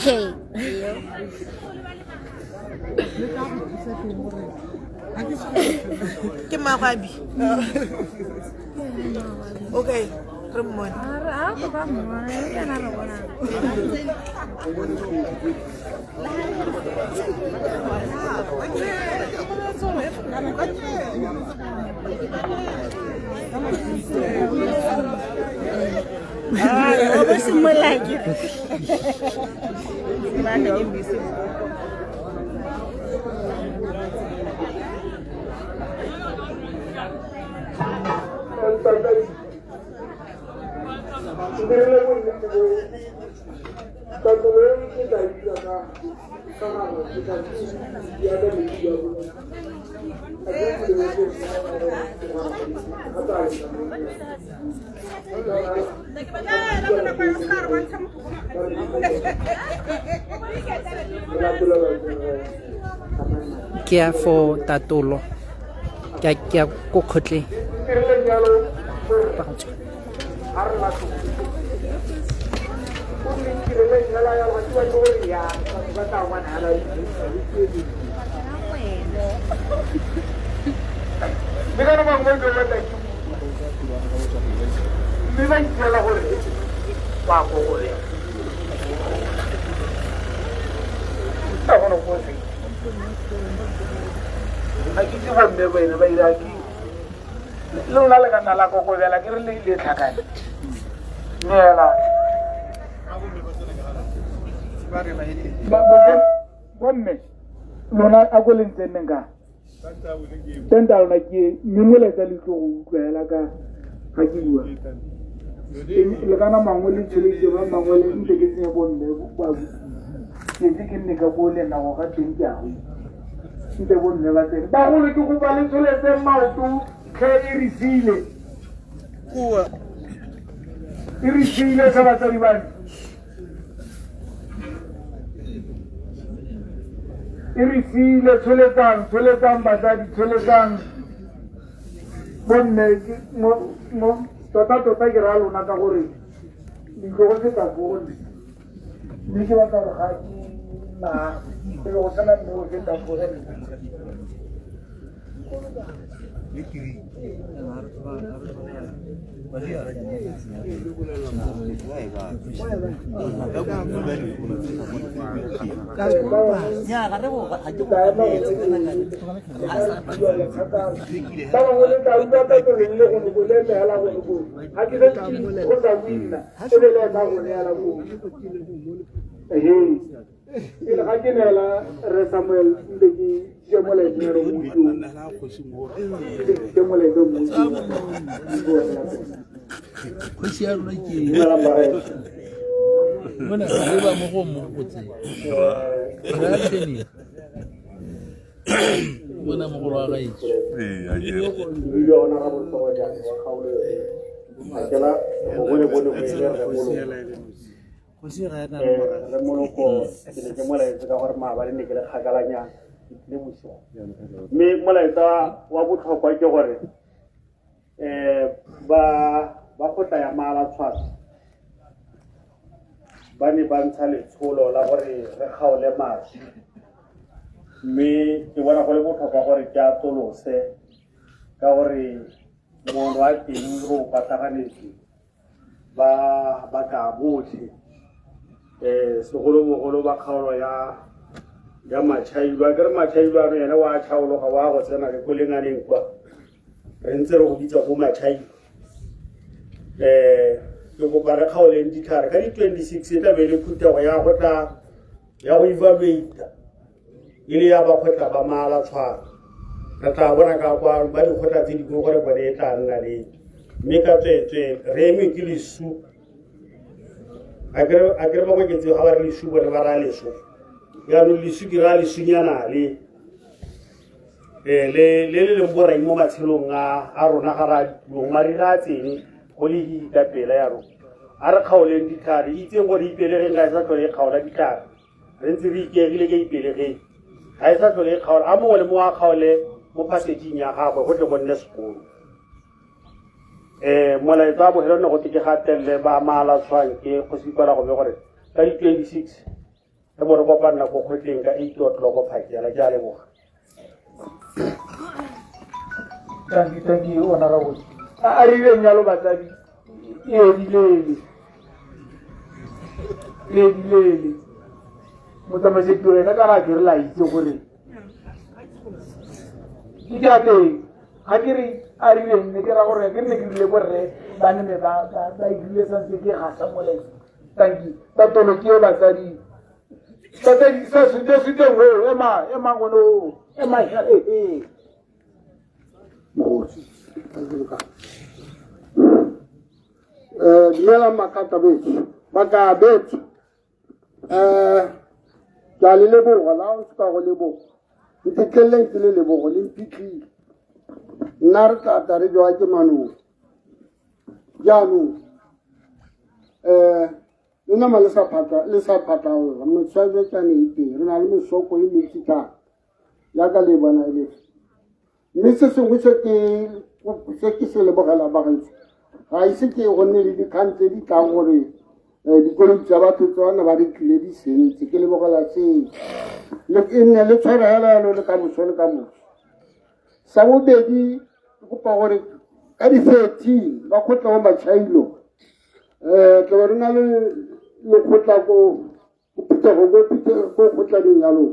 Hey. Ke magabi. Okay, re mmone. Ako ba mo? Yana re bona. Ah, obviously more like it. Kia for Tatolo. Kia kokhotle. sa gona go se a ke tse bomme bene ba ira ke le lona le ka nna la kokobela ke re le ile tlhakane nela bomme lona a go lentse nka tenta lona ke mengwe tsa le tlo go utlwela ka ga ke bua le kana mangwe le tšhelete ba mangwe le ntse ke tsenya bomme ba ke nne ka bo le nna go ga teng ke a go ntse bomme ba tsene bagolo ke go ba le tšhelete maoto ge e re sile e re sile sa batsadi bane e re sile tšheletang batsadi tšheletang bomme tota ke ra lona ka gore ditlogo tse ka bone mme ke batla gore ga ke na pele go tsena mme o ke tafore ile ga ke nela re Samuel ndeki jemola dinero mutsu jemola do mutsu go sia rona ke mona re ba mo go mo botse ra tseni mona mo go ra gaitse a ke yona ga botso wa ja wa khaule akela go bone go se ga na re moloko ke molaetsa ka gore maabane ne ke le khakalanya le bosigo mme molaetsa wa botlhokwa ke gore ba go ya mala tshwara ba ne ba ntsha letsholo la gore re kgaole mašwi mme ke bona go le botlhokwa gore ke a tolose ka gore mono wa teng go pataganetse ba ka botlhe segolobogolo ba kgaolo ya matšhailo a kere matšhailo ano yena wa tšhaologa wa go tsena ke ko lenganeng kwa re ntse re go bitsa go matšhailo ke kopa re kgaoleng ditlhare ka di-26 e tla be le phutego ya go evaluata e le ya bakgotla ba mala tshwara re tla bona ka kwa ba dikgotla tse dingwe gore bone e tla nna le mme ka tswetswe re eme ke lesu a kere ba kweketse ga ba re lesu bone ba ra leso yaanong lesu ke ra lesunyana le leng borai mo matshelong a rona ga ra dilong mari ra tsene go le ditapela ya rona a re kgaoleng ditlhare itseng gore ipelegeng ga e sa tlhole e kgaola ditlhare re ntse re ikegile ka ipelegeng ga e sa tlhole e kgaola a mongwe le mongwe a kgaole mo passageng ya gagwe go tle go nne sekolo molaetsa wa bogelo ne go te ke gatelele ba mala tshwanke go sepala go be gore ka di-26 re bo re kopanela ko kgotleng ka 8:00 phakela ke a leboga thank you honorable a rileng yalo batsadi edilele motsamaisi tirela ka ga ke re la itse gore ke teng ga ke re a rileng ne ke ra gore ke ne ke rile borre ba nne ba irile santse ke gasa molaetsa thank you tatolo ke batsadi sa se teng ho ema ngono ema dumela makata betso baka betso ke a le leboga la o seka go leboga mphitlheleleng ke le lebogo le mphitlhile nna re tata re jowa ke manong jaanong le nama le sa phatlaola motshwaetsane e teng re na le mesoko e mentsi thata yaka le bona e lefa mme se sengwe se ke se lebogela bagaetso ga ise ke gonne le dikgang tse di tlang gore dikoloi tsa batho tsona ba re tlile di sentse ke lebogela seo e nne le tshwara hela yalo le ka moso sa bobedi ke kopa gore ka di-13 ba kgotla mo matšhailo ke be re na le lekgotla ko Pita go tla lenyalo.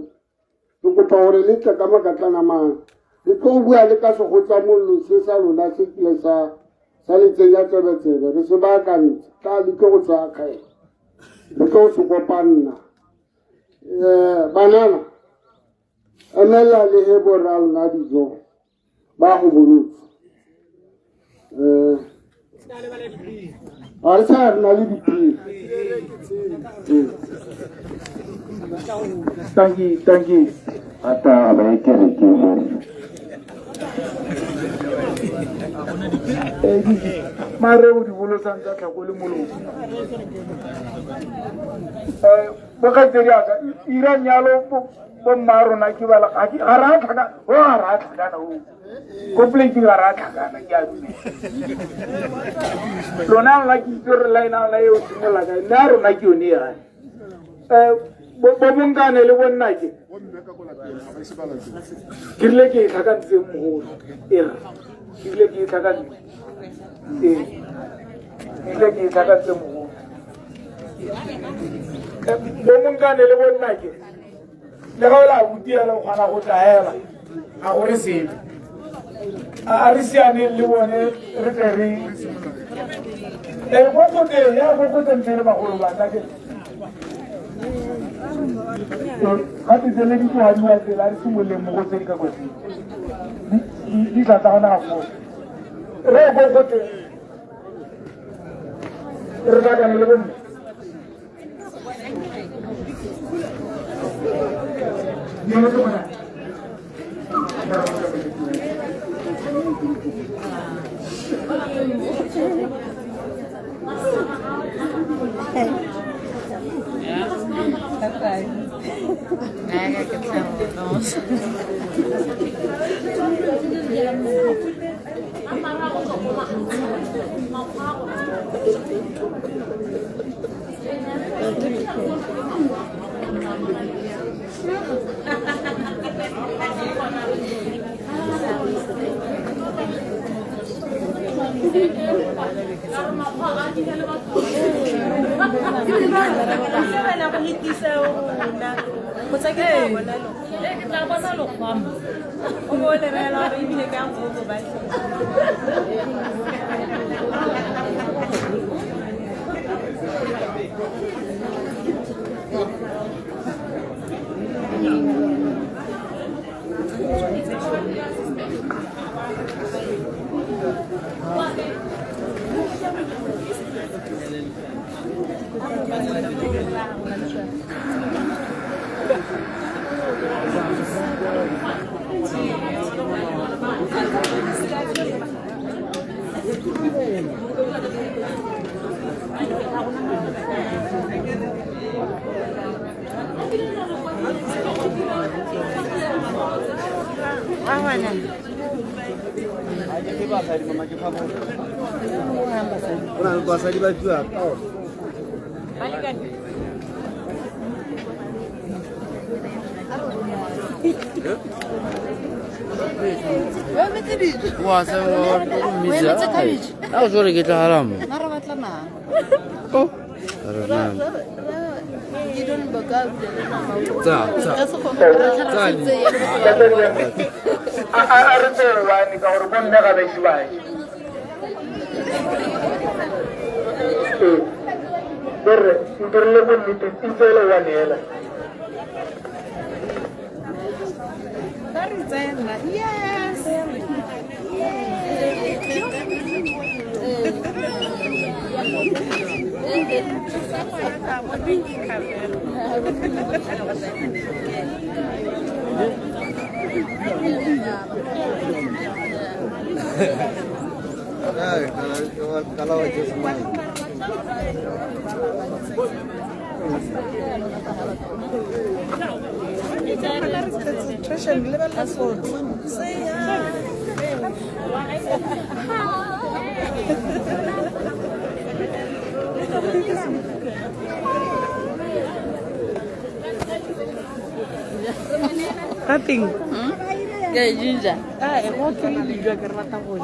Ke kopa gore le tla ka makatlana mang. Le tlo bua le ka se go tsa mollo se sa lona se kile sa le tsenya tsebe re se ba ka ntse tla le go tsa kae. Le tlo se kopana. Banana. Emela le heboral na dijo. Ba go bolutse. Arsa na le dipili. Thank you. Ata ba ikere ke mo. Mare o di bolo santsa tla go le molo. Boka tseria ka ira nyalo bo maro na ke bala ga ke ara tlhaga na o. Complete ara tlhaga na ke a dile. Lona la ki tsere line la yo tshimola ka nna ro na ke yone ya. Bo mongane le bonna ke. Kirle ke thaka tse mo era. Kirle ke thaka kirle ke thaka tse mo. Bo mongane le bonna ke. Le ga la butia le gana go tlaela. A gore se. A re siane le bone re tere. Go go te ya go go tentele ba go ba tla ke. Hati zele di tuwa niwa zele ari sumule mgo zeli kako si. Di kata wana hafo. Re go kote. Re kata nile bumi. Nile kumana. Basadi ba tswa. Wa sa wa misa. A jore ke tla haram. Mara batla na. Oh. Haram. Idon baga. Tsa. Are tsere wa ni ka gore bonna ga ba isibai. Berre, interle con mi tintele wa nela. Yes. Kalau aja semua. Kaping. Kayak jinja. Mau kali juga karena takut.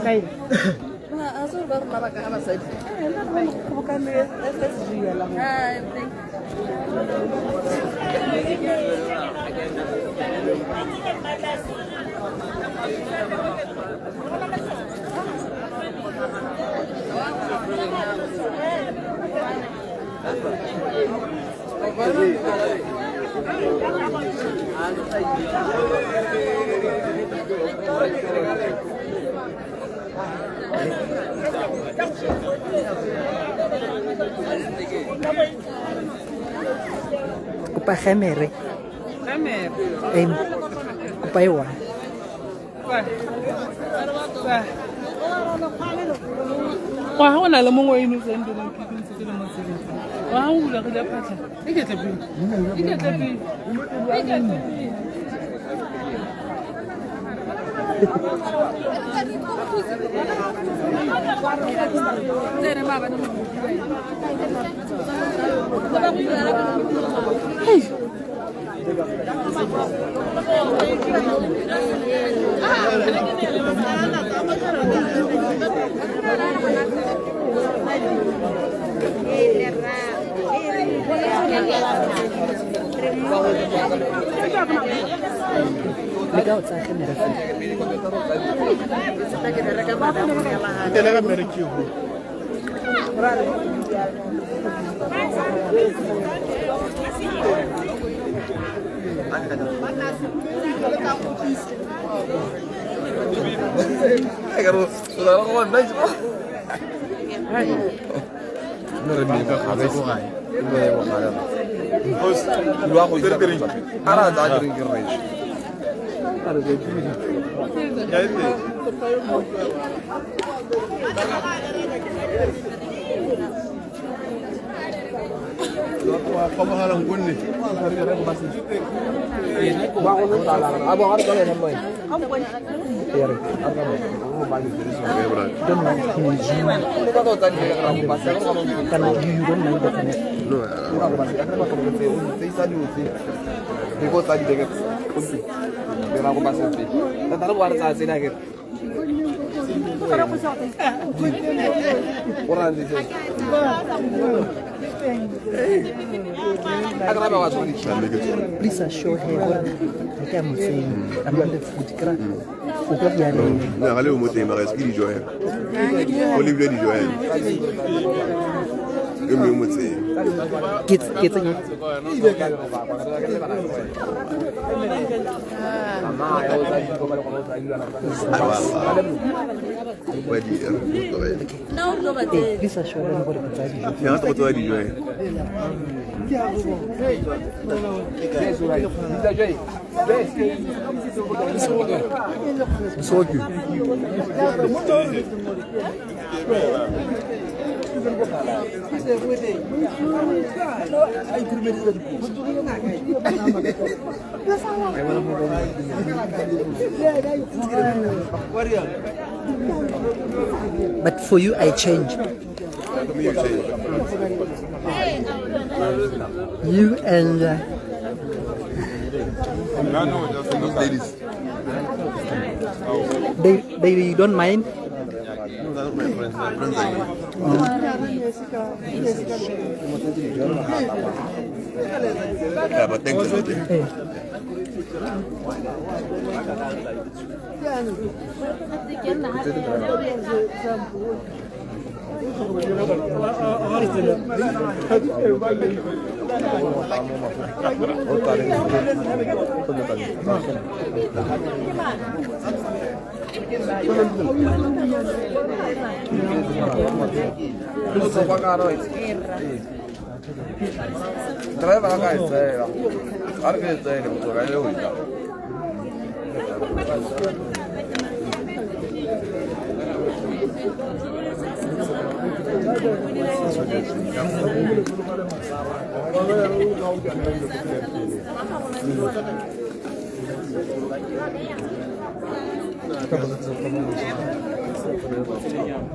Kayak. Kupa gemere. Gemere. Kupa iwa. Wa ha ona le mongwe eno se ndo ke ntse ke le mosebetsi. Wa ha o bula ke daphatla. Ke tle pele. Legal tsa gemere. Telega merkiu. Please assure her that I'm saying I'm not the food crack. Allez au moté, il me reste qui dit Joël. Olivier dit Joël. Le mieux moté. Please assure her what C'est un trottoir dit Joël. But for you, I change. You and baby, you don't mind? Yeah, but thanks a lot.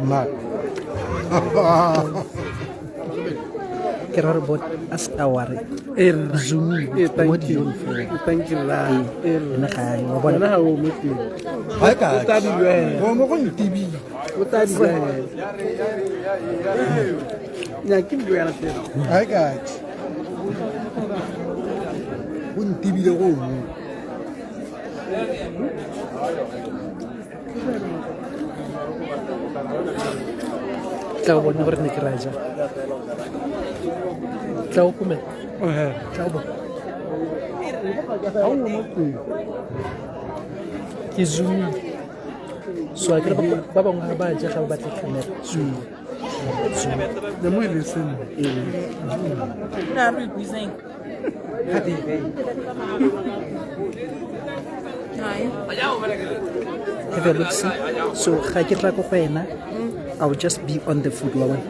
Mark. ke ra re bot as aware zoom mo dijong fela thank you la ene ga wa bona ha o mo teng ha ka ta di we go mo go ntibi o ta di we nya ke di we la teng ha ka go ntibi le go mo tla o bona gore ne ke raja tla o kumela tla o bona ke zoom so a ke ba bangwe ga ba ja ga ba batla camera zoom le mo ile sen na re buiseng hadi have a look see so ga ke tla go wena I will just be on the food wa one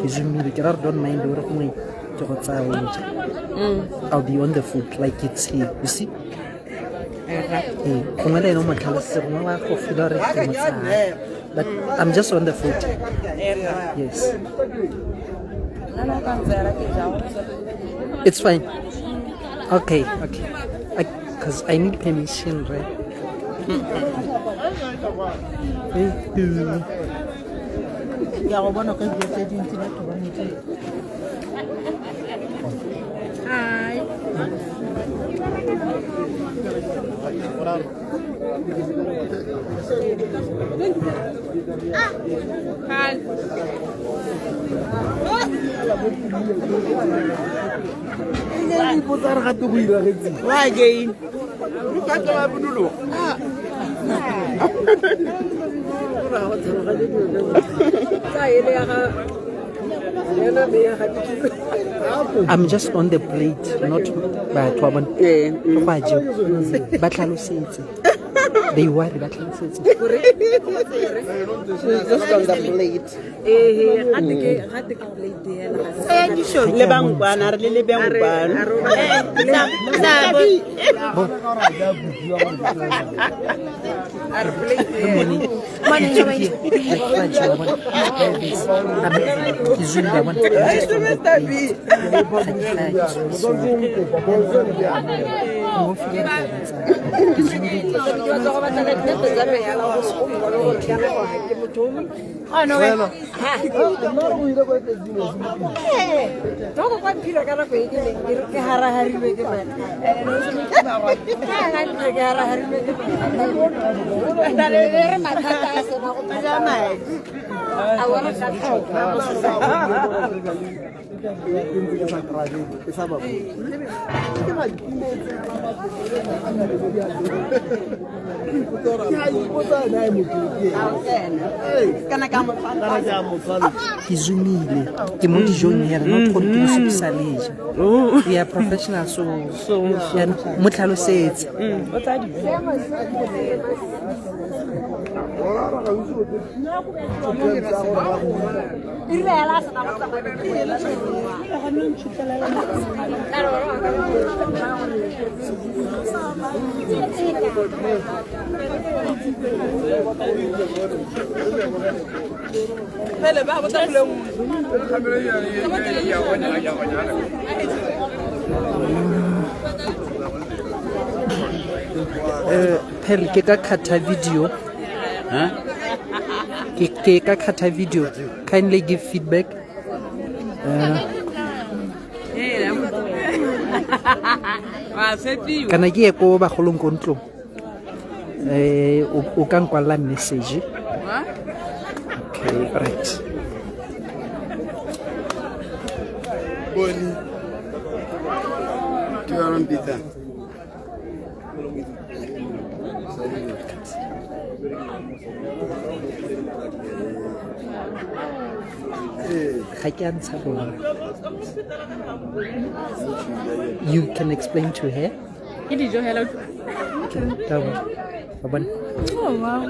ke zoomile ke ra don't mind gore gongwe ke go tsaya wena I'll be on the food like it's here you see gongwe le eno motlhalose gongwe wa go feel gore ke mo tsaya but I'm just on the food yes it's fine okay because I need permission right thank you ya go bona ka go tse dintsi batho ba ntse hi Ini putar gato go ira getsi. Why again? Ka tla budulo. I'm just on the plate, not batho ba tlhalosetse. They worry ba tlhalosetse. Just on the plate. Le bangwana re le bangwana. Ke zoomile ke mo dijong here not go to subsaleja we are professional so mo tlhalosetse Pele ke ka khatha video ke ka khatha video kindly give feedback kana ke ko ba golong ko ntlo o ka nkwala message okay right Boni tu vas m'embêter you can explain to her hello oh wow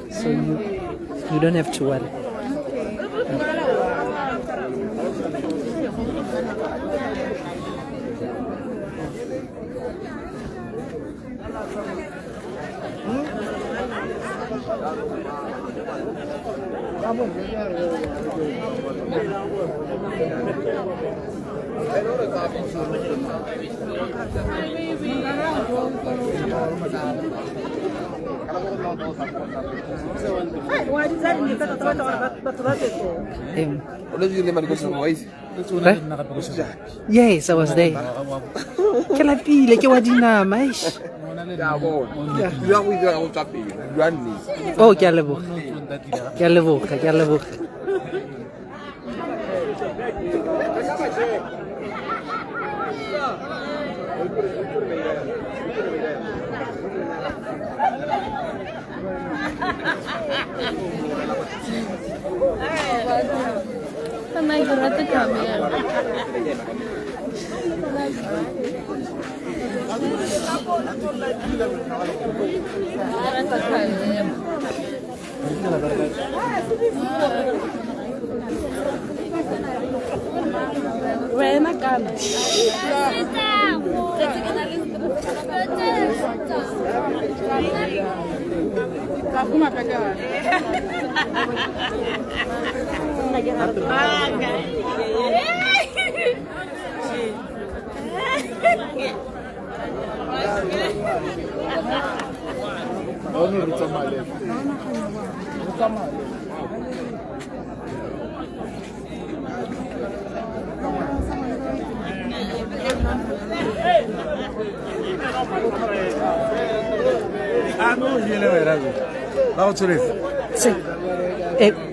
so you don't have to worry Yes, I was there. Ke lapile ke wa dinama eish. Oh, ke a leboga. Wena kana.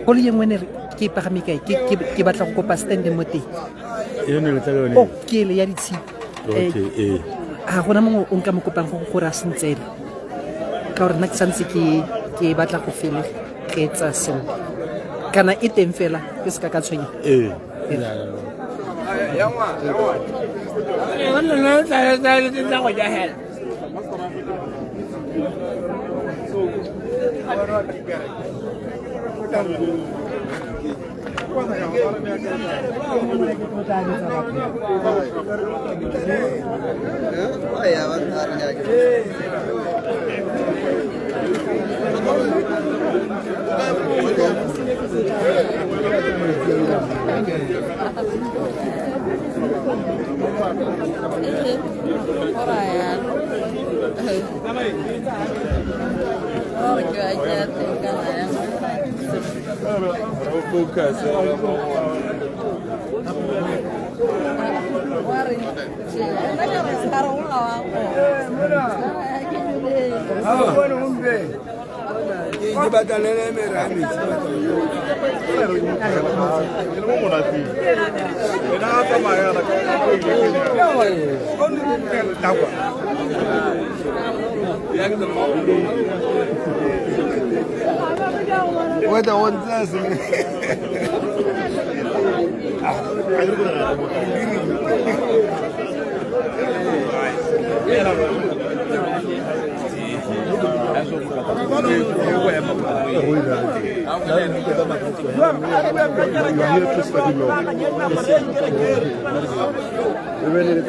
Koloi engwe ne ke pagame kae ke batla go kopa stand mo teng. Oh, ke le ya ditshipi. A gona mongwe o nka mo kopang go gore a sentsele ka gore nna ke santse ke batla go felegetsa sengwe kana e teng fela ke se ka tshwenya.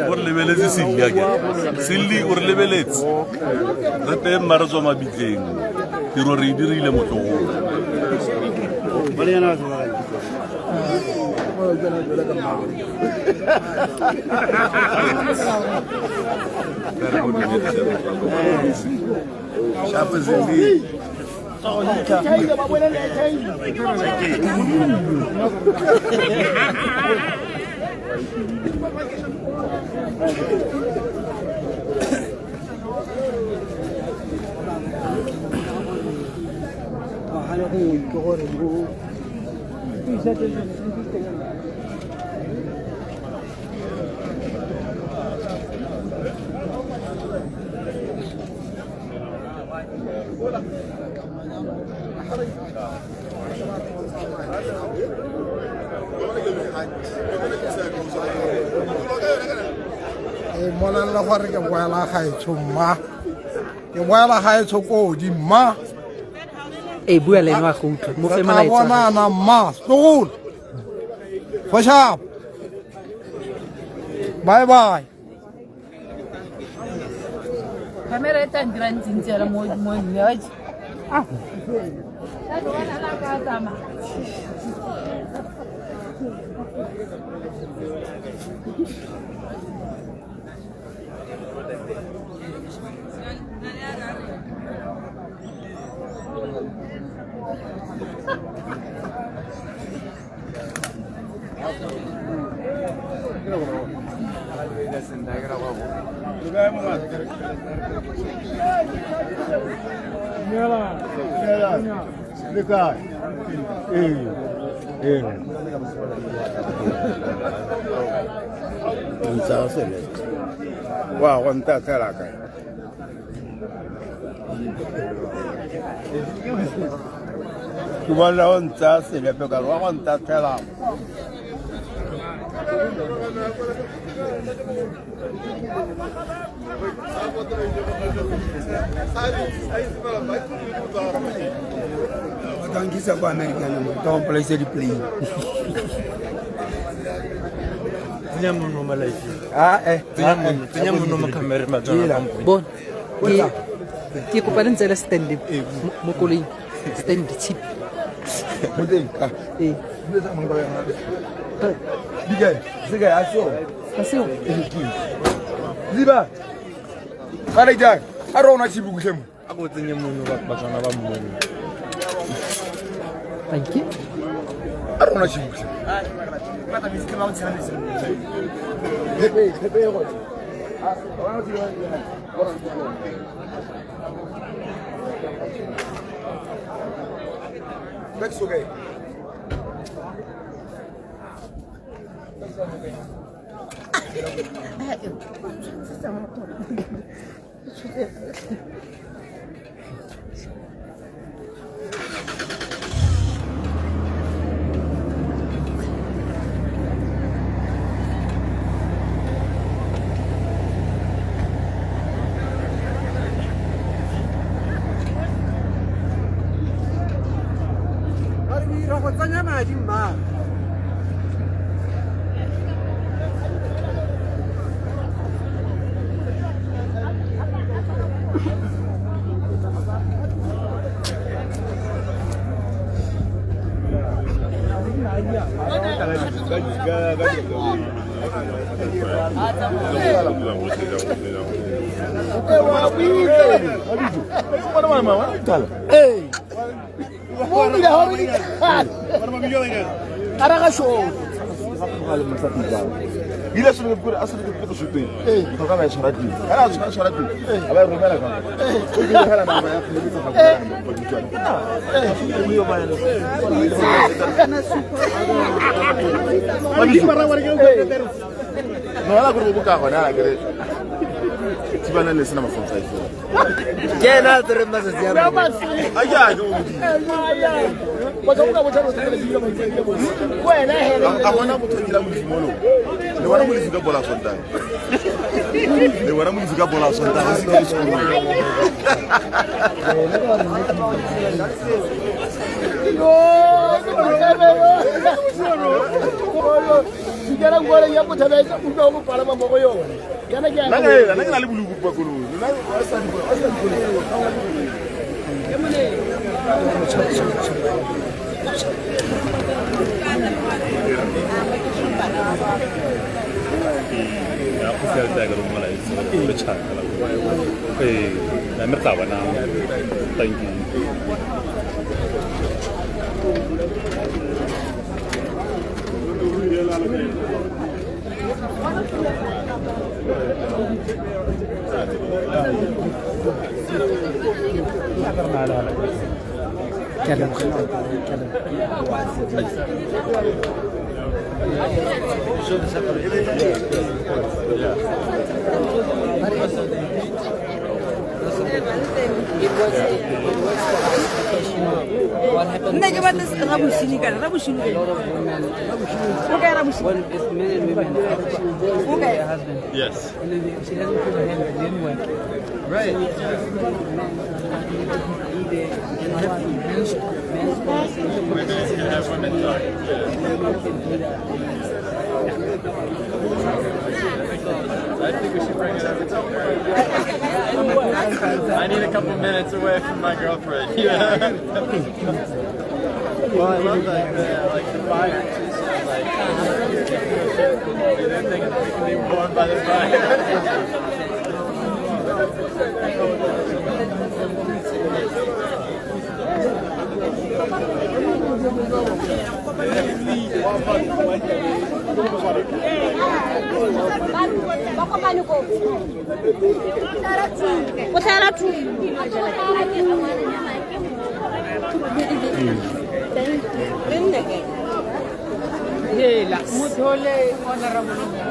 O lebeletse Silly ke Silly o re lebeletse re teng mara tswa mabitleng tiro re dirile motlogo Mona la gore ke boela gaetsho mma ke boela gaetsho ko di mma bua le nwa go utlwa mo fe molaetsa bona na mma stol for sharp bye bye Kamera e tla ndira ntsintsela mo nyaji. Wow, one that guy. You want to own that? If you want that, tell him. Don't kiss up American. Don't play the plane. Bon. Ke kopa le ntse le stand mo koleng. Stand cheap. Eh. Bigay, sige, aso. Aso. Ziba. Kare jang. Arona chibuku shemu. Ako tsenye mono ba tsana ba mmono. Thank you. Arona chibuku. That's okay. Il a sur le bout, à ce que tu peux chuter. Il faut quand même sur la vie. Alors, je suis sur la vie. Alors, remets la caméra. Il y a la caméra. Non, la groupe buka ko na gare. Ti bana le sana mafon sai. Ke na tere ma se ya. Aya go. Ko ka bo tano tere di mo. Ko ena hele. Akona mo tongila mo dimolo. Le wana mo le fuka bola sonta. Le wana mo le fuka bola sonta. Sigara ngore ya bothabetsa o tlo go palama mo go yona. Yana ke ya. Nna le buluku pa koloi. Nna o sa di bo. Ya ku sai da ga rumala isa ko cha kala ko na merta bana thank you What happened? Okay, men and women. Okay. Husband. Yes. And then she doesn't put her hand, it didn't work. Right. I think we should bring it over to I need a couple minutes away from my girlfriend. Yeah. Well, I love like the fire too. So like. didn't think it could be born by the time. Hela, muthole honorable.